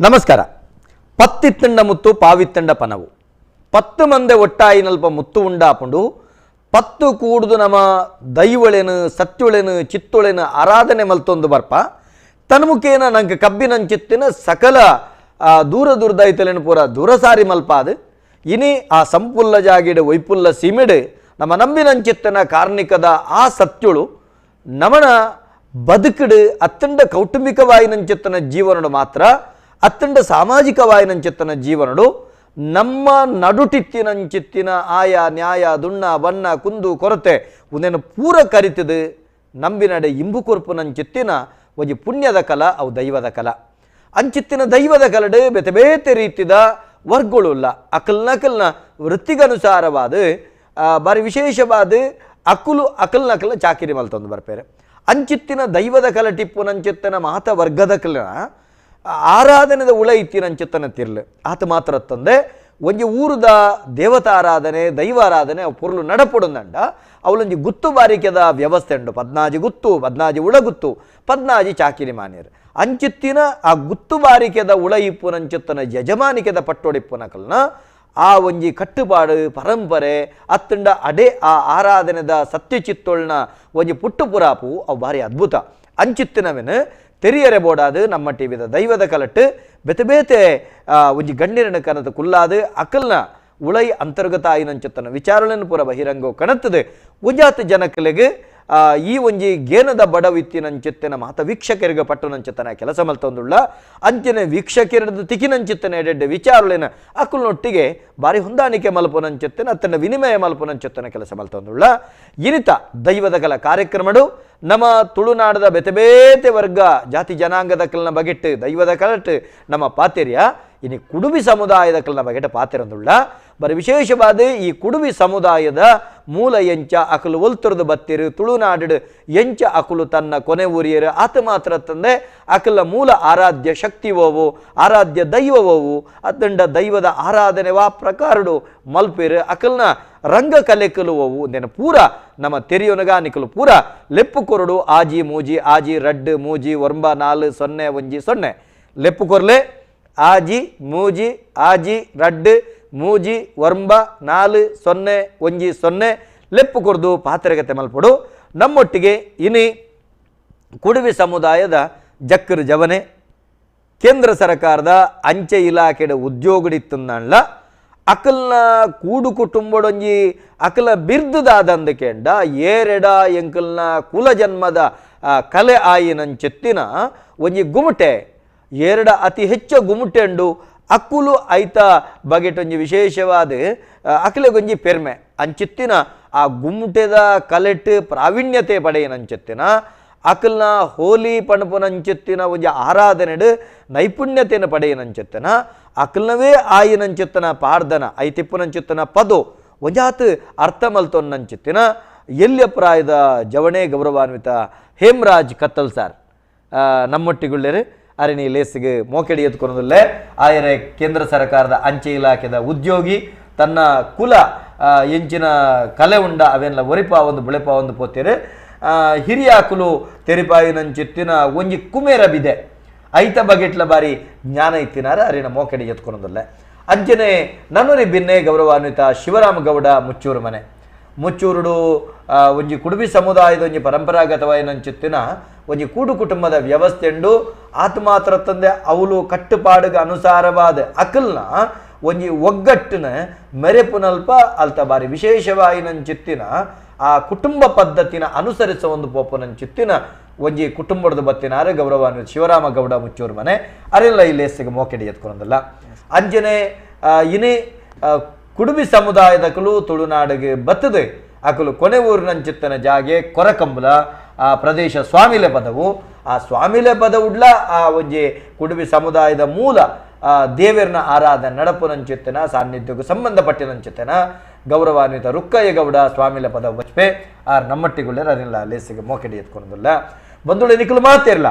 ನಮಸ್ಕಾರ. ಪತ್ತಿತ್ತಂಡ ಮುತ್ತು ಪಾವಿತ್ತಂಡ ಪನವು 10 ಮಂದೆ ಒಟ್ಟಾಯಿನಲ್ಪ ಮುತ್ತು ಉಂಡಾಪುಂಡು 10 ಕೂಡುದು ನಮ್ಮ ದೈವಳೆನು ಸತ್ಯುಳೆನು ಚಿತ್ತುಳೆನು ಆರಾಧನೆ ಮಲ್ತೊಂದು ಬರ್ಪ ತನ್ಮುಖೇನ ನಂಗೆ ಕಬ್ಬಿನಂಚಿತ್ತಿನ ಸಕಲ ದೂರ ದುರ್ದೈತಲೆನು ಪೂರ ದೂರಸಾರಿ ಮಲ್ಪಾದು ಇನಿ ಆ ಸಂಪುಲ್ಲ ಜಾಗಿಡು ವೈಪುಲ್ಲ ಸೀಮೆಡು ನಮ್ಮ ನಂಬಿನಂಚಿತ್ತನ ಕಾರ್ಣಿಕದ ಆ ಸತ್ಯುಳು ನಮನ ಬದುಕುಡು ಅತ್ತಂಡ ಕೌಟುಂಬಿಕವಾಯಿನಂಚಿತ್ತನ ಜೀವನಡು ಮಾತ್ರ ಅತ್ತಂಡ ಸಾಮಾಜಿಕವಾಯಿನಂಚಿತ್ತನ ಜೀವನಡು ನಮ್ಮ ನಡುಟಿತ್ತಿನಂಚಿತ್ತಿನ ಆಯ ನ್ಯಾಯ ದುಣ್ಣ ಬಣ್ಣ ಕುಂದು ಕೊರತೆ ಒಂದೇನು ಪೂರ ಕರಿತದು ನಂಬಿನಡೆ ಇಂಬು ಕೊರ್ಪುನಂಚಿತ್ತಿನ ಒಂಜಿ ಪುಣ್ಯದ ಕಲ ಅವು ದೈವದ ಕಲ ಅಂಚಿತ್ತಿನ ದೈವದ ಕಲಡು ಬೇತೆ ಬೇತೆ ರೀತಿದ ವರ್ಗಳುಲ್ಲ ಅಕಲ್ನಕಲ್ನ ವೃತ್ತಿಗನುಸಾರವಾದ ಬಾರಿ ವಿಶೇಷವಾದ ಅಕಲ್ನಕಲ್ನ ಚಾಕಿರಿ ಮಲ್ತೊಂದು ಬರ್ಪೇರೆ ಅಂಚಿತ್ತಿನ ದೈವದ ಕಲ ಟಿಪ್ಪುನಂಚಿತ್ತನ ಮಾತ ವರ್ಗದ ಕಲ ಆರಾಧನೆದ ಉಳ ಇತ್ತಿನಂಚಿತ್ತನ ತಿರ್ಲು ಆತ ಮಾತ್ರ ತಂದೆ ಒಂಜಿ ಊರುದ ದೇವತಾರಾಧನೆ ದೈವಾರಾಧನೆ ಅವು ಪುರ್ಲು ನಡಪುಡುಂದಂಡ ಅವಳೊಂಜಿ ಗುತ್ತು ಬಾರಿಕೆದ ವ್ಯವಸ್ಥೆ ಉಂಡು 14 ಗುತ್ತು 14 ಉಳ ಗುತ್ತು 14 ಚಾಕಿರಿ ಮಾನ್ಯರು ಅಂಚಿತ್ತಿನ ಆ ಗುತ್ತು ಬಾರಿಕೆದ ಉಳ ಇಪ್ಪುನಂಚಿತ್ತನ ಯಜಮಾನಿಕೆದ ಪಟ್ಟೊಡಿಪ್ಪುನ ಕಲ್ನ ಆ ಒಂಜಿ ಕಟ್ಟುಪಾಡು ಪರಂಪರೆ ಅತ್ತಂಡ ಅಡೆ ಆ ಆರಾಧನೆದ ಸತ್ಯಚಿತ್ತೊಳ್ನ ಒಂಜಿ ಪುಟ್ಟು ಪುರಾಪು ಅವು ಭಾರಿ ಅದ್ಭುತ ಅಂಚಿತ್ತಿನವೇನು ತೆರಿಯರೆ ಬೋಡಾದು ನಮ್ಮ ಟಿವಿದ ದೈವದ ಕಲಟ್ಟು ಬೇತೆ ಬೇತೆ ಒಂಜಿ ಗಣ್ಯರನ ಕನದ ಕುಲ್ಲಾದು ಅಕಲ್ನ ಉಳೈ ಅಂತರ್ಗತ ಆಯಿನಂಚಿತ್ತನ ವಿಚಾರಣೆಯನ್ನು ಪೂರ ಬಹಿರಂಗ ಕಣತ್ತದೆ ಉಜಾತ ಜನಕಲೆಗೆ ಈ ಒಂಜಿ ಗೇನದ ಬಡವಿತ್ತಿನಂಚಿತ್ತಿನ ಮಾತ ವೀಕ್ಷಕರಿಗೆ ಪಟ್ಟುನಂಚಿತ್ತನ ಕೆಲಸ ಮಲ್ತೊಂದುಳ್ಳ ಅಂಚಿನ ವೀಕ್ಷಕರದ ತಿಕ್ಕಿನಂಚಿತ್ತನ ಎಡೆಡ್ಡೆ ವಿಚಾರಳೇನ ಅಕಲ್ನೊಟ್ಟಿಗೆ ಬಾರಿ ಹೊಂದಾಣಿಕೆ ಮಲ್ಪುನಂಚಿತ್ತನ ಅತ್ತನ ವಿನಿಮಯ ಮಲ್ಪುನಂಚಿತ್ತನ ಕೆಲಸ ಮಲ್ತೊಂದುಳ್ಳ ಇನಿತ ದೈವದ ಕಲ ಕಾರ್ಯಕ್ರಮಡು ನಮ್ಮ ತುಳುನಾಡದ ಬೇತೆ ಬೇತೆ ವರ್ಗ ಜಾತಿ ಜನಾಂಗದ ಕಲ್ನ ಬಗೆಟ್ಟು ದೈವದ ಕಲಟ್ಟು ನಮ್ಮ ಪಾತೆರ್ಯ ಇನಿ ಕುಡುಬಿ ಸಮುದಾಯದ ಕಲ್ನ ಬಗೆಟ ಪಾತೆರಂದುಳ್ಳ ಬರೀ ವಿಶೇಷವಾದ ಈ ಕುಡುಬಿ ಸಮುದಾಯದ ಮೂಲ ಎಂಚ ಅಕಲು ಒಲ್ತುರ್ದು ಬತ್ತಿರು ತುಳುನಾಡು ಎಂಚ ಅಕಲು ತನ್ನ ಕೊನೆ ಊರಿಯರು ಆತ ಮಾತ್ರ ತಂದೆ ಅಕಲ ಮೂಲ ಆರಾಧ್ಯ ಶಕ್ತಿವೋವು ಆರಾಧ್ಯ ದೈವವೋವು ಅತ್ತಂಡ ದೈವದ ಆರಾಧನೆ ವಾ ಪ್ರಕಾರಡು ಮಲ್ಪಿರು ಅಕಲ್ನ ರಂಗ ಕಲೆಕಲುವವು ನೆನ ಪೂರ ನಮ್ಮ ತೆರಿಯೊನಗಾನಿಕಲು ಪೂರ ಲೆಪ್ಪು ಕೊರಡು ಆಜಿ ಮೂಜಿ ಆಜಿ ರಡ್ಡು ಮೂಜಿ ಒರ್ಂಬ 4 0 1 0 ಲೆಪ್ಪು ಕೊರ್ಲೆ ಆಜಿ ಮೂಜಿ ಆಜಿ ರಡ್ಡು ಮೂಜಿ ಒರ್ಂಬ 4 0 1 0 ಲೆಪ್ಪು ಕೊರ್ದು ಪಾತ್ರೆಗತೆ ಮಲ್ಪಡು ನಮ್ಮೊಟ್ಟಿಗೆ ಇನಿ ಕುಡುಬಿ ಸಮುದಾಯದ ಜಕ್ಕರು ಜವನೆ ಕೇಂದ್ರ ಸರ್ಕಾರದ ಅಂಚೆ ಇಲಾಖೆಯ ಉದ್ಯೋಗಡಿತ್ತಂದಲ್ಲ ಅಕಲ್ನ ಕೂಡು ಕುಟುಂಬಡೊಂಜಿ ಅಕಲ ಬಿರ್ದುದಾದಂದಕೆಂಡ ಏರೆಡ ಎಂಕಲ್ನ ಕುಲ ಜನ್ಮದ ಕಲೆ ಆಯಿನಂಚೆತ್ತಿನ ಒಂಜಿ ಗುಮಟೆ ಏರಡ ಅತಿ ಹೆಚ್ಚು ಗುಮಟೆಂಡು ಅಕ್ಕುಲು ಐತ ಬಗೆಟೊಂಜಿ ವಿಶೇಷವಾದ ಅಕಲೆಗೊಂಜಿ ಪೆರ್ಮೆ ಅಂಚಿತ್ತಿನ ಆ ಗುಮಟೆದ ಕಲೆಟ್ ಪ್ರಾವೀಣ್ಯತೆ ಪಡೆಯನಂಚೆತ್ತಿನ ಅಕಲ್ನ ಹೋಲಿ ಪಣಪುನಂಚೆತ್ತಿನ ಒಂಜಿ ಆರಾಧನೆಡು ನೈಪುಣ್ಯತೆಯನ್ನು ಪಡೆಯನಂಚೆತ್ತನ ಅಕಲ್ನವೇ ಆಯಿನಂಚಿತ್ತನ ಪಾರ್ದನ ಐತಿಪ್ಪುನಂಚಿತ್ತನ ಪದೋ ಒಂಜಾತ್ ಅರ್ಥ ಮಲ್ತೊನ್ನಂಚಿತ್ತಿನ ಎಲ್ಯ ಪ್ರಾಯದ ಜವಣೆ ಗೌರವಾನ್ವಿತ ಹೇಮರಾಜ್ ಕತ್ತಲ್ ಸಾರ್ ನಮ್ಮೊಟ್ಟಿಗುಳ್ಳೇರು ಅರೆನಿ ಲೇಸಿಗೆ ಮೋಕೆಡಿ ಎತ್ಕೊಳೋದಿಲ್ಲ ಆಯರೆ ಕೇಂದ್ರ ಸರ್ಕಾರದ ಅಂಚೆ ಇಲಾಖೆದ ಉದ್ಯೋಗಿ ತನ್ನ ಕುಲ ಎಂಚಿನ ಕಲೆ ಉಂಡ ಅವೆಲ್ಲ ಒರಿಪ ಒಂದು ಬುಳೆಪ ಒಂದು ಪೋತಿರು ಹಿರಿಯ ಕುಲು ತೆರಿಪಾಯಿನಂಚಿತ್ತಿನ ಒಂಜಿ ಕುಮೇರ ಬಿದೆ ಐತ ಬಗೆಟ್ಲ ಬಾರಿ ಜ್ಞಾನ ಇತ್ತಿನಾರ ಅರಿನ ಮೋಕೆಡಿ ಎತ್ಕೊಳೋದಿಲ್ಲ ಅಂಚನೆ ನನ್ನೂರಿ ಬಿನ್ನೆ ಗೌರವಾನ್ವಿತ ಶಿವರಾಮ ಗೌಡ ಮುಚ್ಚೂರು ಮನೆ ಮುಚ್ಚೂರುಡು ಒಂಜಿ ಕುಡುಬಿ ಸಮುದಾಯದ ಒಂಜಿ ಪರಂಪರಾಗತವಾಯಿನಂಚಿತ್ತಿನ ಒಂಜಿ ಕೂಡು ಕುಟುಂಬದ ವ್ಯವಸ್ಥೆ ಉಂಡು ಆತ ಮಾತ್ರ ತಂದೆ ಅವಳು ಕಟ್ಟುಪಾಡುಗೆ ಅನುಸಾರವಾದ ಅಕಲ್ನ ಒಂಜಿ ಒಗ್ಗಟ್ಟಿನ ಮೆರೆಪುನಲ್ಪ ಅಲ್ತ ಬಾರಿ ವಿಶೇಷವಾಯಿನಂಚಿತ್ತಿನ ಆ ಕುಟುಂಬ ಪದ್ಧತಿನ ಅನುಸರಿಸುವ ಒಂದು ಪೋಪನಂಚಿತ್ತಿನ ಒಂಜಿ ಕುಟುಂಬದ ಬತ್ತಿನಾರ ಗೌರವಾನ್ವಿತ ಶಿವರಾಮ ಗೌಡ ಮುಚ್ಚೂರು ಮನೆ ಅರೆಲ್ಲ ಇಲ್ಲೇಸಿಗೆ ಮೋಕೆಡಿ ಎತ್ಕೊಳೋದಿಲ್ಲ ಅಂಜನೆ ಇನಿ ಕುಡುಬಿ ಸಮುದಾಯದಕಲು ತುಳುನಾಡಿಗೆ ಬತ್ತದೆ ಅಕಲು ಕೊನೆ ಊರಿನಂಚಿತ್ತನ ಜಾಗೆ ಕೊರಕಂಬಲ ಆ ಪ್ರದೇಶ ಸ್ವಾಮಿಲೆ ಪದವು ಆ ಸ್ವಾಮಿಲೆ ಪದ ಉಡ್ಲ ಆ ಒಂಜಿ ಕುಡುಬಿ ಸಮುದಾಯದ ಮೂಲ ದೇವರನ ಆರಾಧನೆ ನಡಪುನಂಚಿತ್ತನ ಸಾನ್ನಿಧ್ಯಕ್ಕೂ ಸಂಬಂಧಪಟ್ಟಿನಂಚಿತ್ತನ ಗೌರವಾನ್ವಿತ ರುಕ್ಕಯ್ಯ ಗೌಡ ಸ್ವಾಮಿಲೆ ಪದ ವಚ್ಪೆ ಆ ನಮ್ಮಟ್ಟಿಗುಳ್ಳೇರು ಅದನ್ನೆಲ್ಲ ಲೇಸಿಗೆ ಮೋಕೆಡಿ ಎತ್ಕೊಳೋದಿಲ್ಲ ಬಂಧುಳು ನಿಖಲು ಮಾತೇರ್ಲ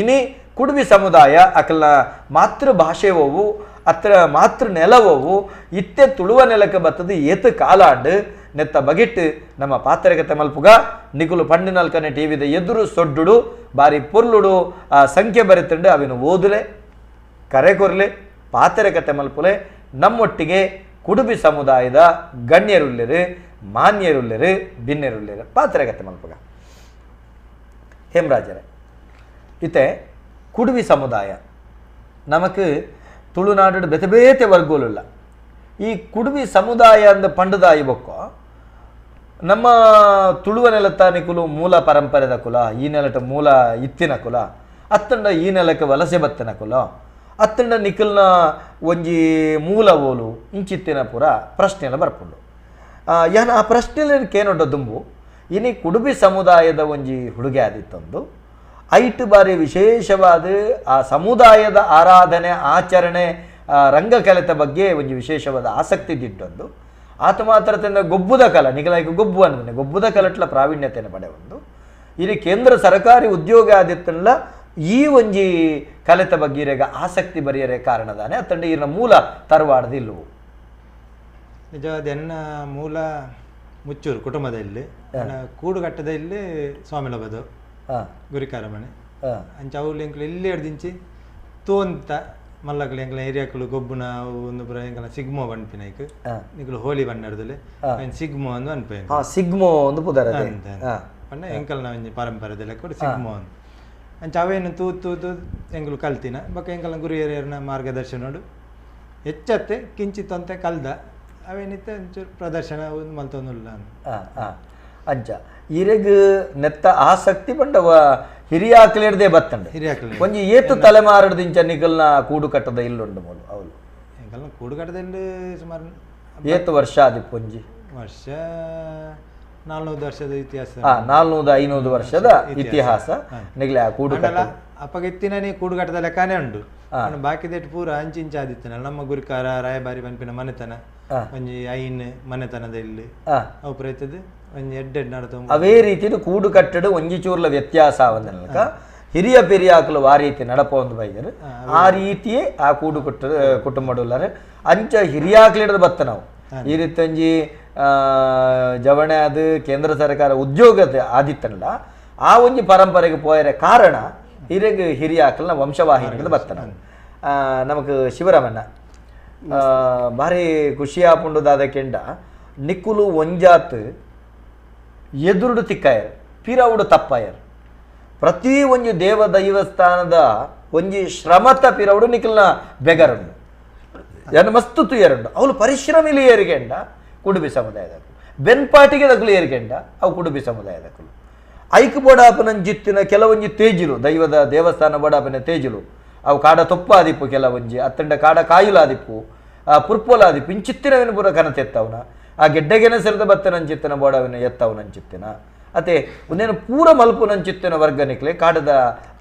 ಇನಿ ಕುಡುಬಿ ಸಮುದಾಯ ಅಕಲ್ನ ಮಾತೃ ಭಾಷೆವವು ಅತ್ರ ಮಾತೃ ನೆಲವವು ಇತ್ತೆ ತುಳುವ ನೆಲಕ್ಕೆ ಬತ್ತದು ಏತು ಕಾಲಾಂಡು ನೆತ್ತ ಬಗೆಟ್ಟು ನಮ್ಮ ಪಾತ್ರೆಗತೆ ಮಲ್ಪುಗ ನಿಕುಲು ಪಂಡಿನಲ್ಕನೆ ಟಿವಿದ ಎದುರು ಸೊಡ್ಡುಡು ಬಾರಿ ಪೊರ್ಲುಡು ಆ ಸಂಖ್ಯೆ ಬರೆತಂಡು ಅವಿನ ಓದುಲೆ ಕರೆ ಕೊರ್ಲೆ ಪಾತೆರೆ ಕತೆ ಮಲ್ಪುಲೆ ನಮ್ಮೊಟ್ಟಿಗೆ ಕುಡುಬಿ ಸಮುದಾಯದ ಗಣ್ಯರುಳ್ಳಿರು ಮಾನ್ಯರುಳ್ಳಿರು ಭಿನ್ನರುಳ್ಳಿರು ಪಾತೆರೆ ಕತೆ ಮಲ್ಪಗ ಹೇಮರಾಜರೇ ಇತ್ತೆ ಕುಡುಬಿ ಸಮುದಾಯ ನಮಕ್ ತುಳುನಾಡು ಬೆತೆ ಬೇತೆ ವರ್ಗೋಲುಲ್ಲ ಈ ಕುಡುಬಿ ಸಮುದಾಯ ಅಂದ ಪಂಡದಾಯಿ ಬೊಕ್ಕ ನಮ್ಮ ತುಳುವ ನೆಲತಾನಿಕುಲು ಮೂಲ ಪರಂಪರೆದ ಕುಲ ಈ ನೆಲಟ ಮೂಲ ಇತ್ತಿನ ಕುಲ ಅತ್ತಂಡ ಈ ನೆಲಕ್ಕೆ ವಲಸೆ ಬತ್ತಿನ ಕುಲ ಅತ್ತಂಡ ನಿಖಲ್ನ ಒಂಜಿ ಮೂಲ ಓಲು ಇಂಚಿತ್ತಿನ ಪುರ ಪ್ರಶ್ನೆಲ್ಲ ಬರ್ಪುಂಡು ಯಾನ ಆ ಪ್ರಶ್ನೆಯಲ್ಲಿ ಕೇನೊಡ್ಡ ದುಂಬು ಇನಿ ಕುಡುಬಿ ಸಮುದಾಯದ ಒಂಜಿ ಹುಡುಗೆ ಆದಿತ್ತೊಂದು ಐಟು ಬಾರಿ ವಿಶೇಷವಾದ ಆ ಸಮುದಾಯದ ಆರಾಧನೆ ಆಚರಣೆ ರಂಗಕಲೆತ ಬಗ್ಗೆ ಒಂಜಿ ವಿಶೇಷವಾದ ಆಸಕ್ತಿ ದಿಟ್ಟೊಂದು ಆತ ಮಾತ್ರ ತನ್ನ ಗೊಬ್ಬುದ ಕಲ ನಿಗಲಾಯ್ಕ ಗೊಬ್ಬು ಅಂದ್ರೆ ಗೊಬ್ಬುದ ಕಲಟ್ಲ ಪ್ರಾವೀಣ್ಯತೆಯನ್ನು ಪಡೆ ಒಂದು ಇಲ್ಲಿ ಕೇಂದ್ರ ಸರ್ಕಾರಿ ಉದ್ಯೋಗ ಆದಿತ್ತಲ್ಲ ಈ ಒಂಜಿ ಕಲೆತ ಬಗ್ಗೆ ಇರೆಗ ಆಸಕ್ತಿ ಬರೆಯರೆ ಕಾರಣದಾನೆ ಅತ್ತಂಡ ಇರ ಮೂಲ ತರವಾಡದ ಇಲ್ಲವು ನಿಜವಾದ ಎನ್ನ ಮೂಲ ಮುಚ್ಚೂರು ಕುಟುಂಬದಲ್ಲಿ ಕೂಡುಗಟ್ಟದಲ್ಲಿ ಸ್ವಾಮಿಲಬದು ಗುರಿಕಾರ ಮನೆ ಅಂಚ ಅವ್ಲು ಎಂಕ್ಲು ಇಲ್ಲಿ ಹಿಡ್ದಿಂಚಿ ತೋಂತ ಮಲ್ಲಗಳು ಎಂಕ್ಲ ಏರಿಯಾಕ್ಲು ಗೊಬ್ಬುನ ಒಂದು ಪುರ ಎಂಕಲ ಸಿಗ್ಮೋ ಬಣ್ಪಿನೈಕ್ ನಿಕ್ಲು ಹೋಲಿ ಬಣ್ಣರ್ದಲ್ಲಿ ಸಿಗ್ಮೋ ಅಂದು ಅನ್ಪೆ ಸಿಗ್ಮೋ ಒಂದು ಪುದರ ಪಂಡ ಎಂಕಲ್ ನಾವ್ ಪರಂಪರೆದೆಲ್ಲ ಕೂಡ ಸಿಗ್ಮೋ ಅಂದು ಅಂಚ ಅವೇನು ತೂತು ಎಂಕ್ಲು ಕಲ್ತಿನ ಬಕ್ಕ ಎಂಕಲ್ನ ಗುರು ಹಿರಿಯರ್ನ ಮಾರ್ಗದರ್ಶನೋಡು ಹೆಚ್ಚತ್ತೆ ಕಿಂಚಿತ್ ಅಂತೆ ಕಲ್ದ ಅವೇನಿತ್ತೆ ಒಂಚೂರು ಪ್ರದರ್ಶನ ಮಲ್ತೊಂದುಲ್ಲ ಅಂಚ ಇರೆಗ್ ನೆತ್ತ ಆಸಕ್ತಿ ಪಂಡವ ಹಿರಿಯಾಕ್ಲಿಡ್ದೆ ಬತ್ತಂಡೆ ಒಂಜಿ ಏತು ತಲೆಮಾರಡ್ದಿಂಚ ನಿಕಲ್ನ ಕೂಡು ಕಟ್ಟದ ಇಲ್ಲುಂಡು ಮೂಲು ಅವಳು ಎಂಕಲ್ನ ಕೂಡು ಕಟ್ಟದಲ್ಲಿ ಸುಮಾರು ಏತು ವರ್ಷ ಆದಿಪ್ಪು ಒಂಜಿ ವರ್ಷ 400 ವರ್ಷದ ಇತಿಹಾಸ 400-500 ವರ್ಷದ ಇತಿಹಾಸ ನಿಗ್ಲೆ ಆ ಕೂಡು ಕಟ್ಟ ಅಪ್ಪಗೆತ್ತಿನ ನೀ ಕೂಡುಗಟ್ಟದ ಲೆಕ್ಕನೇ ಉಂಡು ಬಾಕಿದೇಟ್ ಪೂರ ಅಂಚಿಂಚ ಆದಿತ್ತನಲ್ಲ ನಮ್ಮ ಗುರುಕಾರ ರಾಯಬಾರಿ ಬನ್ಪಿನ ಮನೆತನ ಒಂಜಿ ಐನ್ ಮನೆತನದ ಇಲ್ಲಿ ಅವು ಪ್ರೈತದ ಒಂಜಿ ಎಡ್ಡೆಡ್ ನಡತ ಅವೇ ರೀತಿದು ಕೂಡು ಕಟ್ಟಡ ಒಂಜಿ ಚೂರ್ಲ ವ್ಯತ್ಯಾಸ ಅವನಕ ಹಿರಿಯ ಪೆರಿಯಾಕಲು ಆ ರೀತಿ ನಡಪ ಒಂದು ಬೈದರು ಆ ರೀತಿಯೇ ಆ ಕೂಡು ಕುಟುಂಬಡುಲ್ಲಾರೆ ಅಂಚ ಹಿರಿಯಾಕ್ಲಿಡದ ಬತ್ತ ನಾವು ಈ ರೀತಿ ಒಂಜಿ ಜವಣೆ ಅದು ಕೇಂದ್ರ ಸರ್ಕಾರ ಉದ್ಯೋಗದ ಆದಿತ್ತನಲ್ಲ ಆ ಒಂಜಿ ಪರಂಪರೆಗೆ ಪೋಯರೆ ಕಾರಣ ಹಿರಿಯ ಹಿರಿಯಾಕಲ್ನ ವಂಶವಾಹಿನಿಗಳು ಬರ್ತನ ನಮಕ್ ಶಿವರಾಮಣ್ಣ ಭಾರಿ ಖುಷಿ ಆಪುಂಡುದಾದ ಕೆಂಡ ನಿಕ್ಕುಲು ಒಂಜಾತ್ ಎದುರುಡು ತಿಕ್ಕಾಯರ್ ಪಿರವುಡು ತಪ್ಪಾಯರ್ ಪ್ರತಿ ಒಂಜಿ ದೇವ ದೈವಸ್ಥಾನದ ಒಂಜಿ ಶ್ರಮತ ಪಿರವುಡು ನಿಖಲ್ನ ಬೆಗರುಂಡು ಏನು ಮಸ್ತು ತುಯರುಂಡು ಅವಳು ಪರಿಶ್ರಮಿಲಿ ಏರಿಗೆಂಡ ಕುಡುಬಿ ಸಮುದಾಯದ ಬೆನ್ಪಾಟಿಗೆ ದಕ್ಕಲು ಏರಿಗೆಂಡ ಅವು ಕುಡುಬಿ ಸಮುದಾಯದಕ್ಕಲು ಐಕ್ ಬೋಡಾಪನಂಜಿತ್ತಿನ ಕೆಲವೊಂಜಿ ತೇಜಿಲು ದೈವದ ದೇವಸ್ಥಾನ ಬೋಡಾಪನ ತೇಜಿಲು ಅವು ಕಾಡ ತೊಪ್ಪಾದಿಪ್ಪು ಕೆಲವೊಂಜಿ ಅತ್ತಂಡ ಕಾಡ ಕಾಯುಲಾದಿಪ್ಪು ಪುರ್ಪೋಲಾದಿಪ್ಪು ಇಂಚಿತ್ತಿನವೇನು ಪೂರ ಕನತೆತ್ತವನ ಆ ಗೆಡ್ಡೆಗೆನೆ ಸೆರೆದ ಬತ್ತನಂಚಿತ್ತಿನ ಬೋಡವಿನ ಎತ್ತವನಂಚಿತ್ತಿನ ಅತೆ ಒಂದೇನು ಪೂರ ಮಲ್ಪುನಂಚಿತ್ತಿನ ವರ್ಗ ನಿಕ್ಲೆ ಕಾಡದ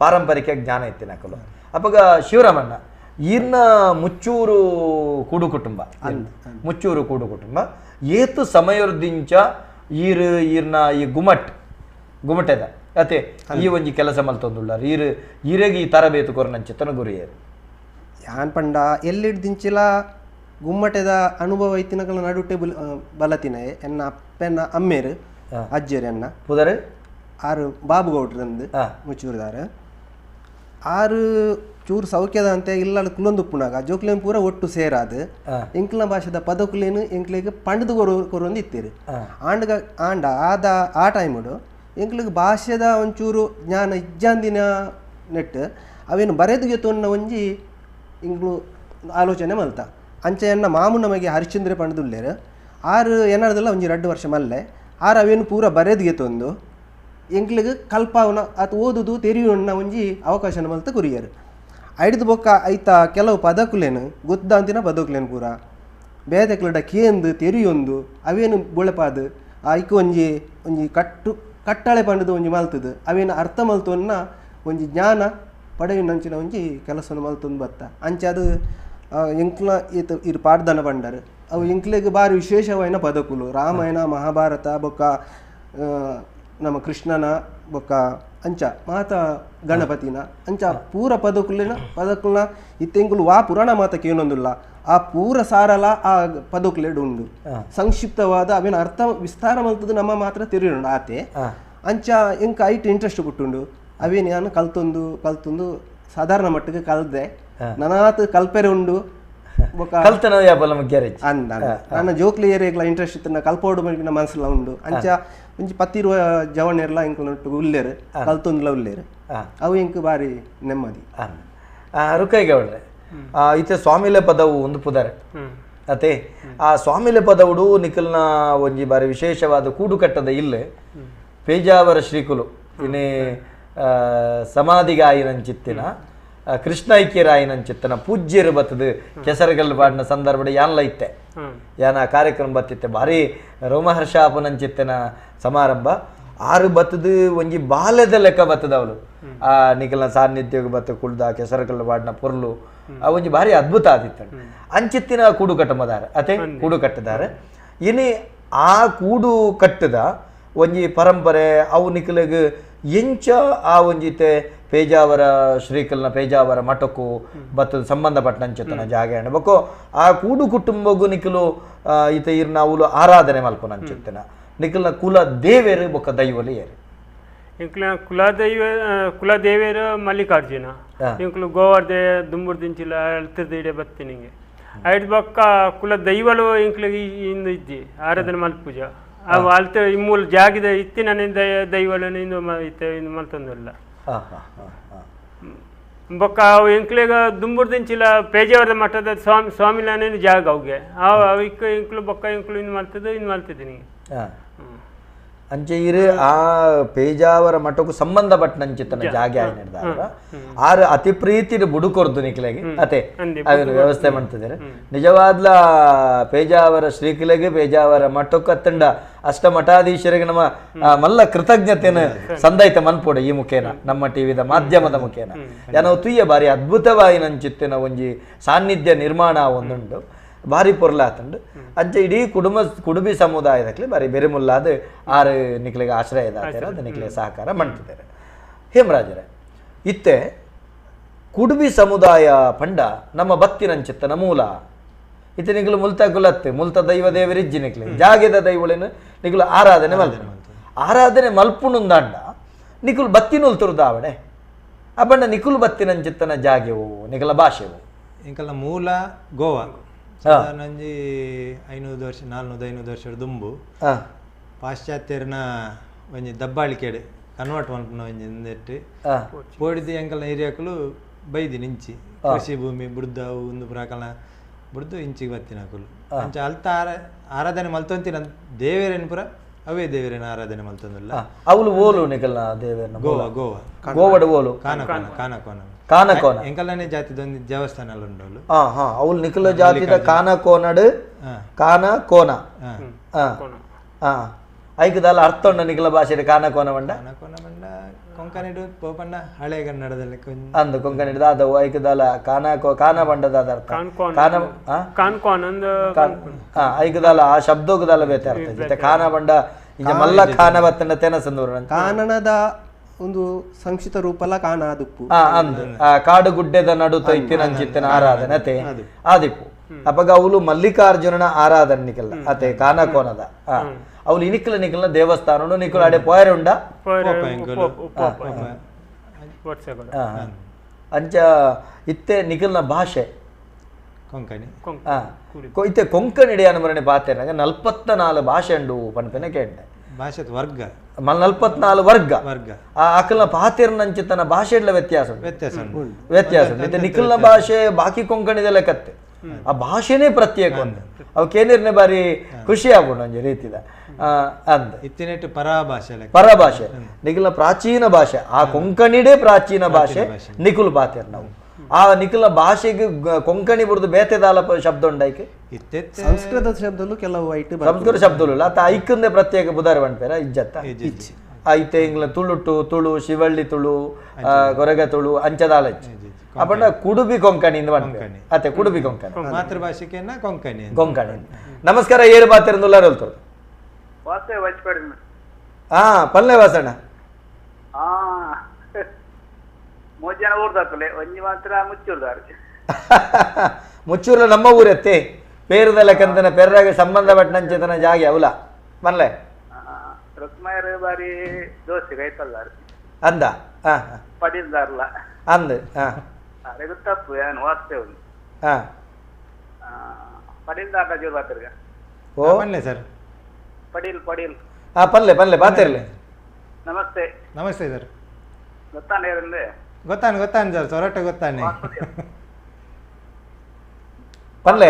ಪಾರಂಪರಿಕ ಜ್ಞಾನ ಇತ್ತಿನಕಲು ಅಪ್ಪಗ ಶಿವರಾಮಣ್ಣ ಈರ್ನ ಮುಚ್ಚೂರು ಕೂಡು ಕುಟುಂಬ ಮುಚ್ಚೂರು ಕೂಡು ಕುಟುಂಬ ಏತು ಸಮಯರ್ದಿಂಚ ಈರ್ನ ಈ ಗುಮಟೆದ ಅತೆ ಈ ಒಂಜಿ ಕೆಲಸ ಮಲ್ತೊಂದುಳ್ಳಾರು ಈರೆಗೆ ಈ ತರಬೇತು ಕೊರನಂಚಿತ್ತನ ಗುರಿಯರು ಯಾನ್ ಪಂಡ ಎಲ್ಲಿಡ್ದಿಂಚಿಲ ಗುಮ್ಮಟೆದ ಅನುಭವ ಇತ್ತಿನಗಳ ನಡುಟೆ ಬಲತಿನ ಎನ್ನ ಅಪ್ಪೆನ್ನ ಅಮ್ಮೇರು ಅಜ್ಜೇರು ಎನ್ನ ಪುದರೆ ಆರು ಬಾಬುಗೌಡ್ರಂದು ಮುಚ್ಚೂರ್ದಾರ ಆರು ಚೂರು ಸೌಖ್ಯದ ಅಂತ ಇಲ್ಲ ಕುಲೊಂದು ಪುಣಾಗ ಜೋಕ್ಲೇನ್ ಪೂರ ಒಟ್ಟು ಸೇರಾದು ಎಂಕ್ಲ ಭಾಷೆದ ಪದಕುಲೇನು ಎಂಕ್ಲಿಗೆ ಪಂಡದು ಕೊರೊಂದು ಇತ್ತೀರಿ ಆಂಡ ಆದ ಆ ಟೈಮಡು ಎಂಕ್ಲಿಗೆ ಭಾಷೆದ ಒಂಚೂರು ಜ್ಞಾನ ಇಜ್ಜಾಂದಿನ ನೆಟ್ ಅವೇನು ಬರೆದುಗೆ ತೊನ್ನ ಒಂಜಿ ಇಂಗ್ಲು ಆಲೋಚನೆ ಮಲ್ತ ಅಂಚೆ ಎನ್ನ ಮಾಮು ನಮಗೆ ಹರಿಶ್ಚಂದ್ರ ಪಂಡದುಲ್ಲೇರು ಆರು ಏನಾರ್ದಲ್ಲ ಒಂಜಿ 2 ವರ್ಷ ಮಲ್ಲೆ ಆರು ಅವೇನು ಪೂರ ಬರೆದುಗೆ ತೊಂದು ಎಂಕ್ಲಿಗೆ ಕಲ್ಪಾವನ ಅದು ಓದುದು ತೆರಿಯೋಣ ಒಂಜಿ ಅವಕಾಶನ ಮಲ್ತ ಕುರಿಯರು ಐಡ್ದು ಬೊಕ್ಕ ಐತ ಕೆಲವು ಪದಕುಲೇನು ಗೊತ್ತಾಂತಿನ ಪದಕುಲೇನು ಪೂರ ಬೇದಕ್ಲಡ ಕೇಂದು ತೆರಿಯೊಂದು ಅವೇನು ಬೊಳೆಪಾದು ಐಕು ಒಂಜಿ ಕಟ್ಟಳೆ ಪಂಡದು ಒಂಜಿ ಮಲ್ತದು ಅವೇನು ಅರ್ಥ ಮಲ್ತೊನ್ನ ಒಂಜಿ ಜ್ಞಾನ ಪಡೆಯುನಂಚಿನ ಒಂಜಿ ಕೆಲಸವನ್ನು ಮಲ್ತೊಂದು ಬತ್ತ ಅಂಚೆ ಅದು ಎಂಕ್ಲ ಇರು ಪಾಡ್ದನ ಪಂಡರು ಅವು ಎಂಕ್ಲೆಗೆ ಭಾರಿ ವಿಶೇಷವಾಯಿನ ಪದಕುಲು ರಾಮಾಯಣ ಮಹಾಭಾರತ ಬೊಕ್ಕ ನಮ್ಮ ಕೃಷ್ಣನ ಬೊಕ್ಕ ಅಂಚ ಮಾತ ಗಣಪತಿನ ಅಂಚ ಪೂರ ಪದಕುಲ್ನ ಇತ್ತೆಂಕುಲು ವಾ ಪುರಾಣ ಮಾತಕ್ಕೆ ಏನೊಂದುಲ್ಲ ಆ ಪೂರ ಸಾರಲ ಆ ಪದಕುಲೆಡು ಉಂಡು ಸಂಕ್ಷಿಪ್ತವಾದ ಅವೇನು ಅರ್ಥ ವಿಸ್ತಾರ ಮಲ್ತದ್ದು ನಮ್ಮ ಮಾತ್ರ ತಿರುಂಡು ಆತೆ ಅಂಚ ಎಂಕ ಐಟ್ ಇಂಟ್ರೆಸ್ಟ್ ಕೊಟ್ಟುಂಡು ಅವೇನು ನಾನು ಕಲ್ತೊಂದು ಸಾಧಾರಣ ಮಟ್ಟಿಗೆ ಕಲ್ದೆ ನನಾತ್ ಕಲ್ಪೆರೆ ಉಂಡು ಬೊಕ ಕಲ್ತನ ಯಾಪಲ ಗ್ಯಾರೇಜ್ ಅಂದ ನನ್ನ ಜೋಕ್ಲಿ ಏರಿಯಾಗ್ಲ ಇಂಟ್ರೆಸ್ಟ್ ಇತ್ತು ಕಲ್ಪೋಡು ಮಲ್ಪಿನ ಮನಸ್ಸುಲ ಉಂಡು ಅಂಚ ಒಂಜಿ 10 ಜವಣೆರ್ಲ ಇಂಕ್ಲೊಟ್ಟು ಉಲ್ಲೇರು ಕಲ್ತೊಂದುಲ ಉಲ್ಲೇರು ಅವು ಇಂಕ್ ಬಾರಿ ನೆಮ್ಮದಿ ರುಕೈಗೆ ಒಳ್ಳೆ ಈತೆ ಸ್ವಾಮಿಲೆ ಪದವು ಒಂದು ಪುದಾರೆ ಅತೆ ಆ ಸ್ವಾಮಿಲೆ ಪದವುಡು ನಿಖಲ್ನ ಒಂಜಿ ಬಾರಿ ವಿಶೇಷವಾದ ಕೂಡು ಕಟ್ಟದ ಇಲ್ಲೇ ಪೇಜಾವರ ಶ್ರೀಕುಲು ಇನ್ನೇ ಸಮಾಧಿಗಾಯಿನಂಚಿತ್ತಿನ ಕೃಷ್ಣೈಕ್ಯರಾಯಿನಂಚಿತ್ತನ ಪೂಜ್ಯರು ಬತ್ತದು ಕೆಸರುಗಲ್ಲು ಪಾಡಿನ ಸಂದರ್ಭ ಯಾನ್ಲ ಇತ್ತೆ ಯಾನ ಕಾರ್ಯಕ್ರಮ ಬತ್ತಿತ್ತೆ ಭಾರಿ ರೋಮಹರ್ಷಾಪನಂಚಿತ್ತಿನ ಸಮಾರಂಭ ಆರು ಬತ್ತದು ಒಂಜಿ ಬಾಲ್ಯದ ಲೆಕ್ಕ ಬತ್ತದ ಅವಳು ಆ ನಿಖಲ್ನ ಸಾನ್ನಿಧ್ಯೋಗ ಬತ್ತ ಕುಳ್ದ ಕೆಸರುಗಲ್ಲು ಪಾಡಿನ ಪೊರ್ಲು ಆ ಒಂಜಿ ಭಾರಿ ಅದ್ಭುತ ಆದಿತ್ತ ಅಂಚಿತ್ತಿನ ಕೂಡು ಕಟ್ಟಮದಾರ ಅತೆ ಕೂಡು ಕಟ್ಟದಾರೆ ಇನಿ ಆ ಕೂಡು ಕಟ್ಟದ ಒಂಜಿ ಪರಂಪರೆ ಅವು ನಿಖಲಿಗೆ ಎಂಚ ಆ ಒಂಜಿತೆ ಪೇಜಾವರ ಶ್ರೀಕಲ್ನ ಪೇಜಾವರ ಮಠಕ್ಕೂ ಬತ್ತದ ಸಂಬಂಧಪಟ್ಟಂಚಿತ್ತನ ಜಾಗ ಬೊಕೋ ಆ ಕೂಡು ಕುಟುಂಬಗೂ ನಿಖಲು ಈತ ಇರ್ನ ಅವಳು ಆರಾಧನೆ ಮಲ್ಪನಂಚಿತ್ತನ ನಿಖಲ್ನ ಕುಲ ದೇವೇರು ಬೊಕ್ಕ ದೈವಲಿ ಏರು ಇಂಕ್ಲ ಕುಲದೇವೇರು ಮಲ್ಲಿಕಾರ್ಜುನ ಇಂಕ್ಲು ಗೋವರ್ಧೆ ದುಂಬುರ್ದಿಂಚಿಲ ಅಳ್ತಿರ್ದಿಡೆ ಬತ್ತಿನಿಂಗೆ ಐದು ಬೊಕ್ಕ ಕುಲ ದೈವಲು ಇಂಕ್ಲಿಗೆ ಇಂದು ಇದ್ದಿ ಆರಾಧನೆ ಮಲ್ಪೂಜ ಅವು ಅಲ್ತ ಇಮ್ಮೂಲ ಜಾಗಿದ ಇತ್ತಿನ ದೈವಲನು ಇಂದು ಇತ್ತೆ ಇಂದು ಮಲ್ತೊಂದಿಲ್ಲ ಬೊಕ್ಕ ಅವು ಇಂಕ್ಲಿಗ ದುಂಬುರ್ದಿಂಚಿಲ ಪೇಜಾವರದ ಮಠದ ಸ್ವಾಮಿಲಾನೇನು ಜಾಗ ಅವ್ಗೆ ಅವು ಇಂಕ್ಲು ಬೊಕ್ಕ ಇಂಕ್ಲು ಇನ್ನು ಮಲ್ತಿದ್ದೀನಿ ಅಂಚೆ ಇರು ಆ ಪೇಜಾವರ ಮಠಕ್ಕೂ ಸಂಬಂಧಪಟ್ಟಂಚಿತ್ತನ ಜಾಗ ನಡೆದಾರ ಆರು ಅತಿ ಪ್ರೀತಿನ ಬುಡುಕೊರ್ದು ನಿಖಿಲೆಗೆ ಅತೆ ಅದನ್ನು ವ್ಯವಸ್ಥೆ ಮಾಡ್ತಿದ್ದಾರೆ ನಿಜವಾದ್ಲ ಪೇಜಾವರ ಶ್ರೀಕಿಲೆಗೆ ಪೇಜಾವರ ಮಠಕ್ಕೆ ಅತ್ತಂಡ ಅಷ್ಟ ಮಠಾಧೀಶರಿಗೆ ನಮ್ಮ ಮಲ್ಲ ಕೃತಜ್ಞತೆಯನ್ನು ಸಂದೈತ ಮನ್ಪೋಡ ಈ ಮುಖೇನ ನಮ್ಮ ಟಿವಿದ ಮಾಧ್ಯಮದ ಮುಖೇನ ಏನೋ ತುಯ್ಯ ಬಾರಿ ಅದ್ಭುತವಾಯಿನಂಚಿತ್ತಿನ ಒಂಜಿ ಸಾನ್ನಿಧ್ಯ ನಿರ್ಮಾಣ ಒಂದುಂಡು ಭಾರಿ ಪೊರ್ಲಾತಂಡು ಅಂಚೆ ಇಡೀ ಕುಡುಬಿ ಸಮುದಾಯದಕ್ಕೆ ಬಾರಿ ಬೆರೆಮುಲ್ಲಾದ ಆರು ನಿಕ್ಲಿಗೆ ಆಶ್ರಯದ ಅದು ನಿಕ್ಲಿಗೆ ಸಹಕಾರ ಮಾಡ್ತಿದ್ದಾರೆ ಹೇಮರಾಜರೇ ಇತ್ತೆ ಕುಡುಬಿ ಸಮುದಾಯ ಪಂಡ ನಮ್ಮ ಬತ್ತಿನಂಚಿತ್ತನ ಮೂಲ ಇತ್ತೆ ನಿಕ್ಲು ಮುಲ್ತ ಕುಲತ್ತೆ ಮುಲ್ತ ದೈವ ದೇವರಿಜ್ಜಿ ನಿಕ್ಲಿ ಜಾಗೆದ ದೈವಳೇನು ನಿಕ್ಲು ಆರಾಧನೆ ಆರಾಧನೆ ಮಲ್ಪುನುಂದಾಂಡ ನಿಕ್ಲು ಬತ್ತಿನುಲ್ ತುರ್ದಾವಡೆ ಅಬ್ಬಂಡ ನಿಕುಲು ಬತ್ತಿನಂಚಿತ್ತನ ಜಾಗೆವು ನಿಕಲ ಭಾಷೆವು ಇಂಕಲ ಮೂಲ ಗೋವಾ ಸಾಧಾರಣ 500 ವರ್ಷ 400-500 ವರ್ಷದ ದುಂಬು ಪಾಶ್ಚಾತ್ಯರ್ನ ಒಂಜಿ ದಬ್ಬಾಳಿಕೆಡೆ ಕನ್ವರ್ಟ್ ಮಲ್ಪುನ ಒಂಜಿ ಎಂದೆಟ್ಟು ಪೋಡಿದ ಎಂಕಲ್ನ ಏರಿಯಾಕಲು ಬೈದಿ ನಿಂಚಿ ಕೃಷಿ ಭೂಮಿ ಬುಡ್ದ ಒಂದು ಪ್ರಾಕಲ್ನ ಬುಡ್ದು ಇಂಚಿಗೆ ಬತ್ತಿನಕುಲು ಅಂಚ ಅಲ್ತ ಆರಾಧನೆ ಮಲ್ತೊಂತಿನ ದೇವೇರೇನು ಪುರ ಅವೇ ದೇವರೇನ ಆರಾಧನೆ ಮಲ್ತೊಂದಿಲ್ಲ ಅವಳು ಓಲು ನಿಕಲ್ನ ದೇವೇರನ ಗೋವಾ ಗೋವಾ ಗೋವಡ ಓಲು ಕಾನಕೋನ ಎಂಕಲ್ನೇ ಜಾತಿದೊಂದು ದೇವಸ್ಥಾನ ಎಲ್ಲ ಉಂಡು ಅವಳು ನಿಖಲ ಜಾತಿದ ಕಾನಕೋನಡು ಕಾನಕೋನ ಐಕದಲ್ಲ ಅರ್ಥ ಉಂಡ ನಿಖಲ ಭಾಷೆ ಕಾನಕೋನ ಬಂಡ ಕೊಂಕಣಿಡು ಪೋಪಣ್ಣ ಹಳೆ ಕನ್ನಡದಲ್ಲಿ ಅಂದು ಕೊಂಕಣಿಡ್ದ ಅದವು ಐಕದಲ್ಲ ಕಾನ ಬಂಡದ ಅರ್ಥ ಐಕದಲ್ಲ ಆ ಶಬ್ದೋಗದಲ್ಲ ಬೇತೆ ಅರ್ಥ ಕಾನ ಬಂಡ ಈಗ ಮಲ್ಲ ಕಾನ ಬತ್ತಂಡ ತೆನ ಸಂದೂರ ಕಾನನದ ಒಂದು ಸಂಕ್ಷಿಪ್ತ ರೂಪಲ ಕಾಣ ಆದುಪ್ಪು ಅಂದು ಕಾಡು ಗುಡ್ಡೆದ ನಡುತ ಇತ್ತಿನಂಚಿತ್ತಿನ ಆರಾಧನೆ ಅತೆ ಆದಿಪ್ಪು ಅಪಗ ಅವಳು ಮಲ್ಲಿಕಾರ್ಜುನನ ಆರಾಧನೆ ನಿಕಲ್ಲ ಅತೆ ಕಾನಕೋನದ ಅವಳು ಇನಿಕಲ ನಿಕಲ್ನ ದೇವಸ್ಥಾನ ನಿಕಲ್ ಅಡೆ ಪೋಯರೆ ಉಂಡ ಅಂಚ ಇತ್ತೆ ನಿಕಲ್ನ ಭಾಷೆ ಕೊಂಕಣಿ ಇತ್ತೆ ಕೊಂಕಣಿಡೆ ಅನುಮರಣೆ ಪಾತೆನಾಗ 44 ಭಾಷೆ ಉಂಡು ಪನ್ಪೆನ ಕೇಂಡೆ ಭಾಷೆ ವರ್ಗ 44 ವರ್ಗ ಆ ಅಕಲ್ನ ಪಾತೆರ್ನಂಚಿತ್ತನ ಭಾಷೆ ವ್ಯತ್ಯಾಸ ಉಂಟು ನಿಖಲ್ನ ಭಾಷೆ ಬಾಕಿ ಕೊಂಕಣಿದ ಲೆಕ್ಕತ್ತೆ ಆ ಭಾಷೆನೇ ಪ್ರತ್ಯೇಕ ಒಂದು ಅವಕ್ಕೇನಿರ್ನೆ ಬಾರಿ ಖುಷಿ ಆಗ್ಬೋದು ಒಂಜಿ ರೀತಿದ ಅಂದ ಇತ್ತಿನೆಟ್ಟು ಪರಭಾಷೆ ನಿಖಲ್ನ ಪ್ರಾಚೀನ ಭಾಷೆ ಆ ಕೊಂಕಣಿಡೇ ಪ್ರಾಚೀನ ಭಾಷೆ ನಿಖುಲ್ ಪಾತೆರ್ ನಾವು ಆ ನಿಖಲ್ನ ಭಾಷೆಗೆ ಕೊಂಕಣಿ ಬುಡ್ದು ಬೇತೆದಾಲ ಶಬ್ದ ಉಂಡೈಕೆ ಸಂಸ್ಕೃತ ಶಬ್ದಲು ಕೆಲವು ಐಟ್ ಸಂಸ್ಕೃತ ಶಬ್ದಲು ಅತ್ತ ಐಕಂದೆ ಪ್ರತ್ಯೇಕ ಬುಧಾರ ಬಣ್ಪೇರ ಇಜ್ಜತ್ತ ಐತೆ ಇಂಗ್ಲ ತುಳು ಶಿವಳ್ಳಿ ತುಳು ಕೊರಗ ತುಳು ಅಂಚದಾಲ ಅಪ್ಪಂಡ ಕುಡುಬಿ ಕೊಂಕಣಿ ಅತ್ತೆ ಕುಡುಬಿ ಕೊಂಕಣಿ ಮಾತೃಭಾಷೆಗೆ ಕೊಂಕಣಿ ನಮಸ್ಕಾರ ಏರು ಬಾತಿರಂದುಲ್ಲ ಹೇಳ್ತಾರೆ ಹಾ ಪಲ್ಲೆ ವಾಸಣ್ಣ ಮುಚ್ಚೂರ್ಲ ನಮ್ಮ ಊರತ್ತೆ ಪೇರದ ಲೆಕ್ಕಂತನ ಪೆರ್ರಾಗ ಸಂಬಂಧಪಟ್ಟಂಚೇತನ ಜಾಗೆ ಅವಲ ಮನ್ಲೆ ಬಾರಿ ದೋಸೆ ಕೈತಲ್ಲ ಅಂದ ಅಂದ್ ಅರೆ ಗೊತ್ತಪ್ಪು ಏನು ವಾಸ್ತೇ ಒಂದು ಹಾಂ ಪಡೀಲ್ ದಾಟ ಜೋರು ಬಾತಿರ್ಗ ಓ ಬನ್ನಿ ಸರ್. ಪಡೀಲ್ ಪಡೀಲ್ ಹಾಂ ಪಲ್ಲೆ ಪಲ್ಲೆ ಬಾತಿರ್ಲಿ. ನಮಸ್ತೆ ನಮಸ್ತೆ ಸರ್. ಗೊತ್ತಾನೆ ಯಾರಂದ್ರೆ ಗೊತ್ತಾನೆ ಸರ್, ಸೊರಟ ಗೊತ್ತಾನೆ. ಪಲ್ಲೆ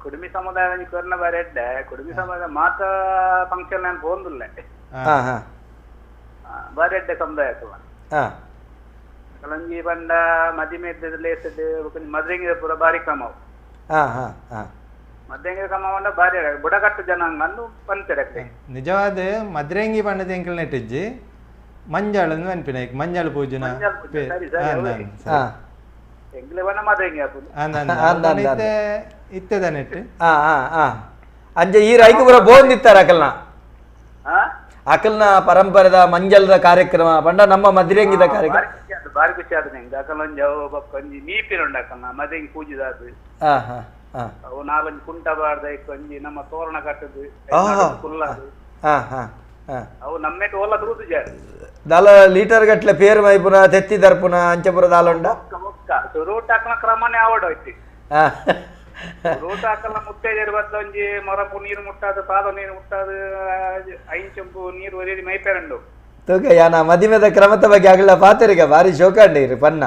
ಕುಡುಂಬಿ ಸಮುದಾಯ ಕೊರ್ನ ಬಾರಿ ಎಡ್ಡೆ ಕುಡುಂಬಿ ಸಮುದಾಯ ಮಾತ ಫಂಕ್ಷನ್ ನಾನು ಹೋಗುದಿಲ್ಲ ಹಾಂ ಹಾಂ ಬಾರಿ ಎಡ್ಡೆ ಸಮುದಾಯ ಹಾಂ ಕಲಂಜಿ ಬಂಡ ಮದಿಮೆ ಲೇಸಡ್ ಮದ್ರೆಂಗಿ ಪೂರ ಬಾರಿ ಕಮಾವು ಹಾಂ ಹಾಂ ಹಾಂ ಮದ್ರೆಂಗಿ ಕಮಾವಂಡ ಬಾರಿ ಬುಡಕಟ್ಟು ಜನಾಂಗ ಅನ್ನು ಪಂಚರೆ ನಿಜವಾದ ಮದ್ರೆಂಗಿ ಬಣ್ಣದ ಎಂಕಲ್ ನೆಟ್ಟಿಜ್ಜಿ ಮಂಜಾಳ ಅನ್ಪಿನ ಮಂಜಾಳ ಪೂಜನ ಹಾಂ ಎಂಗ್ಲೆ ಬಣ್ಣ ಮದ್ರೆಂಗಿ ಹಾಕುದು ಇತ್ತದ ನೆಟ್ಟು ಹಾಂ ಹಾಂ ಹಾಂ ಅಂಜೆ ಈ ರೈಕು ಪೂರ ಬೋಂದಿತ್ತಾರೆ ಅಕಲ್ನ ಅಕಲ್ನ ಪರಂಪರೆದ ಮಂಜಲ್ದ ಕಾರ್ಯಕ್ರಮ ಪಂಡ ನಮ್ಮ ಮದ್ರೆಂಗಿದ ಕಾರ್ಯಕ್ರಮ ಬಾರಿ ಖುಷಿ ಆದ ನಂಗೆ ಅಕಲೊಂಜಿ ಅವು ಒಂಜಿ ನೀಪಿನುಂಡ ಅಕಲ್ನ ಮದ್ರೆಂಗಿ ಪೂಜಿದಾದು ಹಾಂ ಹಾಂ ಹಾಂ ಅವು ನಾಲೊಂಜಿ ಕುಂಟ ಬಾರ್ದ ಒಂಜಿ ನಮ್ಮ ತೋರಣ ಕಟ್ಟದು ಕುಲ್ಲದು ಹಾಂ ಹಾಂ ಹಾಂ ಅವು ನಮ್ಮೆಟ್ ಓಲ ತೂದು ಜಾರಿ ದಾಲ ಲೀಟರ್ ಗಟ್ಲೆ ಪೇರು ಮೈಪುನ ತೆತ್ತಿ ದರ್ಪುನ ಅಂಚಪುರ ದಾಲುಂಡ ರೂಟ್ ಹಾಕನ ಕ್ರಮನೇ ಆವಡೋಯ್ತು ಹಾಂ ರೂಟ್ ಹಾಕಲ್ಲ ಮುತ್ತೈದೇರು ಬತ್ತ ಒಂಜಿ ಮೊರಪು ನೀರು ಮುಟ್ಟಾದು ಪಾದ ನೀರು ಮುಟ್ಟಾದು ಐಂಚಂಪು ನೀರು ಒರೇದಿ ಮೈಪೇರಂಡು ತೂಕ ಯಾನ ಮದಿಮೆದ ಕ್ರಮದ ಬಗ್ಗೆ ಆಗಲ್ಲ ಪಾತರಿಗೆ ಭಾರಿ ಶೋಕಾಂಡಿ ಪನ್ನ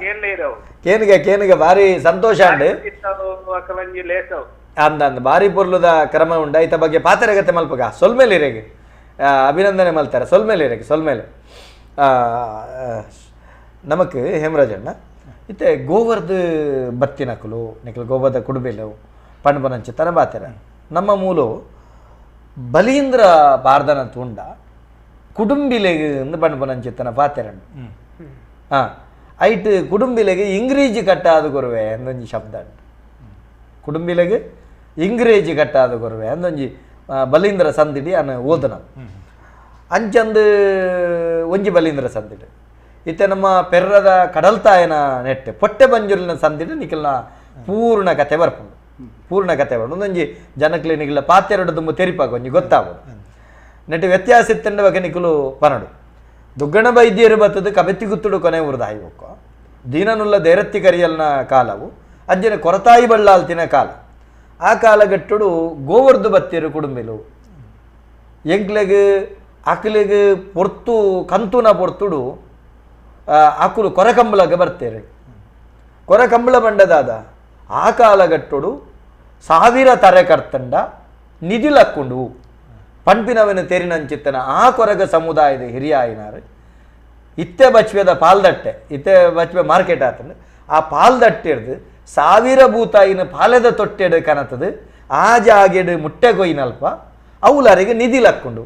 ಕೇಳಲೇ ಇರವು ಕೇನಿಗೆ ಭಾರಿ ಸಂತೋಷ ಅಂಡ್ ಅಕಲಂಜಿ ಲೇಸವು ಅಂದ ಭಾರಿ ಪೊರ್ಲುದ ಕ್ರಮ ಉಂಡ ಈತ ಬಗ್ಗೆ ಪಾತರಗತೆ ಮಲ್ಪಗ ಸೊಲ್ಮೇಲೆ ಇರೆಗೆ ಅಭಿನಂದನೆ ಮಲ್ತಾರೆ ಸೊಲ್ಮೇಲೆ ಇರೆಗೆ ಸೊಲ್ಮೇಲೆ ನಮಕ್ ಹೇಮರಾಜಣ್ಣ ಇತ್ತೆ ಗೋವರ್ದ ಬತ್ತಿನಕಲು ನಿಕಲ್ ಗೋವರ್ದ ಕುಡುಬೇಲು ಪಂಡ್ಪನಂಚಿ ತನ ಬಾತೆರ ನಮ್ಮ ಮೂಲು ಬಲೀಂದ್ರ ಬಾರ್ದನ ತುಂಡ ಕುಡುಂಬಿಲೆಗೆ ಪಂಡ್ಪನಂಚಿತ್ತನ ಪಾತೆರಣ್ಣ ಹಾಂ ಐಟ್ ಕುಡುಂಬಿಲೆಗೆ ಇಂಗ್ರೇಜಿ ಕಟ್ಟಾದ ಕೊರುವೆ ಅಂದೊಂಜಿ ಶಬ್ದ ಉಂಟು ಕುಡುಂಬಿಲೆಗೆ ಇಂಗ್ರೇಜಿ ಕಟ್ಟಾದ ಕೊರುವೆ ಅಂದೊಂಜಿ ಬಲೀಂದ್ರ ಸಂದಿಡಿ ಅನ್ನ ಓದನ ಅಂಚಂದು ಒಂಜಿ ಬಲೀಂದ್ರ ಸಂದಿಡಿ ಇತ್ತೆ ನಮ್ಮ ಪೆರ್ರದ ಕಡಲ್ತಾಯನ ನೆಟ್ಟೆ ಪೊಟ್ಟೆ ಬಂಜೂರಿನ ಸಂದಿಡಿ ನಿಖಲ್ನ ಪೂರ್ಣ ಕತೆ ಬರ್ಪುಂಡು ಪೂರ್ಣ ಕತೆ ಬರ್ಪುಂಡು ಒಂದೊಂಜಿ ಜನಕ್ಲೆ ನಿಖಿಲ ಪಾತೆರಡು ತುಂಬ ತೆರಿಪಾಗ ಒಂಜಿ ಗೊತ್ತಾಗೋದು ನೆಟ್ಟು ವ್ಯತ್ಯಾಸ ಇತ್ತಂಡ ಬಗ್ಗೆ ನಿಖಲು ಪನಡು ದುಗ್ಗಣ ವೈದ್ಯರು ಬತ್ತದು ಕಬೆತ್ತಿ ಗುತ್ತುಡು ಕೊನೆ ಉರ್ದಾಯಿ ಒಕ್ಕ ದೀನನುಲ್ಲ ದೇರತ್ತಿ ಕರಿಯಲ್ನ ಕಾಲವು ಅಂಜನ ಕೊರತಾಯಿ ಬಳ್ಳಾಲ್ತಿನ ಕಾಲ ಆ ಕಾಲಗಟ್ಟುಡು ಗೋವರ್ದು ಬತ್ತಿರು ಕುಡುಂಬಿಲು ಎಂಕ್ಲೆಗ್ ಅಕ್ಲೆಗ್ ಪೊರ್ತು ಕಂತುನ ಪೊರ್ತುಡು ಆಕುಲು ಕೊರಕಂಬಳಗೆ ಬರ್ತೇರೆ ಕೊರಕಂಬಳ ಬಂಡದಾದ ಆ ಕಾಲಗಟ್ಟುಡು ಸಾವಿರ ತರೆ ಕರ್ತಂಡ ನಿಧಿಲಕ್ಕೊಂಡು ಪಂಪಿನವನ ತೇರಿನಂಚಿತ್ತನ ಆ ಕೊರಗ ಸಮುದಾಯದ ಹಿರಿಯ ಆಯ್ನಾರು ಇತ್ತೆ ಬಚ್ವೆದ ಪಾಲ್ದಟ್ಟೆ ಇತ್ತೆ ಬಚ್ವೆ ಮಾರ್ಕೆಟ್ ಆತಂಡು ಆ ಪಾಲ್ದಟ್ಟೆ ಹಿಡ್ದು ಸಾವಿರ ಭೂತಾಯಿನ ಪಾಲೆದ ತೊಟ್ಟೆಡು ಕನತದು ಆ ಜಾಗೆಡು ಮುಟ್ಟೆ ಕೊಯ್ನಲ್ಪ ಅವಲರಿಗೆ ನಿಧಿಲಕ್ಕೊಂಡು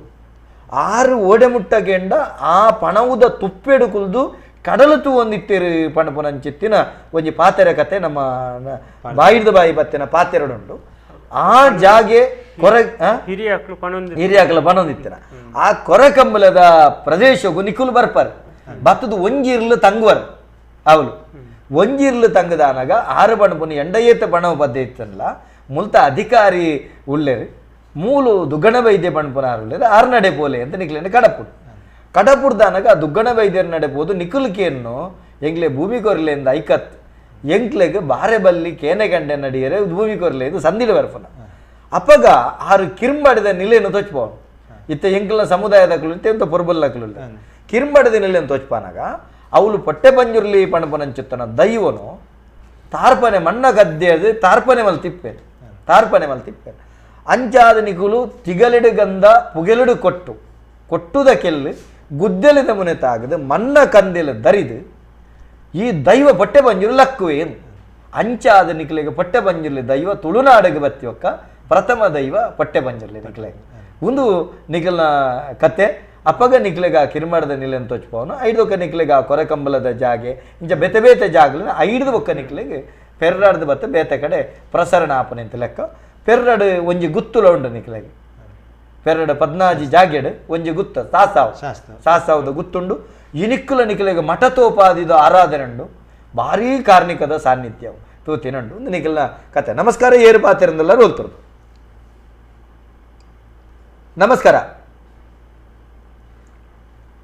ಆರು ಓಡೆ ಮುಟ್ಟಗೆಂಡ ಆ ಪಣವುದ ತುಪ್ಪೆಡು ಕುಲ್ದು ಕಡಲು ತೂ ಒಂದಿತ್ತೇರು ಪಣಪುನಂಚಿತ್ತಿನ ಒಂಜಿ ಪಾತೆರೆ ಕತೆ ನಮ್ಮ ಬಾಯಿಡ್ದು ಬಾಯಿ ಬತ್ತಿನ ಪಾತೆರಡುಂಡು ಆ ಜಾಗೆ ಕೊರ ಹಿರಿಯಾಕಲು ಪಣೊಂದಿತ್ತಿನ ಆ ಕೊರಕಂಬಲದ ಪ್ರದೇಶಕ್ಕೂ ನಿಖುಲು ಬರ್ಪಾರು ಬತ್ತದು ಒಂಜಿರ್ಲು ತಂಗುವರು ಅವಳು ಒಂಜಿರ್ಲು ತಂಗದಾನಾಗ ಆರು ಪಣಪುನ ಎಂಡಯೇತ ಪಣವ ಪದ್ದೆ ಇತ್ತಲ್ಲ ಮುಲ್ತ ಅಧಿಕಾರಿ ಉಳ್ಳೇರು ಮೂಲು ದುಗ್ಗಣ ವೈದ್ಯ ಪಣಪುನಾರು ಉಳ್ಳೇರು ಆರು ನಡೆ ಪೋಲೆ ಅಂತ ನಿಖಲೇನು ಕಡಪುಡು ಕಡಪುಡ್ದಾನಾಗ ಆ ದುಗ್ಗಣ ವೈದ್ಯರು ನಡೆಬೋದು ನಿಖುಲ್ಕೇನು ಎಂಗ್ಲೆ ಭೂಮಿ ಕೊರ್ಲೆಂದ ಐಕತ್ ಎಂಕ್ಲೆಗೆ ಬಾರೆ ಬಲ್ಲಿ ಕೇನೆ ಗಂಡೆ ನಡಿಯರೆ ಭೂಮಿ ಕೊರ್ಲೆ ಇದು ಸಂದಿಲು ಬರ್ಪನ ಅಪ್ಪಗ ಆರು ಕಿರ್ಂಬಡಿದ ನಿಲೆಯನ್ನು ತೊಚ್ಪೋನು ಇತ್ತ ಎಂಕ್ಲ ಸಮುದಾಯದಕ್ಕಲು ಎಂತ ಪೊರ್ಬಲ್ಲಕ್ಕಲು ಕಿರ್ಂಬಡಿದ ನಿಲೆಯನ್ನು ತೊಚ್ಪಾನಾಗ ಅವಳು ಪೊಟ್ಟೆ ಪಂಜುರ್ಲಿ ಪಣಪನಂಚುತ್ತನ ದೈವನು ತಾರ್ಪನೆ ಮಣ್ಣ ಗದ್ದೆದು ತಾರ್ಪನೆ ಮಲ್ ತಿಪ್ಪೆ ಅಂಚಾದ ನಿಕುಲು ತಿಗಲಿಡು ಗಂಧ ಪುಗೆಲಿಡು ಕೊಟ್ಟುದ ಕೆಲ್ಲು ಗುದ್ದೆಲಿದ ಮುನೆ ತಾಗದು ಮಣ್ಣ ಕಂದೆಲ ದರಿದು ಈ ದೈವ ಪೊಟ್ಟೆ ಪಂಜುರು ಲಕ್ಕುವೇನು ಅಂಚಾದ ನಿಖಲಿಗೆ ಪೊಟ್ಟೆ ಪಂಜುರ್ಲಿ ದೈವ ತುಳುನಾಡಿಗೆ ಬತ್ತಿಯೊಕ್ಕ ಪ್ರಥಮ ದೈವ ಪೊಟ್ಟೆ ಪಂಜುರ್ಲಿ ನಿಖಲಿಗೆ ಒಂದು ನಿಖಲ್ನ ಕತೆ ಅಪ್ಪಗ ನಿಖಲಿಗ ಕಿರ್ಮಾಡದ ನಿಲೆಯನ್ನು ತೋಚ್ಪವನು ಐದೊಕ್ಕ ನಿಖಲಿಗ ಕೊರಕಂಬಲದ ಜಾಗೆ ಇಂಚ ಬೆತೆ ಬೇತೆ ಜಾಗಲಿನ ಐದು ಒಕ್ಕ ನಿಖಲಿಗೆ ಪೆರ್ರಾಡ್ದು ಬತ್ತ ಬೇತೆ ಕಡೆ ಪ್ರಸರಣ ಆಪನೆ ಅಂತ ಲೆಕ್ಕ ಪೆರ್ರಡು ಒಂಜಿ ಗುತ್ತುಲ ಉಂಡು ನಿಖಲಿಗೆ ಪೆರಡು 14 ಜಾಗೆಡು ಒಂಜಿ ಗುತ್ತ ಸಾಸಾವದ ಗುತ್ತುಂಡು ಇನಿಕ್ಕುಲ ನಿಖಲಿಗೆ ಮಠತೋಪಾದಿದ ಆರಾಧನೆ ಉಂಡು ಭಾರೀ ಕಾರ್ಣಿಕದ ಸಾನ್ನಿಧ್ಯವು ತೂತಿನುಂಡು ಒಂದು ನಿಖಲ್ನ ಕತೆ ನಮಸ್ಕಾರ ಏರು ಪಾತಿರಂದೆಲ್ಲ ರೋಲ್ತರು ನಮಸ್ಕಾರ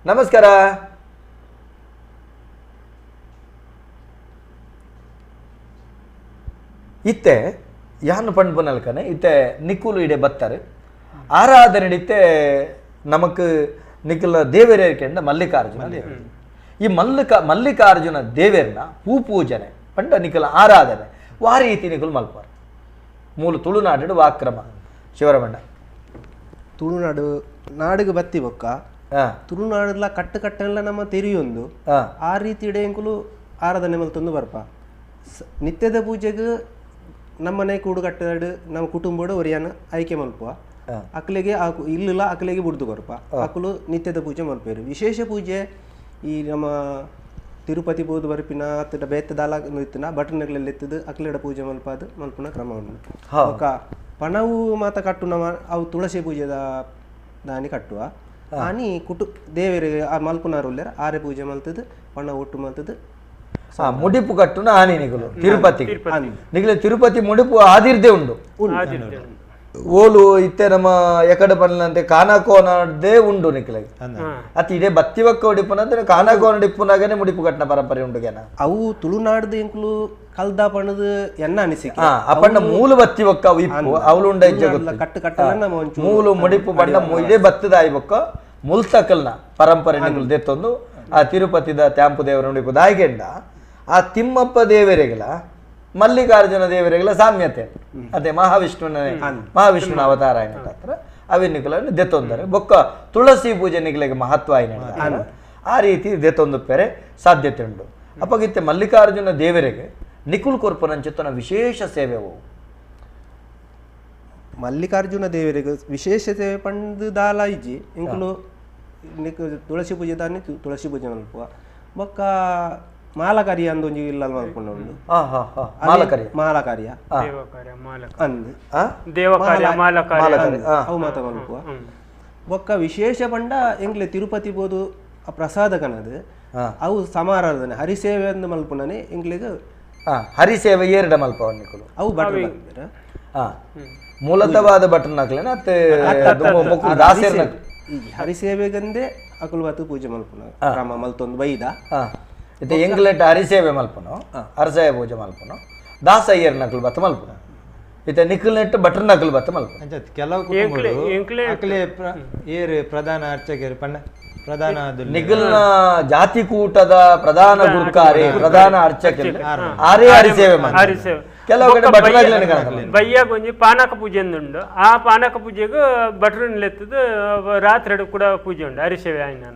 ನಮಸ್ಕಾರ ಇತ್ತೆ ಯಾನು ಪಂಡ್ಪನಲ್ಕನೆ ಇತ್ತೆ ನಿಕ್ಕುಲು ಇಡೆ ಬತ್ತಾರೆ ಆರಾಧನೆ ಇತ್ತೆ ನಮಕ್ ನಿಖಿಲ ದೇವರೇರ್ಕೆಂಡ ಮಲ್ಲಿಕಾರ್ಜುನ ದೇವರು ಈ ಮಲ್ಲಿಕಾರ್ಜುನ ದೇವೇರ್ನ ಪೂಜನೆ ಪಂಡ ನಿಖಿಲ ಆರಾಧನೆ ವಾ ರೀತಿ ನಿಖಿಲು ಮಲ್ಪಾರ ಮೂಲ ತುಳುನಾಡು ವಾಕ್ರಮ ಶಿವರಮಣ್ಣ ತುಳುನಾಡು ನಾಡಿಗೆ ಬತ್ತಿ ಬೊಕ್ಕ ತುಳುನಾಡುಲ ಕಟ್ಟೆಲ್ಲ ನಮ್ಮ ತೆರಿಯೊಂದು ಆ ರೀತಿ ಇಡೆಂಕುಲು ಆರಾಧನೆ ಮಲ್ತೊಂದು ಬರ್ಪ ನಿತ್ಯದ ಪೂಜೆಗೆ ನಮ್ಮನೆ ಕೂಡು ಕಟ್ಟಡು ನಮ್ಮ ಕುಟುಂಬಡು ಒರಿಯಾನ ಆಯ್ಕೆ ಮಲ್ಪುವ ಅಕ್ಲೆಗೆ ಇಲ್ಲ ಅಕ್ಲೆಗೆ ಬಿಡ್ದು ಬರ್ಪ ಅಕ್ಕಲು ನಿತ್ಯದ ಪೂಜೆ ಮಲ್ಪೇರು ವಿಶೇಷ ಪೂಜೆ ಈ ನಮ್ಮ ತಿರುಪತಿ ಬೋದು ಬರ್ಪಿನ ಅತ್ತ ಬೇತದಾಲ ಇತ್ತಿನ ಬಟನ್ಗಳೆಲ್ಲ ಎತ್ತದು ಅಕ್ಲೆಡ ಪೂಜೆ ಮಲ್ಪಾದು ಮಲ್ಪುನ ಕ್ರಮ ಉಂಟು ಪಣವು ಮಾತ ಕಟ್ಟು ನಮ್ಮ ಅವು ತುಳಸಿ ಪೂಜೆದ ದಾನಿ ಕಟ್ಟುವ ಆನಿ ದೇವರಿಗೆ ಮಲ್ಪುನಾರು ಆರೆ ಪೂಜೆ ಮಲ್ತದು ಪಣ ಒಟ್ಟು ಮಲ್ತದು ಮುಡಿಪು ಕಟ್ಟುನ ಆನಿ ನಿಗುಲು ತಿರುಪತಿ ನಿಗುಲು ತಿರುಪತಿ ಮುಡಿಪು ಆದಿರ್ದೆ ಉಂಡು ಓಲು ಇತ್ತೆ ನಮ್ಮ ಎಕಡೆ ಪನ್ನಂತೆ ಕಾನಾಕೋನದೇ ಉಂಡು ನಿಕ್ಲೆಗೆ ಅತಿ ಇಡೇ ಬತ್ತಿವಕ್ಕ ಉಡಿಪುನಂದ್ರೆ ಕಾನಾಕೋನ ಡಿಪ್ಪುನಾಗನೆ ಮುಡಿಪು ಕಟ್ಟನ ಪರಂಪರೆ ಉಂಡು ಗೆನ ಅವು ತುಳುನಾಡ್ದು ಎಂಕ್ಲು ಕಲ್ದ ಪಣದು ಎನ್ನ ಅನಿಸಿಕೆ ಅಪ್ಪಣ್ಣ ಮೂಲ ಬತ್ತಿವಕ್ಕ ಇಪ್ಪು ಅವಳು ಉಂಡ ಕಟ್ಟಲ್ಲ ಮೂಲು ಮುಡಿಪು ಬಣ್ಣ ಇಡೇ ಬತ್ತದ ಆಯ್ಬಕ್ಕ ಮುಲ್ತಕಲ್ನ ಪರಂಪರೆ ನಿಗುಲು ದೆತ್ತೊಂದು ಆ ತಿರುಪತಿದ ತ್ಯಾಂಪು ದೇವರ ಮುಡಿಪು ದಾಯ್ಗೆಂಡ ಆ ತಿಮ್ಮಪ್ಪ ದೇವರಿಗೆಲ ಮಲ್ಲಿಕಾರ್ಜುನ ದೇವರಿಗೆಲ್ಲ ಸಾಮ್ಯತೆ ಅದೇ ಮಹಾವಿಷ್ಣುನ ಅವತಾರ ಹತ್ರ ಅವೆನ್ನಿಕಲನ್ನು ದೆತ್ತೊಂದರೆ ಬೊಕ್ಕ ತುಳಸಿ ಪೂಜೆ ನಿಗಲಿಗೆ ಮಹತ್ವ ಆಯ್ನ ಆ ರೀತಿ ದೆತ್ತೊಂದು ಪೆರೆ ಸಾಧ್ಯತೆ ಉಂಟು ಅಪ್ಪಗಿತ್ತೆ ಮಲ್ಲಿಕಾರ್ಜುನ ದೇವರಿಗೆ ನಿಕುಲ್ ಕೊರ್ಪುನಂಚಿತ್ತನ ವಿಶೇಷ ಸೇವೆ ಅವು ಮಲ್ಲಿಕಾರ್ಜುನ ದೇವರಿಗೆ ವಿಶೇಷ ಸೇವೆ ಪಂದು ದಾಲ ಇಜ್ಜಿ ಇಂಕುಲು ತುಳಸಿ ಪೂಜೆ ದಾನಿ ತುಳಸಿ ಪೂಜೆ ಮಲ್ಪುವ ಬೊಕ್ಕ ಮಾಲಕಾರ್ಯ ಅಂದೊಂಜಿ ಇಲ್ಲ ಮಲ್ಕೊಂಡು ಮಾಲಕಾರ್ಯ ಅಂದು ಅವು ಮಾತ ಮಲ್ಪುವ ಬೊಕ್ಕ ವಿಶೇಷ ಪಂಡ ಎಂಗ್ಲೆ ತಿರುಪತಿ ಬೋದು ಪ್ರಸಾದ ಕನದು ಅವು ಸಮಾರಾಧನೆ ಹರಿಸೇವೆ ಅಂದು ಮಲ್ಪುನನೆ ಎಂಗ್ಲಿಗೆ ಹರಿಸೇವೆ ಏರ್ಡ ಮಲ್ಪ ಅವು ಬಟನ್ ಮೂಲತವಾದ ಬಟನ್ ಹಾಕ್ಲೇನ ಹರಿಸೇವೆಗಂದೆ ಅಕುಲು ಬತ್ತು ಪೂಜೆ ಮಲ್ಪುನ ಕ್ರಮ ಮಲ್ತೊಂದು ಬೈದ ಇದು ಎಂಗ್ಲೆಟ್ ಹರಿಸೇವೆ ಮಲ್ಪನು ಹರಸೇವೆ ಪೂಜೆ ಮಲ್ಪನು ದಾಸ ಏರ್ ನಕಲ್ ಬತ್ತ ಮಲ್ಪನು ಇತ ನಿಖಲ್ ನೆಟ್ಟು ಬಟರ್ ನಕಲ್ ಬತ್ತ ಮಲ್ಪನು ಕೆಲವು ಕುಟುಂಬಗಳು ಏರು ಪ್ರಧಾನ ಅರ್ಚಕರು ಪ್ರಧಾನ ನಿಖಲ್ನ ಜಾತಿ ಕೂಟದ ಪ್ರಧಾನ ಗುರುಕಾರೆ ಪ್ರಧಾನ ಅರ್ಚಕರು ಆರೇ ಹರಿಸೇವೆ ಹರಿಸೇವೆ ಕೆಲವು ಕಡೆ ಬಟರ್ ಬಯ್ಯಾಗ ಒಂಜಿ ಪಾನಕ ಪೂಜೆ ಉಂಡು ಆ ಪಾನಕ ಪೂಜೆಗೆ ಬಟ್ರನ್ ಲೆತ್ತದ ರಾತ್ರಿ ಕೂಡ ಪೂಜೆ ಉಂಡು ಹರಿಸೇವೆ ಆಯ್ನ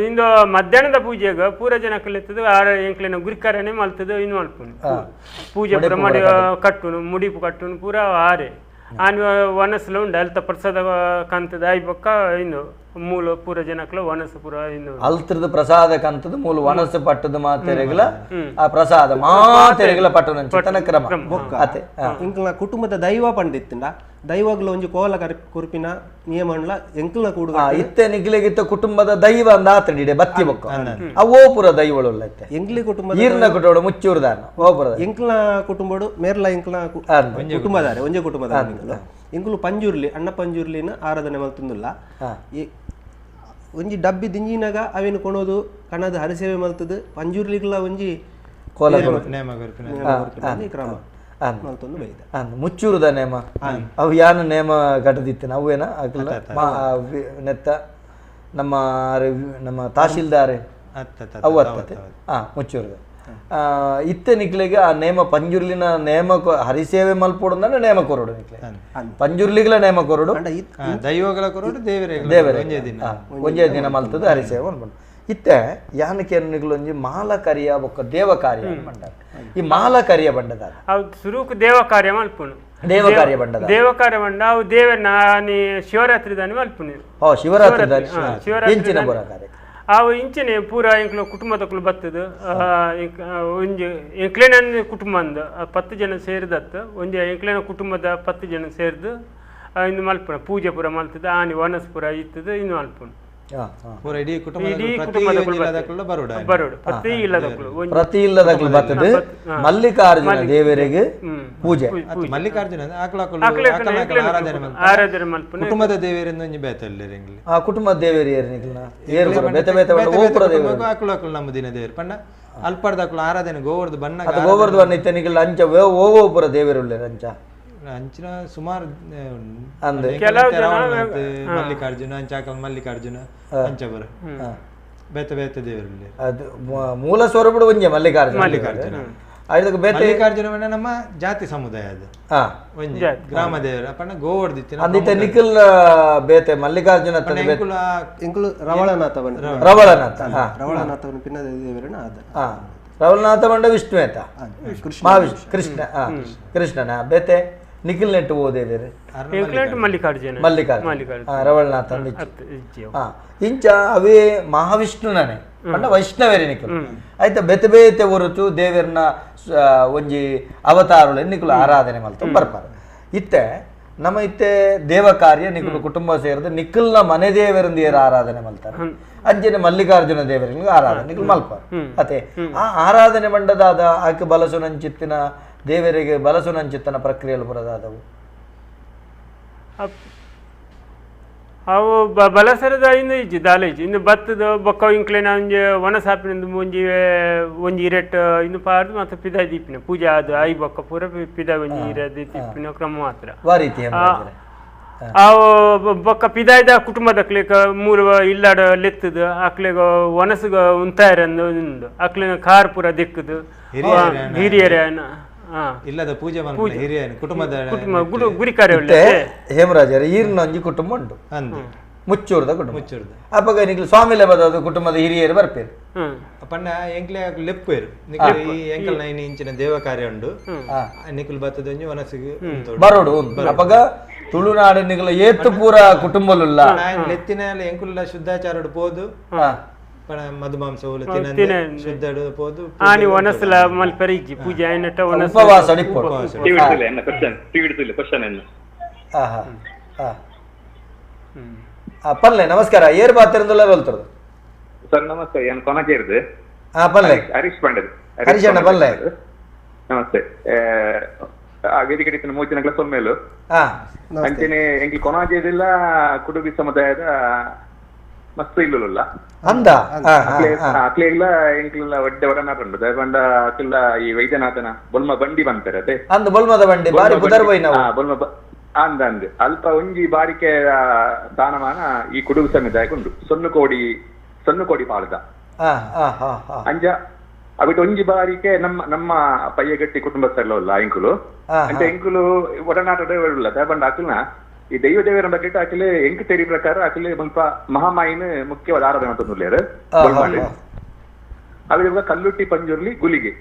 ಇಂದು ಮಧ್ಯಾಹ್ನದ ಪೂಜೆಗೆ ಪೂರ ಜನಕ್ಕೆ ಲೆತ್ತದ ಎಂಕ್ಲಿನ ಗುರಿಕಾರನೆ ಮಲ್ತದ ಇನ್ನು ಮಲ್ಪುನು ಪೂಜೆ ಪೂರ ಮಾಡಿ ಕಟ್ಟುನು ಮುಡಿಪು ಕಟ್ಟುನು ಪೂರ ಆರೆ ಆನ್ ವನಸ್ಲ ಉಂಡು ಅಲ್ತ ಪ್ರಸಾದ ಕಂತದ ಐಬಕ್ಕ ಇನ್ನು ಮೂಲ ಪೂರ ಜನಕ್ಲ ವನಸ ಪೂರ ಇನ್ನು ಅಲ್ತ್ರದ ಪ್ರಸಾದ ಕಂತದ ಮೂಲ ವನಸ ಪಟ್ಟದ ಮಾತೆರೆಗಲ ಆ ಪ್ರಸಾದ ಮಾತೆರೆಗಲ ಪಟ್ಟನ ಚಿತನ ಕ್ರಮ ಅತೆ ಇಂಕ್ಲ ಕುಟುಂಬದ ದೈವ ಪಂಡಿತ್ತಿಂಡ ದೈವಗ್ಲ ಒಂಜಿ ಕೋಲ ಕುರುಪಿನ ನಿಯಮನ್ಲ ಎಂಕ್ಲ ಕೂಡು ಇತ್ತೆ ನಿಗ್ಲಿಗಿತ್ತ ಕುಟುಂಬದ ದೈವ ಅಂದ ಆತಡಿಡೆ ಬತ್ತಿ ಬೊಕ್ಕ ಅವೋ ಪುರ ದೈವಳುಲ್ಲ ಇತ್ತೆ ಎಂಗ್ಲಿ ಕುಟುಂಬದ ಈರ್ನ ಕುಟುಂಬ ಮುಚ್ಚೂರ್ದಾನ ಓ ಪುರ ಎಂಕ್ಲ ಕುಟುಂಬಡು ಮೇರ್ಲ ಎಂಕ್ಲ ಕುಟುಂಬದಾರೆ ಒಂಜೆ ಕುಟುಂಬದ ಎಂಕ್ಲು ಪಂಜುರ್ಲಿ ಅಣ್ಣ ಪಂಜುರ್ಲಿನ ಆರಾಧನೆ ಮಲ್ತುಂದುಲ್ಲ ಒಂಜಿ ಡಬ್ಬಿ ದಿಂಜಿನಾಗ ಅವೇನು ಕೊಣೋದು ಕಣದ ಹರಿಸೇವೆ ಮಲ್ತದು ಪಂಜುರ್ಲಿಗ್ಲ ಒಂಜಿ ಕ್ರಮ ಮುಚ್ಚೂರುದ ನೇಮ ಅವು ಯಾನು ನೇಮ ಕಟ್ಟದಿತ್ತೇನೆ ಅವೇನ ನೆತ್ತ ನಮ್ಮ ತಹಶೀಲ್ದಾರೆ ಅವು ಅತ್ತತೆ ಮುಚ್ಚೂರುದ ಇತ್ತೆ ನಿಕ್ಲಿಗೆ ಆ ನೇಮ ಪಂಜುರ್ಲಿನ ನೇಮ ಹರಿಸೇವೆ ಮಲ್ಪೋಡು ನೇಮ ಕೊರಡು ನಿಕ್ಲೆ ಪಂಜುರ್ಲಿಗಳ ನೇಮ ಕೊರಡು ದೈವಗಳ ಕೊರಡು ದೇವರೇ ಒಂಜೇ ದಿನ ಮಲ್ತದ ಹರಿಸೇವೆ ಮಲ್ಪಡು ಇತ್ತೆ ಯಾನಕ್ಕೆ ನಿಗ್ಲೊಂಜಿ ಮಾಲ ಕಾರ್ಯ ಬೊಕ್ಕ ದೇವ ಕಾರ್ಯ ಬಂಡ ಈ ಮಾಲ ಕಾರ್ಯ ಬಂಡದ ಅವು ಸುರುಕು ದೇವ ಕಾರ್ಯ ಮಲ್ಪುನು ದೇವ ಕಾರ್ಯ ಬಂಡದ ದೇವ ಕಾರ್ಯ ಬಂಡ ಅವು ದೇವನ ಶಿವರಾತ್ರಿ ದಾನಿ ಮಲ್ಪುನು ಶಿವರಾತ್ರಿ ಇಂಚಿನ ಬರ ಕಾರ್ಯ ಅವು ಇಂಚಿನ ಪೂರ ಎಂಕ್ಲು ಕುಟುಂಬದಕ್ಕಲು ಬತ್ತದು ಒಂಜಿ ಎಂಕ್ಲೇನ ಕುಟುಂಬ ಅಂದ 10 ಜನ ಸೇರಿದತ್ತು ಒಂಜಿ ಎಂಕ್ಲೇನ ಕುಟುಂಬದ 10 ಜನ ಸೇರಿದು ಇನ್ನು ಮಲ್ಪುನ ಪೂಜೆ ಪೂರ ಮಲ್ತದ ಆನಿ ವನಸ್ ಪೂರ ಇತ್ತದ ಇನ್ನು ಮಲ್ಪುನು ಪೂರ ಇಡೀ ಕುಟುಂಬದ ಇಡೀ ಪ್ರತಿ ಕುಟುಂಬದ ಇಲ್ಲದಕ್ಕುಲ್ಲ ಬರೋಡ ಬರೋಡು ಪ್ರತಿ ಇಲ್ಲದಕ್ಕಳು ಪ್ರತಿ ಇಲ್ಲದಕ್ಕೂ ಬರ್ತದೆ ಮಲ್ಲಿಕಾರ್ಜುನ ದೇವರಿಗೆ ಪೂಜೆ ಮಲ್ಲಿಕಾರ್ಜುನ ಆರಾಧನೆ ಆರಾಧನೆ ಮಲ್ಪನೆ ಕುಟುಂಬದ ದೇವರಿಂದ ಒಂಜಿ ಬೇತಲ್ಲಿ ರೆಂಗ್ಲಿ ಆ ಕುಟುಂಬದ ದೇವರು ಏರು ನಿಕ್ಲ ಏರು ಬರ ಬೇತೆ ಬೇತೆ ಓಪುರ ದೇವರು ಆಕಳು ನಮ್ಮ ದಿನ ದೇವರು ಪಂಡ ಅಲ್ಪಡ್ದಾಕಳು ಆರಾಧನೆ ಗೋವರ್ದು ಬಣ್ಣ ಅದು ಗೋವರ್ಧನ ಇತ್ತ ನಿಕ್ಲ ಅಂಚ ಓಪುರ ದೇವರು ಅಂಚ ಅಂಚಿನ ಸುಮಾರು ಅಂದ್ರೆ ಮಲ್ಲಿಕಾರ್ಜುನ ಅಂಚಾಕಲ್ ಮಲ್ಲಿಕಾರ್ಜುನ ಅಂಚ ಬರ ಬೇತೆ ಬೇತೆ ದೇವರಲ್ಲಿ ಅದು ಮೂಲ ಸ್ವರೂಪಡು ಒಂಜೆ ಮಲ್ಲಿಕಾರ್ಜುನ ಅದಕ್ಕೆ ಬೇತೆ ಮಲ್ಲಿಕಾರ್ಜುನ ನಮ್ಮ ಜಾತಿ ಸಮುದಾಯ ಅದು ಒಂಜಿ ಗ್ರಾಮ ದೇವರ ಪಂಡ ಗೋವರ್ದಿತ್ತಿನ ಅಂದಿತ್ತ ನಿಖಿಲ್ ಬೇತೆ ಮಲ್ಲಿಕಾರ್ಜುನ ಎಂಕುಲು ರವಳನಾಥ ರವಳನಾಥ ಪಿನ್ನದ ದೇವರನ ಅದ ರವಳನಾಥ ಬಂಡ ವಿಷ್ಣು ಆಯ್ತ ಕೃಷ್ಣ ಕೃಷ್ಣನ ಬೇತೆ ನಿಖಿಲ್ ನೆಟ್ಟು ಓದೇದೇರೆ ಮಲ್ಲಿಕಾರ್ಜುನ ರವಳನಾಥ ಇಂಚ ಅವೇ ಮಹಾವಿಷ್ಣುನೇ ಪಂಡ ವೈಷ್ಣವೇರಿ ನಿಖಿಲ್ ಆಯ್ತ ಬೇತೆ ಬೇತೆ ಹೊರತು ದೇವರನ್ನ ಒಂಜಿ ಅವತಾರಗಳು ನಿಖಿಲ್ ಆರಾಧನೆ ಮಲ್ತ ಬರ್ಪಾರ ಇತ್ತೆ ನಮ್ಮ ಇತ್ತೆ ದೇವ ಕಾರ್ಯ ನಿಖಿಲ್ ಕುಟುಂಬ ಸೇರಿದ ನಿಖಿಲ್ನ ಮನೆ ದೇವರಿಂದ ಏರು ಆರಾಧನೆ ಮಲ್ತಾರೆ ಅಂಚನೆ ಮಲ್ಲಿಕಾರ್ಜುನ ದೇವರಿಗೆ ಆರಾಧನೆ ನಿಖಿಲ್ ಮಲ್ಪಾರ ಅತೆ ಆ ಆರಾಧನೆ ಮಂಡದಾದ ಆಕೆ ಬಲಸುನಂಚಿತ್ತಿನ ದೇವರಿಗೆ ಬಲಸುನಂಚಿತ್ತನ ಪ್ರಕ್ರಿಯೆಯಲ್ಲಿ ಬರೋದಾದವು ಅವು ಬಲಸರದ ಇನ್ನು ಇಜ್ಜಿ ದಾಲೆ ಇಜ್ಜಿ ಇನ್ನು ಭತ್ತದ ಬೊಕ್ಕ ಇಂಕ್ಲೇನ ಒಂಜಿ ಒಣ ಸಾಪಿನಿಂದ ಒಂಜಿ ಇರೆಟ್ ಇನ್ನು ಪಾರ್ದು ಮತ್ತೆ ಪಿದಾಯ್ ದೀಪಿನ ಪೂಜೆ ಅದು ಐ ಬೊಕ್ಕ ಪೂರ ಪಿದಾಯ್ ಒಂಜಿ ಇರದ ದೀಪಿನ ಕ್ರಮ ಮಾತ್ರ ಅವು ಬೊಕ್ಕ ಪಿದಾಯ್ದ ಕುಟುಂಬದಕ್ಲೇಕ ಮೂರು ಇಲ್ಲಾಡ ಲೆತ್ತದ ಅಕ್ಲೆಗ ಒಣಸಗ ಉಂತಾಯರಂದು ಉಂಡು ಅಕ್ಲೆನ ಕಾರ್ ಪೂರ ದಿಕ್ಕದು ಹಿರಿಯರ ಇಲ್ಲದ ಪೂಜೆ ಹಿರಿಯ ಕುಟುಂಬದ ಗುರಿ ಕಾರ್ಯ ಹೇಮರಾಜರ ಈರ್ನೊಂಜಿ ಕುಟುಂಬ ಉಂಟು ಮುಚ್ಚೂರ್ದ ಕುಟುಂಬ ಅಪ್ಪಗ ನಿಖಿಲ್ ಸ್ವಾಮಿಲೆ ಬದದು ಕುಟುಂಬದ ಹಿರಿಯರು ಬರ್ಪೇರು ಪಂಡ ಎಂಕ್ಲೆ ಲೆಪ್ಪೇರು ಈ ಎಂಕಲ್ 9 ಇಂಚಿನ ದೇವ ಕಾರ್ಯ ಉಂಡು ನಿಖಿಲ್ ಬತ್ತದ ಒಂಜಿ ವನಸಿಗೆ ಬರೋಡು ಅಪ್ಪಗ ತುಳುನಾಡು ನಿಖಿಲ್ ಏತ್ತು ಪೂರ ಕುಟುಂಬಲುಲ್ಲ ಲೆತ್ತಿನ ಎಂಕುಲ್ಲ ಶುದ್ಧಾಚಾರಡು ಪೋದು ಮಧುಮಾಂಸ ಶುದ್ಧಡು ಪೋದು ಆನಿ ಒನಸಲ ಮಲ್ಪರಿಜ್ಜಿ ಪೂಜೆ ಆಯ್ನಟ ಉಪವಾಸ ಪಲ್ಲೆ ನಮಸ್ಕಾರ ಏರ್ ಬಾತಿರಂದಲ್ಲ ಬಲ್ತರು ಸರ್ ನಮಸ್ತೆ ಏನು ಕೊನಕೇರ್ದು ಪಲ್ಲೆ ಹರೀಶ್ ಪಾಂಡದ್ ಹರೀಶಣ್ಣ ಪಲ್ಲೆ ನಮಸ್ತೆ ಆ ವೇದಿಕೆ ಮೂಚಿನ ಕ್ಲಾಸ್ ಒಮ್ಮೆಲು ಅಂಚನೆ ಎಂಕಿ ಕೊನಾಜೇದಿಲ್ಲ ಕುಡುಬಿ ಸಮುದಾಯದ ಮಸ್ತ್ ಇಲ್ಲುಲ್ಲ ಅಂದ ಅಕ್ಲೆಗ್ಲ ಎಂಕ್ಲೆಲ್ಲ ಒಡ್ಡೆ ಒಡನಾಟುಂಡು ದಯಪಂಡ ಅಕ್ಲೆಲ್ಲ ಈ ವೈದ್ಯನಾಥನ ಬೊಲ್ಮ ಬಂಡಿ ಬಂತಾರೆ ಅದೇ ಅಂದ ಬೊಲ್ಮದ ಬಂಡಿ ಬಾರಿ ಬುದರ್ ಬೈ ನಾವು ಬೊಲ್ಮ ಅಂದಂದು ಅಲ್ಪ ಒಂಜಿ ಬಾರಿಕೆ ದಾನಮಾನ ಈ ಕುಡುಬು ಸಮುದಾಯಕ್ಕೆ ಉಂಟು ಸೊನ್ನು ಕೋಡಿ ಪಾಲದ ಅಂಜ ಅವಿಟ್ಟು ಒಂಜಿ ಬಾರಿಕೆ ನಮ್ಮ ಪಯ್ಯಗಟ್ಟಿ ಕುಟುಂಬಸ್ಥರಲ್ಲ ಎಂಕುಲು ಅಂತ ಎಂಕುಲು ಒಡನಾಟದ ಇಲ್ಲ ದಯಪಂಡ ಅಕ್ಲನ ಈ ದೈವ ದೇವರ ಬಗ್ಗೆ ಅಕ್ಲೆ ಎಂಕ್ ತೆರಿ ಪ್ರಕಾರ ಅಕ್ಲೆ ಸ್ವಲ್ಪ ಮಹಾಮಾಯಿನ ಮುಖ್ಯವಾದ ಆರಾಧನೆ ಅಂತಂದುಲ್ಲೇರು ಅವಾಗ ಕಲ್ಲುಟ್ಟಿ ಪಂಜುರ್ಲಿ ಗುಲಿಗೆ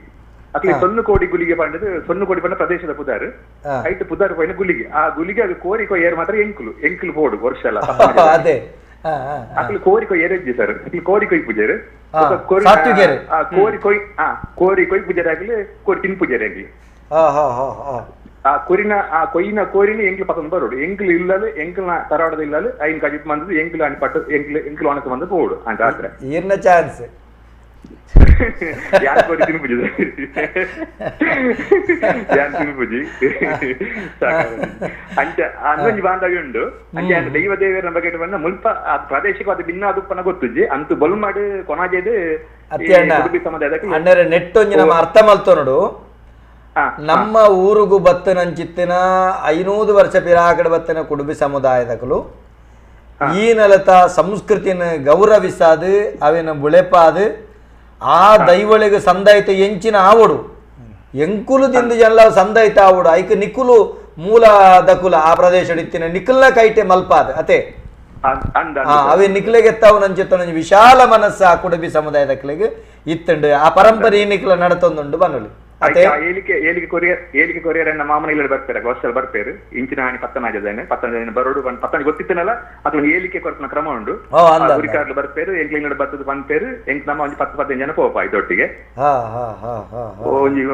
ಅಕ್ಲೆ ಸೊನ್ನು ಕೋಡಿ ಗುಲಿಗೆ ಪಂಡದು ಸೊನ್ನು ಕೋಡಿ ಪಂಡ ಪ್ರದೇಶದ ಪುದಾರು ಐಟ್ ಪುದಾರು ಪೈನ ಗುಲಿಗೆ ಆ ಗುಲಿಗೆ ಅದು ಕೋರಿಕೊ ಏರ್ ಮಾತ್ರ ಎಂಕುಲು ಬೋಡು ವರ್ಷ ಎಲ್ಲ ಅಕ್ಲು ಕೋರಿಕೊ ಏರಜ್ಜಿ ಸರ್ ಅಕ್ಲು ಕೋರಿಕೊಯ್ ಪೂಜಾರು ಕೋರಿಕೊಯ್ ಪೂಜಾರಿ ಆಗ್ಲಿ ಕೋರಿ ತಿನ್ ಪೂಜಾರಿ ಆಗ್ಲಿ ಆ ಕೊಯ್ಯಿನ ಕೋರಿನ ಎಂಕ್ಲು ಪಸಂದ್ ಬರೋಡು ಎಂಕ್ಲು ಇಲ್ಲಲು ಎಂಕ್ಲ ತರಾವಡದ ಇಲ್ಲಲು ಐನ್ ಕಜಿತ್ ಬಂದದು ಎಂಕ್ಲು ಅನಿ ಪಟ್ಟು ಎಂಕ್ಲು ಅನಸು ಬಂದು ಪೋಡು ಅಂತ ಆದ್ರೆ ಏನ ಚಾನ್ಸ್ ಯಾನ್ ಕೋರಿ ತಿನ್ ಪೂಜೆ ಯಾನ್ ತಿನ್ ಪೂಜಿ ಅಂಚ ಅಂದೊಂಜಿ ಬಾಂಧವ್ಯ ಉಂಡು ಅಂಚೆ ದೈವ ದೇವರ ಬಗ್ಗೆ ಬಂದ ಮುಲ್ಪ ಆ ಪ್ರಾದೇಶಿಕವಾದ ಭಿನ್ನ ಅದುಪ್ಪನ ಗೊತ್ತುಜ್ಜಿ ಅಂತೂ ಬೊಲ್ ಮಾಡಿ ಕೊನಾಜೇದು ಕುಡುಬಿ ಸಮುದಾಯದಕ್ಕೆ ಅಣ್ಣರ ನೆಟ್ಟೊಂಜಿ ನಮ್ಮ ಅರ್ಥ ಮಲ್ತೋ ನೋಡು ನಮ್ಮ ಊರುಗು ಬತ್ತನಂಚಿತ್ತಿನ 500 ವರ್ಷ ಪಿರಾಕಡೆ ಬತ್ತನ ಕುಡುಬಿ ಸಮುದಾಯದಕಲು ಈ ನೆಲತ ಸಂಸ್ಕೃತಿನ ಗೌರವಿಸಾದು ಅವಿನ ಬುಳೆಪಾದು ಆ ದೈವಳಿಗೆ ಸಂದಾಯಿತ ಎಂಚಿನ ಆವಡು ಎಂಕುಲದಿಂದ ಜನ ಸಂದಾಯಿತ ಆವಡು ಐಕ ನಿಕುಲು ಮೂಲ ದಕುಲ ಆ ಪ್ರದೇಶ ಇತ್ತಿನ ನಿಖಲ್ನ ಕೈಟೆ ಮಲ್ಪಾದ ಅತೆ ಅವೇ ನಿಖಲೆಗೆ ಎತ್ತಾವು ನಂಚಿತ್ತ ವಿಶಾಲ ಮನಸ್ಸ ಆ ಕುಡುಬಿ ಸಮುದಾಯದಕ್ಲೆಗೆ ಇತ್ತುಂಡು ಆ ಪರಂಪರೆ ಈ ನಿಖಲ ನಡತೊಂದುಂಡು ಬನ್ನಲಿ ಏಳಿಗೆ ಕೊರಿಯರ್ ನಮ್ಮ ಮಾಮನ ಇಲ್ಲ ಬರ್ತಾರೆ ವರ್ಷದಲ್ಲಿ ಬರ್ಪೇರು ಇಂಚಿನ ಹಾನಿ ಪತ್ತನಾಜದೇನೆ ಬರೋಡು ಪತ್ತನ ಗೊತ್ತಿತ್ತನಲ್ಲ ಅಥವಾ ಏಳಿಕೆ ಕೊರತನ ಕ್ರಮ ಉಂಡು ಗುರಿಕಾರ್ಲು ಬರ್ಪೇರು ಎಂಕ್ಲಿಂಗ್ ಬರ್ತದ ಬಂದ್ಪೇರು ಎಂಕ್ ನಮ್ಮ ಒಂದು 10-15 ಜನ ಪೋಪ ಇದೊಟ್ಟಿಗೆ ಒಂಜಿ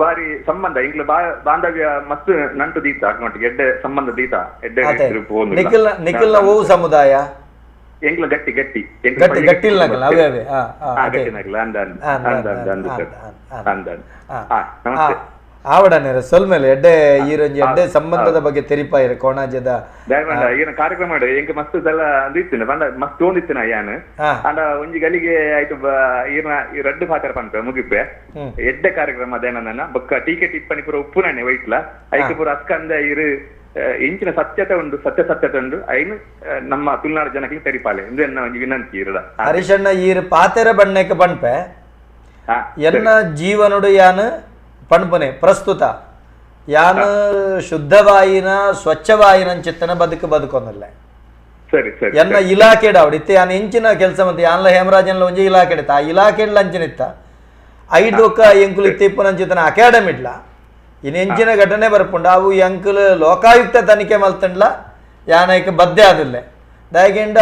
ಬಾರಿ ಸಂಬಂಧ ಎಂಕ್ಲು ಬಾಂಧವ್ಯ ಮಸ್ತ್ ನಂಟು ದೀತ ಒಟ್ಟಿಗೆ ಎಡ್ಡೆ ಸಂಬಂಧ ದೀತ ಎಡ್ಡೆ ನಿಖಿಲ್ನ ಓ ಸಮುದಾಯ ಎಂಕ್ಲ ಗಟ್ಟಿ ಗಟ್ಟಿ ಗಟ್ಟಿ ಗಟ್ಟಿ ಇಲ್ಲ ಅವೇ ಅವೇ ಗಟ್ಟಿ ನಗಲ ನಮಸ್ತೆ ಆವಡನೇರ ಸೊಲ್ಮೇಲೆ ಎಡ್ಡೆ ಈರೊಂಜಿ ಎಡ್ಡೆ ಸಂಬಂಧದ ಬಗ್ಗೆ ತೆರಿಪಾಯಿರ ಕೋಣಾಜದ ದಯಮಾಡ ಈಗಿನ ಕಾರ್ಯಕ್ರಮ ಮಾಡು ಎಂಕ ಮಸ್ತ್ ಇದೆಲ್ಲ ಅಂದಿತ್ತಿನ ಬಂದ ಮಸ್ತ್ ತೋಂದಿತ್ತಿನ ಯಾನು ಅಂಡ ಒಂಜಿ ಗಲಿಗೆ ಆಯ್ತು ಈರ್ನ ಈ ರಡ್ಡು ಪಾತ್ರ ಪಂಪ ಮುಗಿಪ್ಪೆ ಎಡ್ಡೆ ಕಾರ್ಯಕ್ರಮ ಅದೇನ ಬೊಕ್ಕ ಟೀಕೆ ಟಿಪ್ಪಣಿ ಪೂರ ಉಪ್ಪುನಾನೆ ವೈಟ್ಲ ಐಕೆ ಪೂರ ಅಸ್ಕಂದ ಇರು ಇಂಚಿನ ಸತ್ಯತೆ ಉಂಡು ಸತ್ಯತೆ ಉಂಡು ಐನು ನಮ್ಮ ತುಳುನಾಡು ಜನಕ್ಕೆ ತೆರಿಪಾಲೆ ಇಂದು ಎನ್ನ ಒಂಜಿ ವಿನಂತಿ ಇರದ ಹರಿಶಣ್ಣ ಈರ್ ಪಾತೆರ ಬಣ್ಣಕ್ಕೆ ಪಣ್ಪೆ ಎನ್ನ ಜೀವನುಡು ಯಾನು ಪಣ್ಪನೆ ಪ್ರಸ್ತುತ ಯಾನು ಶುದ್ಧವಾಯಿನ ಸ್ವಚ್ಛವಾಯಿನ ಚಿತ್ತನ ಬದುಕೊಂದಲ್ಲ ಸರಿ ಸರಿ ಎನ್ನ ಇಲಾಖೆಡ ಅವಡಿತ್ತೆ ಯಾನ್ ಎಂಚಿನ ಕೆಲಸ ಮತ್ತೆ ಯಾನ್ಲ ಹೇಮರಾಜನ್ಲ ಒಂಜಿ ಇಲಾಖೆಡಿತ್ತ ಆ ಇಲಾಖೆಡ್ಲ ಅಂಚಿನಿತ್ತ ಐದೊಕ್ಕ ಎಂಕುಲು ಇತ್ತಿಪ್ಪನ ಚಿತ್ತನ ಅಕಾಡೆಮಿ ಇಡ್ಲ ಇನ್ನು ಎಂಚಿನ ಘಟನೆ ಬರ್ಪುಂಡು ಅವು ಎಂಕುಲು ಲೋಕಾಯುಕ್ತ ತನಿಖೆ ಮಲ್ತಂಡ್ಲ ಯಾನಕ್ಕೆ ಬದ್ದೆ ಆದಿಲ್ಲ ದಯಗೆಂಡ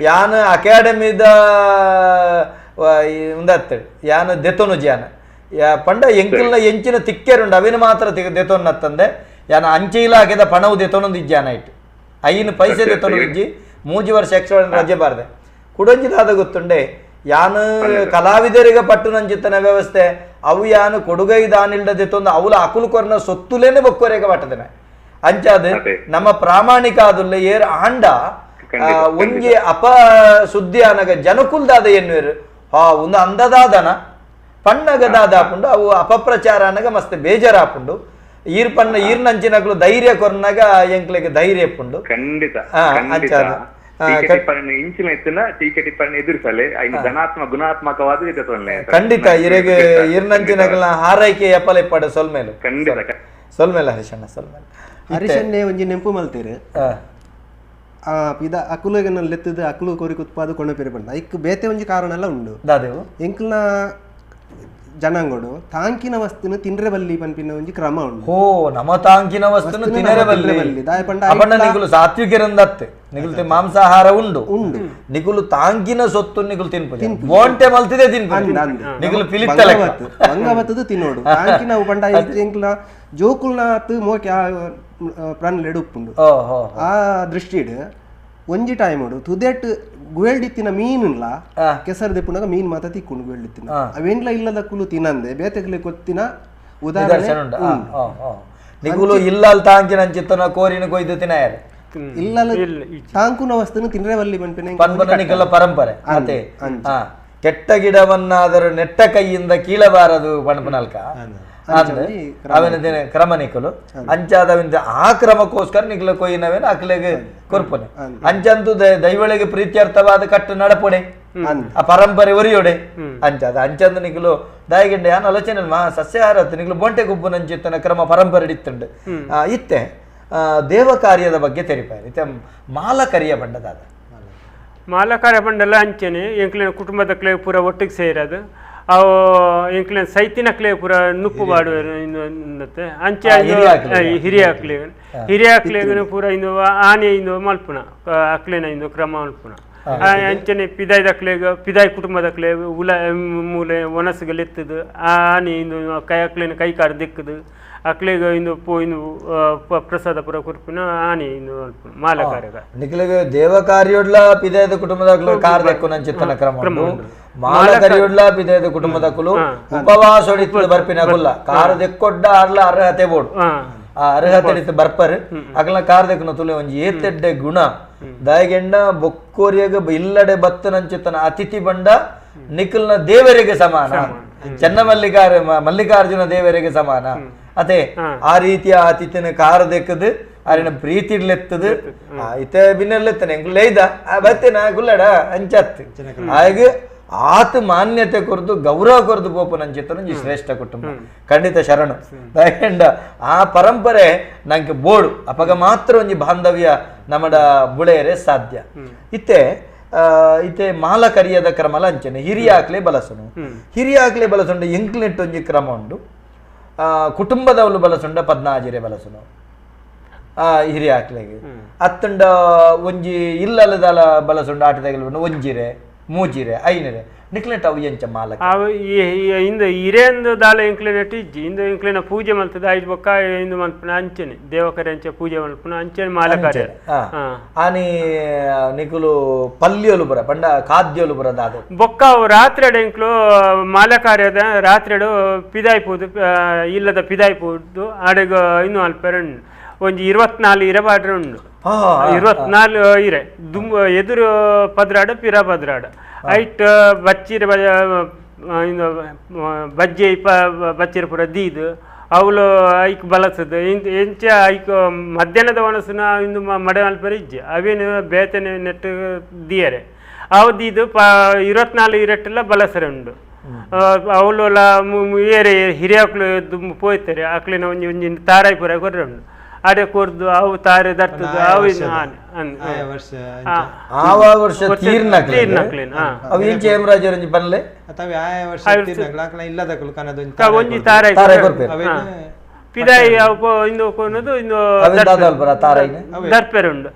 ಯಾನು ಅಕಾಡೆಮಿದ ಉಂದತ್ತ ಯಾನು ದೆತೊನು ಜಾನ ಪಂಡ ಎಂಕಲ್ನ ಎಂಚಿನ ತಿಕ್ಕೇರುಂಡು ಅವಿನ ಮಾತ್ರ ದೆತೊನ್ನತ್ತಂದೆ ಯಾನ ಅಂಚೆ ಇಲಾಖೆದ ಪಣವು ದೆತೊನೊಂದು ಇಜ್ಜಾನ ಇಟ್ಟು ಐನು ಪೈಸೆ ದೆತೊನೊಂದು ಇಜ್ಜಿ 3 ವರ್ಷ ಎಕ್ಸ್ಟ್ರಾ ರಜೆ ಬಾರ್ದೆ ಕುಡಂಜಿದಾದ ಗೊತ್ತುಂಡೆ ಯಾನು ಕಲಾವಿದರಿಗೆ ಪಟ್ಟು ನಂಚಿತ್ತನ ವ್ಯವಸ್ಥೆ ಅವು ಯಾನು ಕೊಡುಗೈ ದಾನಿಲ್ದ ದೆತೊಂದು ಅವಲ ಅಕುಲು ಕೊರ್ನ ಸೊತ್ತುಲೇನೆ ಬೊಕ್ಕೊರೆಗೆ ಪಟ್ಟದನೆ ಅಂಚಾದ ನಮ್ಮ ಪ್ರಾಮಾಣಿಕ ಆದುಲ್ಲ ಏರ್ ಆಂಡ ಒಂಜಿ ಅಪ ಸುದ್ದಿ ಅನಗ ಜನಕುಲ್ದಾದ ಎನ್ನುವರು ಒಂದು ಅಂದದಾದನ ಪಣ್ಣಗದಾದಾಪುಂಡು ಅವು ಅಪಪ್ರಚಾರ ಅನ್ನಗ ಮಸ್ತ್ ಬೇಜಾರಾಪುಂಡು ಈರ್ನಂಚಿನಗಳು ಧೈರ್ಯ ಕೊರ್ನಾಗ ಎಂಕ್ಲೆಗೆ ಧೈರ್ಯ ಪುಂಡು ಖಂಡಿತ ಇಂಚಿನ ಎತ್ತಿನ ಟೀಕೆ ಟಿಪ್ಪಣಿ ಎದುರಿಸಲೆ ಧನಾತ್ಮಕ ಗುಣಾತ್ಮಕವಾದ ಖಂಡಿತ ಇರೆಗೆ ಈರ್ನಂಚಿನಗಳ ಹಾರೈಕೆ ಎಪ್ಪಲೆ ಪಡ ಸೊಲ್ಮೇಲು ಖಂಡಿತ ಸೊಲ್ಮೇಲೆ ಹರಿಶಣ್ಣ ಒಂಜಿ ನೆಂಪು ಮಲ್ತೀರಿ ಅಕುಲಿಗೆ ಲೆತ್ತದ ಅಕುಲು ಕೋರಿಕೆ ಉತ್ಪಾದ ಕೊಂಡಪೇರಿ ಬಂದ ಐಕ್ ಬೇತೆ ಒಂಜಿ ಕಾರಣ ಎಲ್ಲ ಉಂಡು ದಾದೇವು ಎಂಕ್ಲ ಜನಾಂಗೋಡು ತಾಂಕಿನ ವಸ್ತುನು ತಿನ್ರೆ ಬಲ್ಲಿ ಪನ್ಪಿನ ಒಂಜಿ ಕ್ರಮ ಉಂಡು ಓ ನಮ ತಾಂಕಿನ ವಸ್ತುನು ತಿನ್ನರೆ ಬಲ್ಲಿ ಅಪಂಡ ನಿಗುಲು ಸಾತ್ವಿಕರಂದತ್ತೆ ನಿಗುಲು ಮಾಂಸಾಹಾರ ಉಂಡು ನಿಗುಲು ತಾಂಕಿನ ಸೊತ್ತು ನಿಗುಲು ತಿನ್ಪು ಬೋಂಟೆ ಮಲ್ತಿದೆ ತಿನ್ಪು ನಿಗುಲು ಪಿಲಿತ್ತಲೆ ಅಂಗವತ್ತದು ತಿನ್ನೋಡು ತಾಂಕಿನ ಪಂಡ ಎಂಕ್ಲ ಜೋಕುಲ್ನಾತ್ ಮೋಕೆ ಪ್ರಾಣಿಲೆಡು ಉಪ್ಪುಂಡು ಆ ದೃಷ್ಟಿಡ್ ಒಂಜಿ ಟೈಮ್ ಉಡು ತುದೆಟ್ ಗುವೆಲ್ಡಿತ್ತಿನ ಮೀನುಲ್ಲ ಕೆಸರು ದೆಪ್ಪುನಾಗ ಮೀನ್ ಮಾತ ತಿಕ್ಕೊಂಡು ಗುವೆಲ್ಡಿತ್ತಿನ ಅವೆಂಡ್ಲ ಇಲ್ಲದ ಕುಲು ತಿನ್ನಂದೆ ಬೇತೆಗ್ಲಿ ಕೊತ್ತಿನ ಉದಾಹರಣೆ ನಿಗುಲು ಇಲ್ಲಲ್ ತಾಂಕಿನ ಚಿತ್ತನ ಕೋರಿನ ಕೊಯ್ದು ತಿನ್ನಾರೆ ಇಲ್ಲಲ್ಲ ತಾಂಕುನ ವಸ್ತುನು ತಿನ್ರೆ ಬಲ್ಲಿ ಪನ್ಪನ ನಿಕಲ ಪರಂಪರೆ ಅದೇ ಕೆಟ್ಟ ಗಿಡವನ್ನಾದರೂ ನೆಟ್ಟ ಕೈಯಿಂದ ಕೀಳಬಾರದು ಪಣಪನಲ್ಕ ಅವನ ಕ್ರಮ ನಿಕಲು ಅಂಚಾದವಿಂದ ಆ ಕ್ರಮಕ್ಕೋಸ್ಕರ ನಿಕ್ಲ ಕೊಯ್ಯಿನವೇನು ಅಕ್ಲೆಗೆ ಕೊರ್ಪನೆ ಅಂಚಂದು ದೈವಳಿಗೆ ಪ್ರೀತ್ಯರ್ಥವಾದ ಕಟ್ಟು ನಡಪೊಡೆ ಆ ಪರಂಪರೆ ಒರಿಯೋಡೆ ಅಂಚಾದ ಅಂಚಂದು ನಿಕ್ಲು ದಾಯಗಿಂಡ ಯಾನ್ ಆಲೋಚನೆ ಸಸ್ಯಾಹಾರ ನಿಕ್ಲು ಬೊಂಟೆ ಗುಬ್ಬು ನಂಚಿತ್ತನ ಕ್ರಮ ಪರಂಪರೆ ಇತ್ತುಂಡು ಇತ್ತೆ ದೇವ ಕಾರ್ಯದ ಬಗ್ಗೆ ತೆರಿಪಾರಿ ಇತ್ತೆ ಮಾಲ ಕರಿಯ ಬಂಡದಾದ ಮಾಲ ಕಾರ್ಯ ಬಂಡಲ್ಲ ಅಂಚನೆ ಎಂಕ್ಲಿನ ಕುಟುಂಬದ ಪೂರ ಒಟ್ಟಿಗೆ ಸೇರೋದು ಅವು ಎಂಕ್ಲಿನ ಸೈತಿನ ಪೂರ ನುಪ್ಪು ಮಾಡುವರು ಇನ್ನೊಂದತ್ತೆ ಅಂಚೆ ಹಿರಿಯ ಅಕ್ಲೇಗನು ಪೂರ ಇಂದು ಆನೆ ಇಂದು ಮಲ್ಪುಣ ಅಕ್ಲೇನ ಇಂದು ಕ್ರಮ ಮಲ್ಪುಣ ಅಂಚನೆ ಪಿದಾಯ್ ಕುಟುಂಬದ ಉಲ ಮೂಲೆ ಒನಸುಗಳು ಎತ್ತದು ಆನೆ ಇಂದು ಕೈ ಕಾರ್ ದಿಕ್ಕದು ಅಕ್ಲೆಗೆ ಇಂದು ಪ್ರಸಾದ ಪುರ ಕುರ್ಪಿನ ಆನೆ ಇಂದು ಮಾಲ ಕಾರ್ಯ ನಿಕ್ಲೆಗೆ ದೇವ ಕಾರ್ಯೋಡ್ಲ ಪಿದಾಯದ ಕುಟುಂಬದ ಕಾರ್ ದೆಕ್ಕು ನಂಚಿತ್ತನ ಕ್ರಮ ಮಾಲ ಕರಿಯೋಡ್ಲ ಪಿದಾಯದ ಕುಟುಂಬದಕ್ಕಲು ಉಪವಾಸ ಹೊಡಿತು ಬರ್ಪಿನ ಕುಲ್ಲ ಕಾರ್ ದೆಕ್ಕೊಡ್ಡ ಆರ್ಲ ಅರ್ಹತೆ ಬೋಡು ಆ ಅರ್ಹತೆ ಹಿಡಿತು ಬರ್ಪರ್ ಅಗಲ ಕಾರ್ ದೆಕ್ಕನ ತುಲೆ ಒಂಜಿ ಏತೆಡ್ಡೆ ಗುಣ ದಯಗೆಂಡ ಬೊಕ್ಕೋರಿಯಾಗ ಇಲ್ಲಡೆ ಬತ್ತನಂಚಿತ್ತನ ಅತಿಥಿ ಬಂಡ ನಿಖಲ್ನ ದೇವರಿಗೆ ಸಮಾನ ಮಲ್ಲಿಕಾರ್ಜುನ ದೇವರಿಗೆ ಸಮಾನ ಅದೇ ಆ ರೀತಿಯ ಅತಿಥಿನ ಕಾರ್ ದೆಕ್ಕದು ಅರಿನ ಪ್ರೀತಿಡ್ಲೆತ್ತದು ಇತ್ತೆ ಬಿನ್ನೆಲ್ಲೆತ್ತನೆ ಎಂಗ್ಲೇದ ಬತ್ತೇನ ಗುಲ್ಲಡ ಅಂಚತ್ ಹಾಗೆ ಆತ ಮಾನ್ಯತೆ ಕೊರದು ಗೌರವ ಕೊರದು ಗೋಪು ನಂಚಿತ್ತನ ಶ್ರೇಷ್ಠ ಕುಟುಂಬ ಖಂಡಿತ ಶರಣು ದಯಂಡ ಆ ಪರಂಪರೆ ನಂಗೆ ಬೋಡು ಅಪಗ ಮಾತ್ರ ಒಂಜಿ ಬಾಂಧವ್ಯ ನಮ್ಮಡ ಬುಳೆಯರೆ ಸಾಧ್ಯ ಇತ್ತೆ ಮಾಲ ಕರಿಯದ ಕ್ರಮ ಅಂಚನೆ ಹಿರಿಯಾಕ್ಲೆ ಬಲಸುಂಡ ಎಂಕ್ಲೆಟ್ ಒಂಜಿ ಕ್ರಮ ಉಂಡು ಕುಟುಂಬದವಳು ಬಲಸುಂಡ ಪದ್ನಾಜಿರೆ ಬಲಸುನು ಹಿರಿಯಾಕ್ಲೆಗೆ ಅತ್ತಂಡ ಒಂಜಿ ಇಲ್ಲದ ಬಲಸುಂಡ ಆಟದಾಗಲು ಒಂಜಿರೆ ಮೂಜಿರೆ ಐನರೆ ನಿಕ್ಲೆಟ್ ಅವು ಎಂಚ ಮಾಲಕ ಅವು ಇಂದು ಹಿರೇಂದು ದಾಲ ಇಂಕ್ಲಿನೆಟ್ ಇಜ್ಜಿ ಇಂದು ಇಂಕ್ಲಿನ ಪೂಜೆ ಮಲ್ತದ ಐದು ಬೊಕ್ಕ ಇಂದು ಮಲ್ಪನ ಅಂಚನೆ ದೇವಕರ ಅಂಚೆ ಪೂಜೆ ಮಲ್ಪನ ಅಂಚನೆ ಮಾಲಕಾರ್ಯ ಆನಿ ನಿಕುಲು ಪಲ್ಯಲು ಬರ ಪಂಡ ಖಾದ್ಯಲು ಬರ ದಾದ ಬೊಕ್ಕ ಅವು ರಾತ್ರಿ ಇಂಕ್ಲು ಮಾಲಕಾರ್ಯದ ರಾತ್ರಿ ಪಿದಾಯ್ಪುದು ಇಲ್ಲದ ಪಿದಾಯ್ಪುದು ಆಡೆಗ ಇನ್ನು ಅಲ್ಪೆರಂಡು ಒಂಜಿ 24 ಇರೆ ಬಾಡ್ರೆ ಉಂಡು 24 ಇರೆ ದುಂಬ ಎದುರು ಪದ್ರಾಡ ಪಿರ ಪದ್ರಾಡ ಐಟ್ ಬಚ್ಚಿರ ಇನ್ನು ಬಜ್ಜೆ ಬಚ್ಚಿರ ಪುರ ದೀದು ಅವಳು ಐಕ್ ಬಲಸದು ಎಂಚ ಐಕ್ ಮಧ್ಯಾಹ್ನದ ಒಣಸನ ಇಂದು ಮಡೆ ಮಲ್ಪರ ಇಜ್ಜೆ ಅವೇನು ಬೇತನೆ ನೆಟ್ಟು ದಿಯರೆ ಅವು ದೀದು 24 ಇರೆಟ್ಟೆಲ್ಲ ಬಲಸರೆ ಉಂಡು ಅವಳು ಏರೆ ಹಿರಿಯಾಕ್ಳು ದುಂಬು ಪೋಯ್ತಾರೆ ಆಕ್ಳಿನ ಒಂಜಿ ಒಂಜಿ ತಾರಾಯಿ ಪುರ ಕೊರ್ರೆ ಉಂಡು ಅಡೆ ಕೊರ್ದು ಅವು ತಾರೆ ದರ್ತದು ಅವು ಆವ ವರ್ಷ ತೀರ್ನಕ್ಲೇನ ಅವು ಇಂಚ ಹೇಮರಾಜರಂಜಿ ಬನ್ಲೆ ಅಥವಾ ಆಯ ವರ್ಷ ತೀರ್ನಕ್ಲ ಇಲ್ಲದಕ್ಕಲು ಕನದೊಂಜಿ ಒಂಜಿ ತಾರಾಯಿ ಪಿದಾಯಿ ಇಂದು ಕೊನದು ಇಂದು ದರ್ಪೆರೆ ಉಂಡು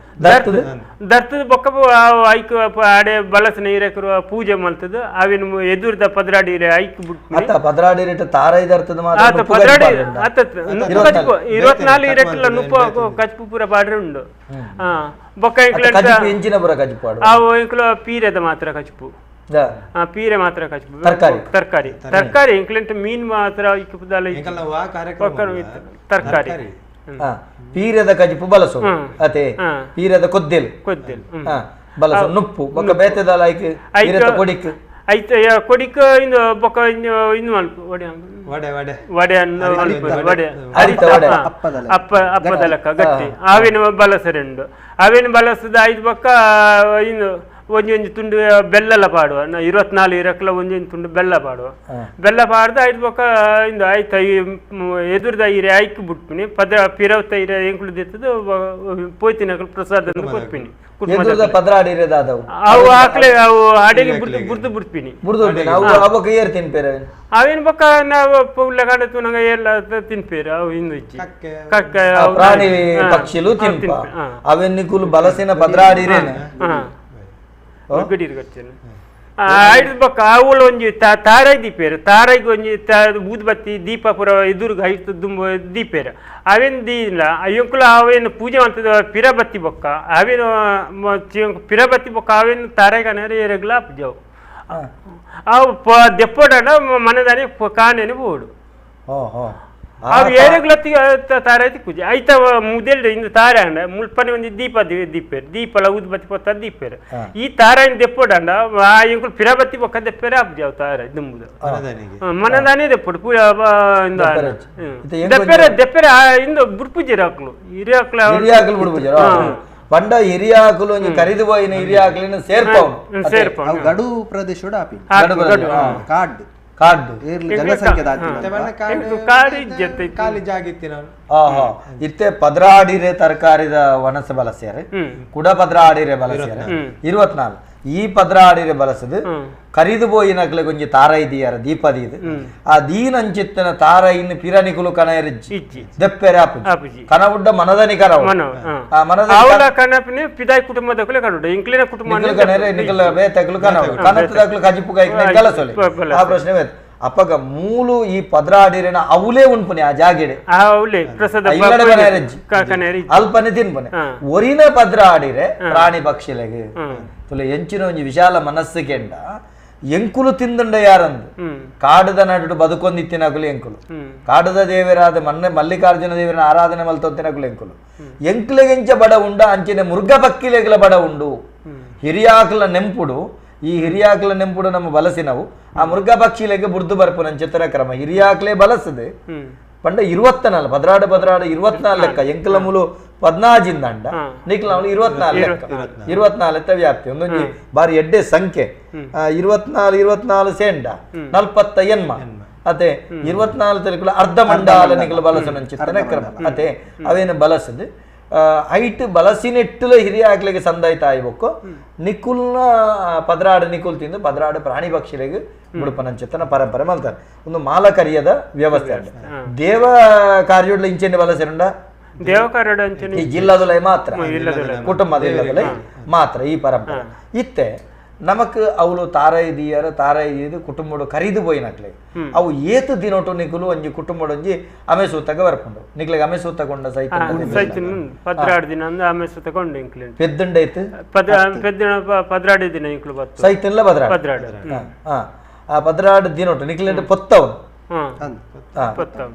ದರ್ತದ ಬೊಕ್ಕ ಐಕ್ ಆಡೆ ಬಲಸನ ಇರಕರು ಪೂಜೆ ಮಲ್ತದ ಅವಿನ ಎದುರ್ದ ಪದ್ರಾಡಿ ಇರೆ ಐಕ್ ಬಿಟ್ಟು ಪದ್ರಾಡಿ ಇರೆ ತಾರಾಯಿ ದರ್ತದ ಮಾತ್ರ ಪದ್ರಾಡಿ 24 ಇರೆಟ್ಲ ನುಪ್ಪ ಕಚ್ಪು ಪೂರ ಬಾಡ್ರೆ ಉಂಡು ಬೊಕ್ಕ ಇಂಚಿನ ಪುರ ಕಚ್ಪು ಅವು ಇಂಕ್ಲ ಪೀರೆದ ಮಾತ್ರ ಕಚ್ಪು ಪೀರೆ ಮಾತ್ರ ಕಚ್ಪು ತರಕಾರಿ ಇಂಕ್ಲೆಂಟ್ ಮೀನ್ ಮಾತ್ರ ತರಕಾರಿ ಪೀರೆದ ಕಜಿಪು ಬಲಸು ಅತೆ ಪೀರೆದ ಕೊದ್ದೆಲು ಬಲಸು ನುಪ್ಪು ಬೊಕ್ಕ ಬೇತೆದಲ ಕೊಡಿಕ್ ಐತೆ ಕೊಡಿಕ ಇಂದು ಬೊಕ್ಕ ಇನ್ನು ಮಲ್ಪು ವಡೆ ಅಪ್ಪದಲಕ ಗಟ್ಟಿ ಅವೇನು ಬಲಸರೆಂಡು ಅವೇನು ಬಲಸದ ಐದು ಬೊಕ್ಕ ಇನ್ನು ಒಂಜಿ ತುಂಡು ಬೆಲ್ಲಲ ಪಾಡುವ 24 ಇರಕ್ಲ ಒಂಜಿ ತುಂಡು ಬೆಲ್ಲ ಪಾಡುವ ಬೆಲ್ಲ ಪಾಡ್ದ ಐದು ಬೊಕ್ಕ ಇಂದು ಆಯ್ತ ಎದುರ್ದ ಇರೆ ಐಕ್ ಬಿಟ್ಪಿನಿ ಪದ ಪಿರವತ ಇರೆ ಎಂಕ್ಲು ದಿತ್ತದು ಪೋಯ್ತಿನಕ್ಲು ಪ್ರಸಾದ ಕೊಟ್ಪಿನಿ ಅವು ಆಕ್ಲೆ ಅವು ಅಡಿಗೆ ಬುರ್ದು ಬಿಡ್ಪಿನಿ ಅವೇನು ಬೊಕ್ಕ ನಾವು ಪೌಲ ಕಾಣತ್ತು ನಂಗೆ ಎಲ್ಲ ತಿನ್ಪೇರು ಅವು ಇನ್ನು ಇಚ್ಚಿ ಕಕ್ಕ ಪ್ರಾಣಿ ಪಕ್ಷಿಲು ಅವೆನ್ನಿಕುಲು ಬಲಸಿನ ಪದ್ರಾಡಿರೇನ ಐದು ಬೊಕ್ಕ ಅವಳು ಒಂಜಿ ತಾರಾಯಿ ದೀಪೇರು ತಾರಾಯಿಗೆ ಒಂಜಿ ಊದ್ಬತ್ತಿ ದೀಪ ಪುರ ಎದುರ್ಗ ಐದು ದುಂಬ ದೀಪೇರು ಅವೇನು ದೀಲ ಅಯ್ಯಂಕುಲು ಅವೇನು ಪೂಜೆ ಮಾಡ್ತದ ಪಿರಬತ್ತಿ ಬೊಕ್ಕ ಅವೇನು ಪಿರಬತ್ತಿ ಬೊಕ್ಕ ಅವೇನು ತಾರಾಯಿ ಕಾಣ ಎರಗ್ಲ ಪೂಜಾವು ಅವು ದೆಪ್ಪೋಡ ಮನದಾನೆ ಕಾನೇನೆ ಬೋಡು ಅವು ಏರೆಗ್ಲತ್ತಿ ತಾರಾಯ್ತಿ ಪೂಜೆ ಐತ ಮುದೆಲ್ ಇಂದು ತಾರೆ ಅಂಡ ಮುಲ್ಪನೆ ಒಂದು ದೀಪಲ ಊದ್ಬತ್ತಿ ಪೊತ್ತ ದೀಪೇರು ಈ ತಾರಾಯಿನ ದೆಪ್ಪೋಡಂಡ ಆ ಎಂಕುಲು ಪಿರಬತ್ತಿ ಬೊಕ್ಕ ದೆಪ್ಪೆರೆ ಅಬ್ಜಾವ್ ತಾರ ದುಂಬುದು ಮನದಾನೆ ದೆಪ್ಪೋಡು ಪೂಜೆ ದೆಪ್ಪೆರೆ ಇಂದು ಬುಡ್ಪೂಜೆ ಹಾಕ್ಲು ಹಿರಿಯಾಕ್ಲು ಬಿಡ್ಪೂಜೆ ಪಂಡ ಹಿರಿಯಾಕುಲು ಕರಿದು ಹೋಯಿನ ಹಿರಿಯಾಕಲಿನ ಸೇರ್ಪವು ಗಡು ಪ್ರದೇಶ ಕಾರ್ಡ್ ಇತ್ತೆ ಪದ್ರಾಡಿರೆ ತರಕಾರಿದ ವನಸ ಬಲಸ್ಯಾರೆ ಕುಡ ಪದ್ರಾಡಿರೆ ಬಲಸ್ಯಾರೆ 24 ಈ ಪದ್ರಾಡಿರೆ ಬಲಸದು ಕರಿದು ಬೋಯಿನಕ್ಲೆ ಕೊಂಚ ತಾರಾಯಿ ದಿಯಾರ ದೀಪದಿ ಆ ದೀನಂಚಿತ್ತನ ತಾರಾಯಿನ ಪಿರನಿಕುಲು ಕನಯರಿಜ್ಜಿ ದೆಪ್ಪೆರೆ ಆಪುಜಿ ಕನವುಡ್ಡ ಮನದನಿ ಕರವು ಅವಳ ಕನಪಿನ ಪಿದಾಯಿ ಕುಟುಂಬದ ಕನಡ ಇಂಕ್ಲಿನ ಕುಟುಂಬ ಕನರೆ ನಿಕಲ ಬೇತಕಲು ಕನವು ಕನತ್ತದಕಲು ಕಜಿಪು ಕೈಕ್ನೆ ಗಲಸೊಲೆ ಆ ಪ್ರಶ್ನೆ ಬೇತ ಅಪ್ಪಗ ಮೂಲು ಈ ಪದ್ರಾಡಿರೇನ ಅವಲೇ ಉಣ್ಪುನಿ ಆ ಜಾಗೆಡೆ ಅಲ್ಪನೆ ತಿನ್ಪನೆ ಒರಿನ ಪದ್ರಾಡಿರೆ ಪ್ರಾಣಿ ಪಕ್ಷಿಲೆಗೆ ತುಲೆ ಎಂಚಿನ ಒಂಜಿ ವಿಶಾಲ ಮನಸ್ಸು ಕೆಂಡ ಎಂಕುಲು ತಿಂದುಂಡ ಯಾರಂದು ಕಾಡದ ನಡು ಬದುಕೊಂದಿತ್ತಿನಕುಲು ಎಂಕುಲು ಕಾಡದ ದೇವರಾದ ಮಲ್ಲಿಕಾರ್ಜುನ ದೇವರ ಆರಾಧನೆ ಮಲ್ತೊತ್ತಿನಕುಲು ಎಂಕುಲು ಎಂಕ್ಲೆಗೆಂಚ ಬಡ ಉಂಡ ಅಂಚಿನ ಮುರುಘ ಪಕ್ಕಿಲೆಗಳ ಬಡ ಉಂಡು ಹಿರಿಯಾಕಲ ನೆಂಪುಡು ಈ ಹಿರಿಯಾಕಲ ನೆಂಪುಡು ನಮ್ಮ ಬಲಸಿನವು ಆ ಮುರುಘ ಪಕ್ಷಿಲೆಗೆ ಬುರ್ದು ಬರ್ಪು ನನ್ನ ಚಿತ್ರ ಕ್ರಮ ಹಿರಿಯಾಕಲೇ ಬಲಸದೆ ಪಂಡ 24 ಪದ್ರಾಡು 24 ಲೆಕ್ಕ ಎಂಕಲ ಮೂಲು 14 ದಂಡ ನಿಕ್ಲ 24 ಲೆಕ್ಕ 24 ವ್ಯಾಪ್ತಿ ಒಂದೊಂದು ಬಾರಿ ಎಡ್ಡೆ ಸಂಖ್ಯೆ 24 ಸೇಂಡ 40 ಎನ್ಮ ಅತೆ 24 ತಲೆಗಳು ಅರ್ಧ ಮಂಡಾಲ ನಿಕಲು ಬಲಸನ ಚಿತ್ರನ ಕ್ರಮ ಅತೆ ಅವೇನು ಬಲಸದು ಐಟ್ ಬಲಸಿನೆಟ್ಟುಲ ಹಿರಿಯಾಕ್ಲೆಗೆ ಸಂದಾಯ್ತಾಯಿ ಬೊಕ್ಕು ನಿಕುಲ್ನ ಪದ್ರಾಡು ನಿಕುಲ್ ತಿಂದು ಪದ್ರಾಡು ಪ್ರಾಣಿ ಪಕ್ಷಿಲೆಗೆ ಮುಡುಪನಂಚಿತ್ತನ ಪರಂಪರೆ ಮಲ್ತಾರೆ ಒಂದು ಮಾಲಕರಿಯದ ವ್ಯವಸ್ಥೆ ಅಂಡ ದೇವ ಕಾರ್ಯೋಡ್ಲ ಇಂಚೆಂಡೆ ಬಲಸೆರುಂಡ ದೇವ ಕಾರ್ಯೋಡ ಈ ಜಿಲ್ಲಾದುಲೈ ಮಾತ್ರ ಕುಟುಂಬದ ಇಲ್ಲದಲೈ ಮಾತ್ರ ಈ ಪರಂಪರೆ ಇತ್ತೆ ನಮಕ್ ಅವಳು ತಾರಾಯಿದಿಯರು ಕುಟುಂಬಡು ಕರೀದು ಪೋಯಿನಕ್ಲೆ ಅವು ಏತು ದಿನೋಟು ನಿಕುಲು ಒಂಜಿ ಕುಟುಂಬಡು ಒಂಜಿ ಅಮೆಸೂತಗ ಬರ್ಪುಂಡು ನಿಕ್ಲೆಗ್ ಅಮೆಸೂತಗೊಂಡ ಸೈತಿನ 16 ದಿನ ಅಂದ ಅಮೆಸೂತಗೊಂಡು ಇಂಕ್ಲೆ ಪೆದ್ದುಂಡೈತು ಪೆದ್ದಿನ 16 ದಿನ ಇಂಕ್ಲು ಬತ್ತು ಸೈತಿನ್ಲ ಬದ್ರಾಡು ಆ ಪದ್ರಾಡು ದಿನೋಟು ನಿಕ್ಲೆಂಡು ಪೊತ್ತವನು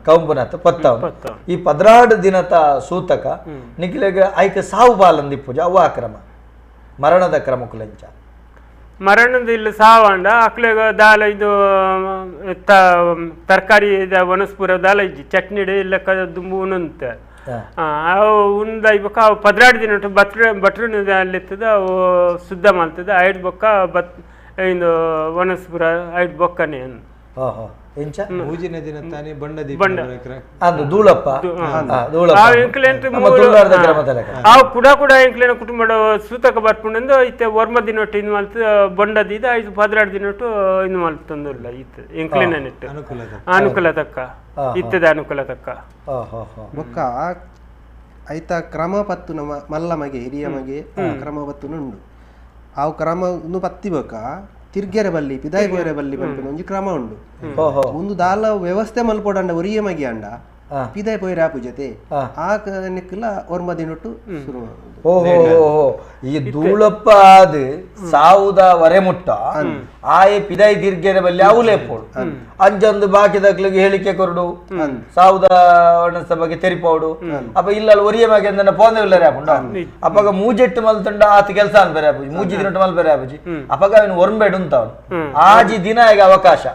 ಕೌಂಬುನತ್ ಪೊತ್ತವನು ಈ 16 ದಿನದ ಸೂತಕ ನಿಕ್ಲೆಗ್ ಐಕ ಸಾವು ಬಾಲಂದಿ ಪೂಜ ಅವು ಅಕ್ರಮ ಮರಣದ ಕ್ರಮಕುಲೆಂಚ ಮರಣದ ಇಲ್ಲ ಸಾವಂಡ ಅಕ್ಲೆಗ ದಾಲ ಇದು ತರಕಾರಿ ವನಸ್ಪುರ ದಾಲ ಇಜ್ಜಿ ಚಟ್ನಿ ಇಲ್ಲ ದುಂಬು ಉಣಂತ ಅವು ಉಂದ ಇವಾಗ ಅವು 16 ದಿನ ಭಟ್ರನ ಅಲ್ಲಿರ್ತದ ಅವು ಶುದ್ಧ ಮಾಡ್ತದ ಐಡ್ ಬೊಕ್ಕ ಇದು ವನಸ್ಪುರ ಐಡ್ ಬೊಕ್ಕನೆ ಮೂಜಿನ ದಿನ ತಾನೇ ಅಂದು ಧೂಳಪ್ಪ ಕೂಡ ಎಂಕ್ಲೇನ ಕುಟುಂಬ ಸೂತಕ ಬರ್ಪುಂಡು ಇತ್ತೆ ವರ್ಮ ದಿನೊಟ್ಟು ಇದು ಮಲ್ತ ಬೊಂಡದ ಇದು ಐದು 16 ದಿನೊಟ್ಟು ಇದು ಮಲ್ತಂದಿಲ್ಲ ಇತ್ತು ಎಂಕ್ಲೇನ ನೆಟ್ಟು ಅನುಕೂಲ ತಕ್ಕ ಇತ್ತದ ಅನುಕೂಲ ತಕ್ಕ ಬೊಕ್ಕ ಐತ ಕ್ರಮ ಪತ್ತು ನಮ್ಮ ಮಲ್ಲ ಮಗೆ ಹಿರಿಯ ಮಗೆ ಕ್ರಮ ಪತ್ತು ಉಂಡು ಅವು ಕ್ರಮ ಪತ್ತಿ ಬೊಕ್ಕ ತಿರ್ಗೆರೆ ಬಲ್ಲಿ ಪಿದಾಯಿ ಬೋರೆ ಬಲ್ಲಿ ಬಂಪಿನ ಒಂಜಿ ಕ್ರಮ ಉಂಡು ಒಂದು ದಾಲ ವ್ಯವಸ್ಥೆ ಮಲ್ಪೋಡಂಡ ಒರಿಯ ಮಗಿ ಅಂಡ ಪಿದಾಯಿ ಪೋಯ್ರೆ ಆಪು ಜೊತೆ ಆ ನಿಕ್ಕಲ ಒರ್ಮ ದಿನೊಟ್ಟು ಶುರು ಓಹೋ ಈ ಧೂಳಪ್ಪ ಅದು ಸಾವುದ ವರೆ ಮುಟ್ಟ ಆಯೆ ಪಿದಾಯಿ ತಿರ್ಗೆರೆ ಬಲ್ಲಿ ಅವಲೇಪೋಡು ಅಂಜೊಂದು ಬಾಕಿದಕ್ಲಿಗೆ ಹೇಳಿಕೆ ಕೊರಡು ಸಾವುದ ಒಣಸ ಬಗ್ಗೆ ತೆರಿಪೋಡು ಅಪ್ಪ ಇಲ್ಲ ಒರಿಯ ಮಗೆ ಅಂದನ ಪೋಂದವಿಲ್ಲರೆ ಆಪುಂಡ ಅಪ್ಪಗ ಮೂಜೆಟ್ಟು ಮಲ್ತುಂಡ ಆತ ಕೆಲಸ ಅನ್ ಬೇರೆ ಆಪುಜಿ ಮೂಜಿ ದಿನಟ್ಟು ಮಲ್ ಬೇರೆ ಆಪುಜಿ ಅಪ್ಪಗ ಅವನು ಒರ್ಂಬೇಡು ಅಂತವನು ಆಜಿ ದಿನ ಈಗ ಅವಕಾಶ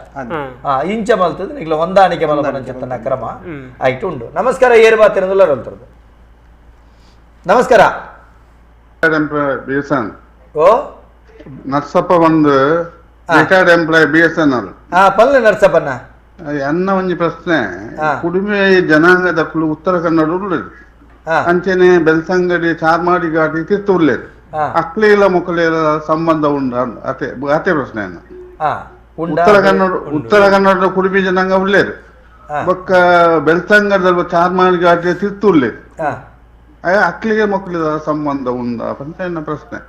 ಇಂಚ ಮಲ್ತದ ನಿಗ್ಲ ಹೊಂದಾಣಿಕೆ ಮಲ್ಪನ ಚೆತ್ತನ ಕ್ರಮ ಆಯ್ತು ಉಂಡು ನಮಸ್ಕಾರ ಏರು ಬಾತಿರಂದುಲ್ಲ ಅಂತದ್ದು ನಮಸ್ಕಾರ ಓ ನರ್ಸಪ್ಪ ಒಂದು ರಿಟೈರ್ಡ್ ಎಂಪ್ಲಾಯ್ BSNL ಪಲ್ಲೆ ನರ್ಸಪ್ಪನ ಎನ್ನ ಒಂಜಿ ಪ್ರಶ್ನೆ ಕುಡಿಮೆ ಜನಾಂಗದ ಉತ್ತರ ಕನ್ನಡ ಉಳ್ಳೇದು ಅಂಚೆನೆ ಬೆಳ್ಸಂಗಡಿ ಚಾರ್ಮಾಡಿ ಘಾಟಿ ತಿರ್ತು ಉಳ್ಳೇದು ಅಕ್ಲೇಲ ಮುಕ್ಕಲೇಲ ಸಂಬಂಧ ಉಂಡ ಅತೆ ಅತೆ ಪ್ರಶ್ನೆ ಉತ್ತರ ಕನ್ನಡದ ಕುಡಿಮೆ ಜನಾಂಗ ಉಳ್ಳೇದು ಬೊಕ್ಕ ಬೆಳ್ಸಂಗದ ಚಾರ್ಮಾಡಿ ಘಾಟಿ ತಿರ್ತು ಉಳ್ಳೇದು ಅಕ್ಲಿಗೆ ಮಕ್ಕಳ ಸಂಬಂಧ ಉಂಡ ಪಂಚಾಯತ್ ಪ್ರಶ್ನೆ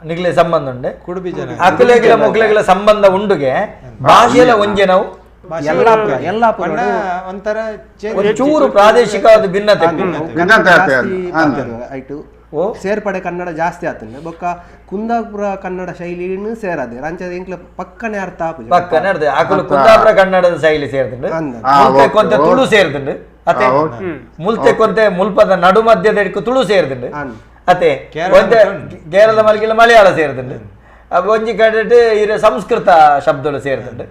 ನಿಗ್ಲೆ ಸಂಬಂಧ ಉಂಡೆ ಕುಡುಬಿ ಜನ ಅಕ್ಲೆಗಳ ಮೊಕ್ಲೆಗಳ ಸಂಬಂಧ ಉಂಡುಗೆ ಭಾಷೆಲ ಒಂಜೆ ನಾವು ಒಂಥರ ಚೂರು ಪ್ರಾದೇಶಿಕವಾದ ಭಿನ್ನತೆ ಆಯ್ತು ಸೇರ್ಪಡೆ ಕನ್ನಡ ಜಾಸ್ತಿ ಆತಂದೆ ಬೊಕ್ಕ ಕುಂದಾಪುರ ಕನ್ನಡ ಶೈಲಿನೂ ಸೇರದೆ ರಂಚದ ಎಂಕ್ಲ ಪಕ್ಕನೆ ಅರ್ಥ ಆಪುಜಿ ಪಕ್ಕನೆ ಅರ್ಥ ಆಕಲು ಕುಂದಾಪುರ ಕನ್ನಡದ ಶೈಲಿ ಸೇರ್ತುಂಡು ಮುಲ್ತೆ ಕೊಂತೆ ತುಳು ಸೇರ್ತುಂಡು ಅತೆ ಮುಲ್ತೆ ಕೊಂತೆ ಮುಲ್ಪದ ನಡು ಮಧ್ಯದ ತುಳು ಸೇರ್ತುಂಡು ಅತೆ ಒಂದೆ ಕೇರಳದ ಮಲ್ಗಿಲ ಮಲಯಾಳ ಸೇರ್ತುಂಡು ಒಂಜಿ ಕಡೆ ಇರ ಸಂಸ್ಕೃತ ಶಬ್ದಗಳು ಸೇರ್ತುಂಡು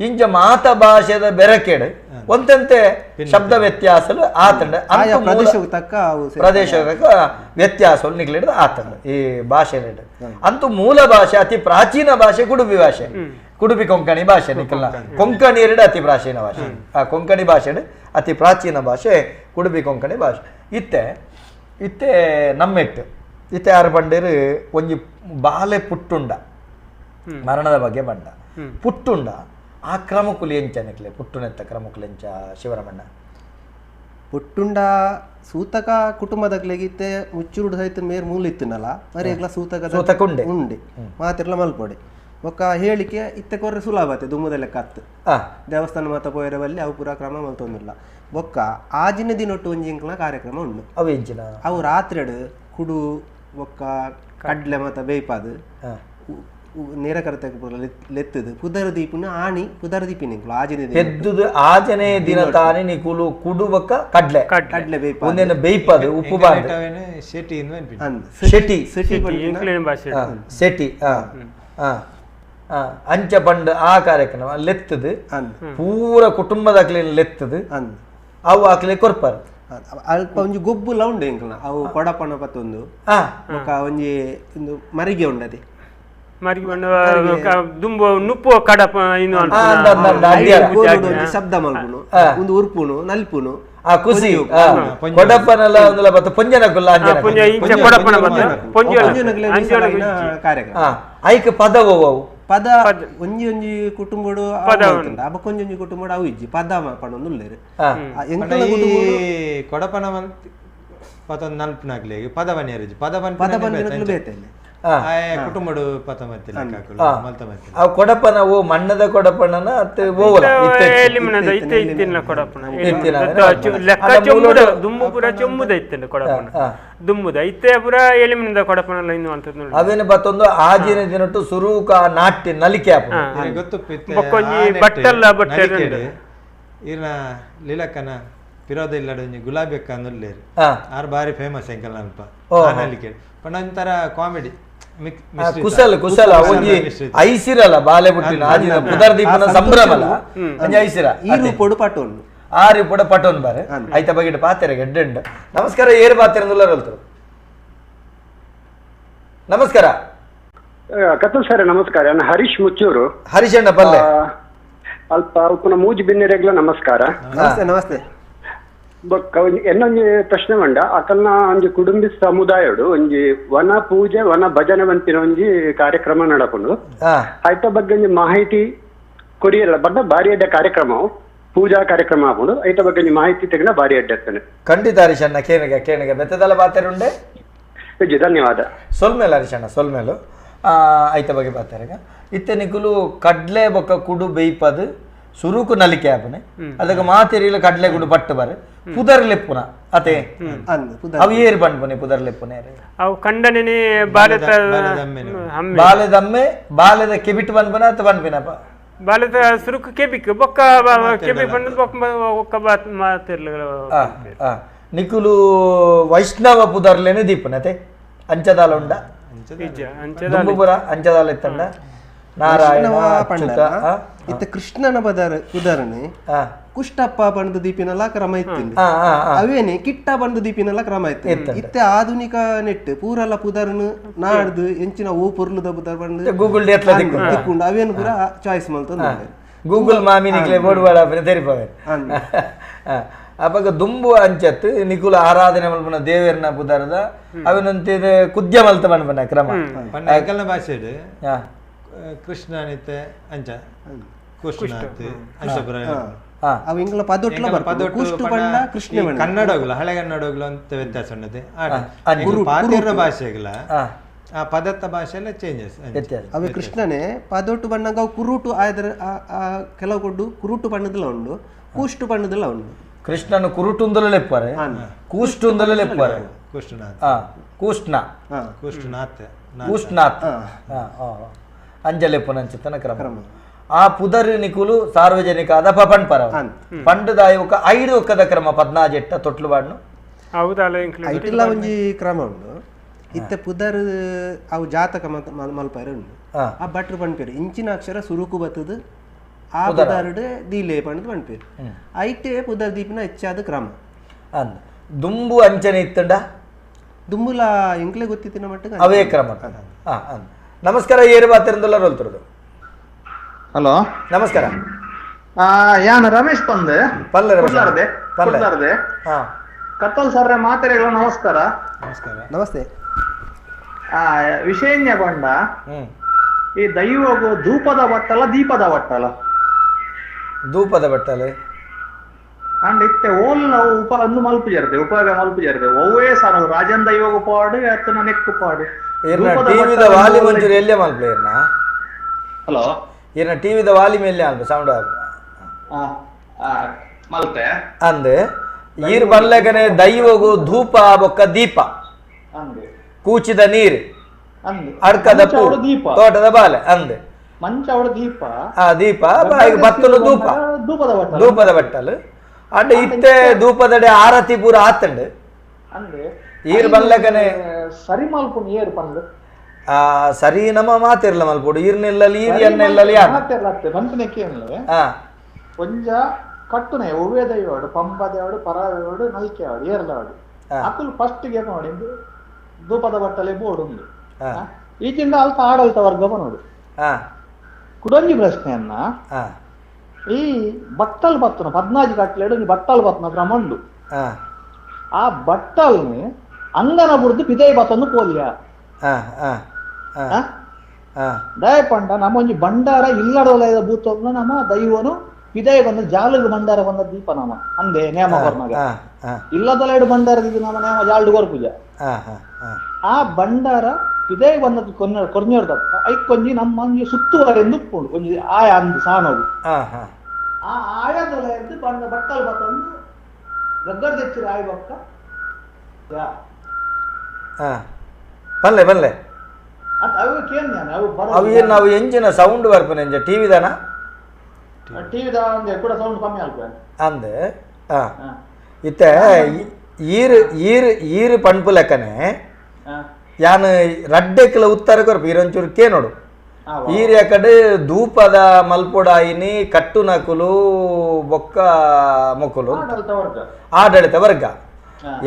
ಇಂಚ ಮಾತ ಭಾಷೆದ ಬೆರಕೆಡು ಒಂದಂತೆ ಶಬ್ದ ವ್ಯತ್ಯಾಸಲು ಆತಂಡ ಪ್ರದೇಶಕ್ಕೆ ವ್ಯತ್ಯಾಸಗಳು ನಿಗ್ಲಿಡ್ ಆತಂಡ ಈ ಭಾಷೆ ಅಂತೂ ಮೂಲ ಭಾಷೆ ಅತಿ ಪ್ರಾಚೀನ ಭಾಷೆ ಕುಡುಬಿ ಭಾಷೆ ಕುಡುಬಿ ಕೊಂಕಣಿ ಭಾಷೆ ನಿಖಲ್ನ ಕೊಂಕಣಿ ಎರಡು ಅತಿ ಪ್ರಾಚೀನ ಭಾಷೆ ಆ ಕೊಂಕಣಿ ಭಾಷೆ ಅತಿ ಪ್ರಾಚೀನ ಭಾಷೆ ಕುಡುಬಿ ಕೊಂಕಣಿ ಭಾಷೆ ಇತ್ತೆ ನಮ್ಮೆಟ್ಟು ಇತ್ತೆ ಯಾರು ಬಂಡೇರು ಒಂಜಿ ಬಾಲೆ ಪುಟ್ಟುಂಡ ಮರಣದ ಬಗ್ಗೆ ಬಂಡ ಪುಟ್ಟುಂಡ ಆ ಕ್ರಮಕುಲಿ ಎಂಚನಕ್ಲೆ ಪುಟ್ಟುನೆತ್ತ ಕ್ರಮಕುಲೆಂಚ ಶಿವರಮಣ್ಣ ಪುಟ್ಟುಂಡ ಸೂತಕ ಕುಟುಂಬದಕ್ಲೆಗಿತ್ತೆ ಮುಚ್ಚುರುಡು ಸಹಿತ ಮೇರ್ ಮೂಲಿತ್ತಿನಲ್ಲ ಮರಿಗ್ಲ ಸೂತಕ ಉಂಡೆ ಮಾತಿರ್ಲ ಮಲ್ಪೊಡೆ ಒಕ್ಕ ಹೇಳಿಕೆ ಇತ್ತೆ ಕೊರ್ರೆ ಸುಲಭತೆ ದುಮ್ಮದ ಲೆಕ್ಕ ಅತ್ತು ದೇವಸ್ಥಾನ ಮಾತ ಪೋಯರ ಬಲ್ಲಿ ಅವು ಪೂರ ಕ್ರಮ ಮಲ್ತೊಂದಿಲ್ಲ ಬೊಕ್ಕ ಆಜಿನ ದಿನೊಟ್ಟು ಒಂಜಿಂಕ್ಲ ಕಾರ್ಯಕ್ರಮ ಉಂಡು ಅವು ಎಂಚಿನ ಅವು ರಾತ್ರಿಡು ಕುಡು ಒಕ್ಕ ಕಡ್ಲೆ ಮತ ಬೇಯ್ಪಾದು ನೇರಕರತೆ ಲೆತ್ತದು ಪುದರ ದೀಪನ ಆಣಿ ಪುದರ ದೀಪಿನಿಂಕ್ಲು ಆಜನೆ ಎದ್ದುದು ಆಜನೆ ದಿನ ತಾನೆ ನಿಕುಲು ಕುಡುಬಕ್ಕ ಕಡ್ಲೆ ಕಡ್ಲೆ ಬೇಯ್ಪ ಒಂದೇನ ಬೇಯ್ಪದು ಉಪ್ಪು ಬಾರ್ದು ಶೆಟಿ ಶೆಟಿ ಅಂಚ ಪಂಡ್ ಆ ಕಾರ್ಯಕ್ರಮ ಲೆತ್ತದು ಪೂರ ಕುಟುಂಬದ ಲೆತ್ತದು ಅವು ಆಕ್ಲೆ ಕೊರ್ಪಾರ ಅಲ್ಪ ಒಂಜಿ ಗೊಬ್ಬುಲ ಉಂಡು ಎಂಕ್ಲ ಅವು ಕೊಡಪಣ ಪತ್ತೊಂದು ಒಂಜಿ ಒಂದು ಮರಿಗೆ ಉಂಡದೆ ದುಂಬು ನುಪ್ಪು ಕಡಪ ಶಬ್ದ ಮಲ್ಪುನು ಒಂದು ಉರ್ಪುನು ನಲ್ಪುನು ಆ ಖುಷಿ ಕೊಡಪ್ಪನೆಲ್ಲ ಒಂದಲ್ಲ ಬತ್ತ ಪೊಂಜನಕುಲ್ಲ ಕಾರ್ಯಕ್ರಮ ಐಕ ಪದವು ಪದ ಒಂಜಿ ಒಂಜಿ ಕುಟುಂಬಡು ಅಬ್ಬ ಕೊಂಜೊಂಜಿ ಕುಟುಂಬಡು ಅವು ಇಜ್ಜಿ ಪದ ಪಣೊಂದು ಉಳ್ಳೇರು ಕೊಡಪನ ಪದೊಂದು ನಲ್ಪನಾಗ್ಲಿ ಪದವನ್ನೇರು ಪದವನ್ನೇರು ಬೇತೆ ಆಯ ಕುಟುಂಬಡು ಪತ ಮತ್ತಿಲ್ಲ ಕಾಕುಲು ಮಲ್ತ ಮತ್ತಿಲ್ಲ ಅವು ಕೊಡಪನ ಓ ಮಣ್ಣದ ಕೊಡಪಣನ ಅತ್ತೆ ಓವಲ ಎಲಿಮಿನದ ಇತ್ತೆ ಇತ್ತಿನ ಕೊಡಪಣ ಲೆಕ್ಕ ಚೊಮ್ಮುದ ದುಮ್ಮು ಪುರ ಚೊಮ್ಮುದ ಇತ್ತಿನ ಕೊಡಪಣ ದುಮ್ಮುದ ಇತ್ತೆ ಪುರ ಎಲಿಮಿನದ ಕೊಡಪಣ ಇನ್ನು ಅಂತ ನೋಡಿ ಅವೇನು ಬತ್ತೊಂದು ಆಜಿನ ದಿನಟ್ಟು ಸುರೂಕ ನಾಟ್ಯ ನಲಿಕೆ ಆಪ ಗೊತ್ತು ಬಕ್ಕೊಂಜಿ ಬಟ್ಟಲ್ಲ ಬಟ್ಟೆ ಇರ್ನ ಲೀಲಕ್ಕನ ಪಿರೋದ ಇಲ್ಲಡ ಗುಲಾಬಿ ಅಕ್ಕ ಅನ್ನೊಲ್ಲೇರು ಆರು ಬಾರಿ ಫೇಮಸ್ ಎಂಕಲ್ ಅಲ್ಪ ನಲಿಕೆ ಪಂಡಂತರ ಕಾಮಿಡಿ ಕುಶಲ ಕುಶಲ ಒಂಜಿ ಐಸಿರಲ್ಲ ಬಾಲೆ ಬುಟ್ಟಿನ ಆಜಿನ ಪುದರ್ ದೀಪನ ಸಂಭ್ರಮಲ ಒಂಜಿ ಐಸಿರ ಈರು ಪೊಡು ಪಟೋನ್ ಆರಿ ಪುಡ ಪಟೋನ್ ಬಾರೆ ಐತ ಬಗೆಟ್ ಪಾತೆರೆ ಗೆಡ್ಡೆಂಡ್ ನಮಸ್ಕಾರ ಏರು ಪಾತೆರೆ ನುಲ್ಲರಲ್ತರು ನಮಸ್ಕಾರ ಕತ್ತಲ್ ಸರ್ ನಮಸ್ಕಾರ ನಾನು ಹರೀಶ್ ಮುಚ್ಚೂರು ಹರೀಶಣ್ಣ ಪಲ್ಲೆ ಅಲ್ಪ ಉಪ್ಪುನ ಮೂಜಿ ಬಿನ್ನೆರೆಗ್ಲ ನಮಸ್ಕಾರ ನಮಸ್ತೆ ನಮಸ್ತೆ ಎನ್ನೊಂಜಿ ಪ್ರಶ್ನೆ ಮಂಡ ಅಕಲ್ನ ಒಂಜಿ ಕುಟುಂಬಿ ಸಮುದಾಯಡು ಒಂಜಿ ವನ ಪೂಜೆ ವನ ಭಜನೆ ಬಂತಿನ ಒಂಜಿ ಕಾರ್ಯಕ್ರಮ ನಡಕೊಂಡು ಐತ ಬಗ್ಗೆ ಒಂಜಿ ಮಾಹಿತಿ ಕೊಡಿಯಲ್ಲ ಬಡ್ಡ ಬಾರಿ ಅಡ್ಡ ಕಾರ್ಯಕ್ರಮ ಪೂಜಾ ಕಾರ್ಯಕ್ರಮ ಆಪುಂಡು ಐತ ಬಗ್ಗೆ ಒಂಜಿ ಮಾಹಿತಿ ತೆಗಿನ ಬಾರಿ ಅಡ್ಡ ಇರ್ತೇನೆ ಖಂಡಿತ ಹರೀಶಣ್ಣ ಕೇಣಿಗೆ ಬೆತ್ತದಲ್ಲ ಪಾತೆರುಂಡೆ ಧನ್ಯವಾದ ಸೊಲ್ಮೇಲೆ ಹರೀಶಣ್ಣ ಸೊಲ್ಮೇಲು ಐತ ಬಗ್ಗೆ ಪಾತೆರೆಗ ಇತ್ತೆ ನಿಕುಲು ಕಡ್ಲೆ ಬೊಕ್ಕ ಕುಡು ಬೇಯ್ಪದು ಸುರುಕು ನಲಿಕೆ ಆಪನೆ ಅದಕ್ಕೆ ಮಾತೆರಿಲ ಕಡ್ಲೆ ಕುಡು ಪಟ್ಟು ಬಾರೆ ಪುದರ್ ಲೆಪ್ಪುನ ಅತೆ ಅವು ಏರು ಪಂಡ್ಪನೆ ಪುದರ್ ಲೆಪ್ಪುನೆ ಅವು ಕಂಡನೆ ಬಾಲೆದಮ್ಮೆ ಬಾಲೆದ ಕೆಬಿಟ್ ಪಂಡ್ಪನ ಅತ್ತ ಪಂಡ್ಪಿನಪ್ಪ ಬಾಲೆದ ಸುರುಕು ಕೆಬಿಕ್ ಬೊಕ್ಕ ಕೆಬಿ ಪಂಡ್ ಬೊಕ್ಕ ಒಕ್ಕ ಮಾತೆರ್ಲ ನಿಕುಲು ವೈಷ್ಣವ ಪುದರ್ಲೇನೆ ದೀಪನತೆ ಅಂಚದಾಲ ಉಂಡ ದುಂಬುಪುರ ಅಂಚದಾಲ ಇತ್ತಂಡ ನಾರಾಯಣ ಇತ್ತ ಕೃಷ್ಣನ ಉದಾಹರಣೆ ಕುಷ್ಟಪ್ಪ ಬಂದು ದೀಪಿನಲ್ಲ ಕ್ರಮ ಇತ್ತಿಂದು ಅವೇನೆ ಕಿಟ್ಟ ಬಂದು ದೀಪಿನಲ್ಲ ಕ್ರಮ ಇತ್ತು ಇತ್ತೆ ಆಧುನಿಕ ನೆಟ್ ಪೂರಲ್ಲ ಪುದರ್ನು ನಾಡ್ದು ಎಂಚಿನ ಓ ಪೊರ್ಲುದ ಪುದರ್ ಬಂದು ಗೂಗಲ್ ತಿಕ್ಕೊಂಡು ಅವೇನು ಪೂರ ಚಾಯ್ಸ್ ಮಲ್ತ ಗೂಗಲ್ ಮಾಮಿ ನಿಕ್ಲೆ ಬೋರ್ಡ್ ತೆರಿಪವೆ ಅವಾಗ ದುಂಬು ಅಂಚತ್ತು ನಿಕುಲ ಆರಾಧನೆ ಮಲ್ಪನ ದೇವರನ ಪುದರದ ಅವನಂತಿದ ಕುದ್ಯ ಮಲ್ತ ಮಲ್ಪನ ಕ್ರಮ ಅಂಕಲ್ನ ಭಾಷೆ ಕೃಷ್ಣ ನಿತ್ತೆ ಅಂಚ ಕೃಷ್ಣ ಅಂಚಪುರ ಅವು ಇಂಗ್ಲ ಪದೊಟ್ಲ ಕುಷ್ಟು ಬಣ್ಣ ಕೃಷ್ಣ ಕನ್ನಡಗಳು ಹಳೆ ಕನ್ನಡಗಳು ಅಂತ ವ್ಯತ್ಯಾಸ ಉಂಟದೆ ಪಾತಿರ ಭಾಷೆಗಳ ಆ ಪದತ್ತ ಭಾಷೆಲ್ಲ ಚೇಂಜಸ್ ಅವೆ ಕೃಷ್ಣನೇ ಪದೊಟ್ಟು ಬಣ್ಣಗ ಅವು ಕುರುಟು ಆಯ್ದ್ರ ಕೆಲವು ಕೊಡ್ಡು ಕುರುಟು ಬಣ್ಣದಲ್ಲ ಉಂಡು ಕೂಷ್ಟು ಬಣ್ಣದಲ್ಲ ಉಂಡು ಕೃಷ್ಣನು ಕುರುಟುಂದಲೇ ಲೆಪ್ಪರೆ ಕೂಷ್ಟುಂದಲೇ ಲೆಪ್ಪರೆ ಕೂಷ್ಣನಾಥ್ ಅಂಜಲೆಪ್ಪುನಂಚಿತನ ಕ್ರಮ ಆ ಪುದರ್ ನಿಕುಲು ಸಾರ್ವಜನಿಕ ಅದ ಪಪಣ್ ಪರ ಪಂಡದಾಯ ఒక 5 ಒಕ್ಕದ ಕ್ರಮ 14 ತೊಟ್ಲು ಬಾಡ್ನು ಐಟಿಲ್ಲ ಒಂಜಿ ಕ್ರಮ ಉಂಡು ಇತ್ತೆ ಪುದರ್ ಅವು ಜಾತಕ ಮಲ್ಪರೆ ಉಂಡು ಆ ಭಟ್ರು ಪಂಡ್ಪೇರು ಇಂಚಿನ ಅಕ್ಷರ ಸುರುಕು ಬತ್ತದು ಆ ಪುದರ್ಡ್ ದೀಲೆ ಪಂಡ್ ಪಂಡ್ಪೇರು ಐಟೆ ಪುದರ್ ದೀಪಿನ ಹೆಚ್ಚಾದ ಕ್ರಮ ಅಂದ ದುಂಬು ಅಂಚನೆ ಇತ್ತಂಡ ದುಂಬುಲ ಎಂಕ್ಲೆ ಗೊತ್ತಿತ್ತಿನ ಮಟ್ಟಿಗೆ ಅವೇ ಕ್ರಮ ನಮಸ್ಕಾರ ಏರು ಬಾತಿರಂದಲ್ಲ ರೋಲ್ತಿರೋದು ಹಲೋ ನಮಸ್ಕಾರ ಯಾನ್ ರಮೇಶ್ ಪಂದೆ ಪಲ್ಲೆ ಕತ್ತಲ್ ಸರ್ರೆ ಮಾತೆರೆಗಳ ನಮಸ್ಕಾರ ನಮಸ್ತೆ ವಿಷಯ ಬಂಡ ಈ ದೈವಗು ಧೂಪದ ಬಟ್ಟಲ ದೀಪದ ಬಟ್ಟಲ ಧೂಪದ ಬಟ್ಟಲೆ ಅಂಡ್ ಇತ್ತೆ ಓಲ್ ನಾವು ಒಂದು ಮಲ್ಪು ಜರ್ದೆ ಉಪಯೋಗ ಮಲ್ಪು ಜರ್ದೆ ಒವ್ವೇ ಸರ್ ರಾಜನ್ ದೈವಗು ಪಾಡು ಅತ್ತನ ನೆಕ್ಕು ಪಾಡು ಟಿವಿದ ವಾಲಿ ಮಂಜೂರಿ ಎಲ್ಲೇ ಮಲ್ಪು ಏರ್ನ ಹಲೋ ಏನ ಟಿವಿದ ವಾಲಿ ಮೇಲೆ ಅಲ್ಪ ಸೌಂಡ್ ಮಲ್ಪೆ ಅಂದೆ ಈರ್ ಬಲ್ಲಗನೆ ದೈವಗು ಧೂಪ ಬೊಕ್ಕ ದೀಪ ಕೂಚಿದ ನೀರು ಅಡ್ಕದ ಪೂ ತೋಟದ ಬಾಲೆ ಅಂದೆ ಮಂಚವಡ ದೀಪ ದೀಪ ಬತ್ತಲು ಧೂಪದ ಬಟ್ಟಲು ಅಂಡ್ ಇತ್ತೆ ಧೂಪದಡೆ ಆರತಿ ಪೂರ ಆತಂಡು ಈರ್ ಬಲ್ಲಗನೆ ಸರಿ ಮಲ್ಪು ಏರ್ ಪಂದು ಸರಿ ನಮ್ಮ ಮಾತಿರ್ಲ ಮಲ್ಪೋಡು ಈರ್ನೆಲ್ಲಲ್ಲಿ ಈರ್ ಎಣ್ಣೆಲ್ಲಲ್ಲಿ ಕೊಂಚ ಕಟ್ಟುನೆ ಒವ್ವೇ ದೈವಾಡು ಪಂಪದೇವಾಡು ಪರಾದೇವಾಡು ನಲ್ಕೆವಾಡು ಏರ್ಲವಾಡು ಅಕ್ಕಲು ಫಸ್ಟ್ ಗೆ ನೋಡಿ ಧೂಪದ ಬಟ್ಟಲೆ ಬೋರ್ಡ್ ಉಂಡು ಈಚಿಂದ ಅಲ್ಪ ಆಡಳಿತ ವರ್ಗ ನೋಡು ಕುಡೊಂಜಿ ಪ್ರಶ್ನೆಯನ್ನ ಈ ಬಟ್ಟಲ್ ಬತ್ತನ 14 ಕಟ್ಲೆಡು ಬಟ್ಟಲ್ ಬತ್ತನ ಕ್ರಮ ಉಂಡು ಆ ಬಟ್ಟಲ್ని ಅಂಗನ ಬುಡ್ದು ಪಿದೈ ಬತ್ತನ್ನು ಪೋಲಿಯ ದಯಪಂಡ ನಮ್ಮೊಂಜಿ ಬಂಡಾರ ಇಲ್ಲಡೋಲೈದ ಭೂತೋಗ್ನ ನಮ್ಮ ದೈವನು ಪಿದೈ ಬಂದ ಜಾಲುಗು ಬಂಡಾರ ಬಂದ ದೀಪ ನಮ ಅಂದೆ ನೇಮ ಕೊರ್ನಾಗ ಇಲ್ಲದೊಲೈಡು ಬಂಡಾರ ಇದು ನಮ್ಮ ನೇಮ ಜಾಲ್ಡು ಕೊರ್ಪುಜ ಆ ಬಂಡಾರ ಇದೇ ಬಂದದ್ದು ಕೊರ್ഞ്ഞೋರ್ದಕ್ಕ ಐಕ್ ಕೊಂಜಿ ನಮ್ಮ ಸುತ್ತುವರೆಂದು ಉಪ್ಪುಂಡು ಒಂಜಿ ಆಯ ಅಂದು ಸಾಣೋದು ಆ ಆಯದೊಲ ಎದ್ದು ಬಂದ ಬಟ್ಟಲು ಬತ್ತೊಂದು ಗಗ್ಗರ್ ತೆಚ್ಚಿರ ಆಯ ಬಕ್ಕ ಬಲ್ಲೆ ಬಲ್ಲೆ ಅದು ಅವು ಕೇಂದ್ಯಾನ ಅವು ಅವು ಏನು ನಾವು ಎಂಜಿನ ಸೌಂಡ್ ಬರ್ಪನೆ ಎಂಜ ಟಿವಿ ದಾನ ಟಿವಿ ದ ಒಂದು ಕೂಡ ಸೌಂಡ್ ಕಮ್ಮಿ ಆಗ್ತದೆ ಅಂದೆ ಇತ್ತೆ ಈರು ಪಂಪು ಲೆಕ್ಕನೆ ಯಾನ್ ರಡ್ಡೆಕ್ಲ ಉತ್ತರ ಕೊರಪು ಇರೊಂಚೂರು ಕೇನೋಡು ಈರ್ ಯಾಕಡೆ ಧೂಪದ ಮಲ್ಪೊಡಾಯಿನಿ ಕಟ್ಟು ನಕುಲು ಬೊಕ್ಕ ಮೊಕುಲು ಆಡಳಿತ ವರ್ಗ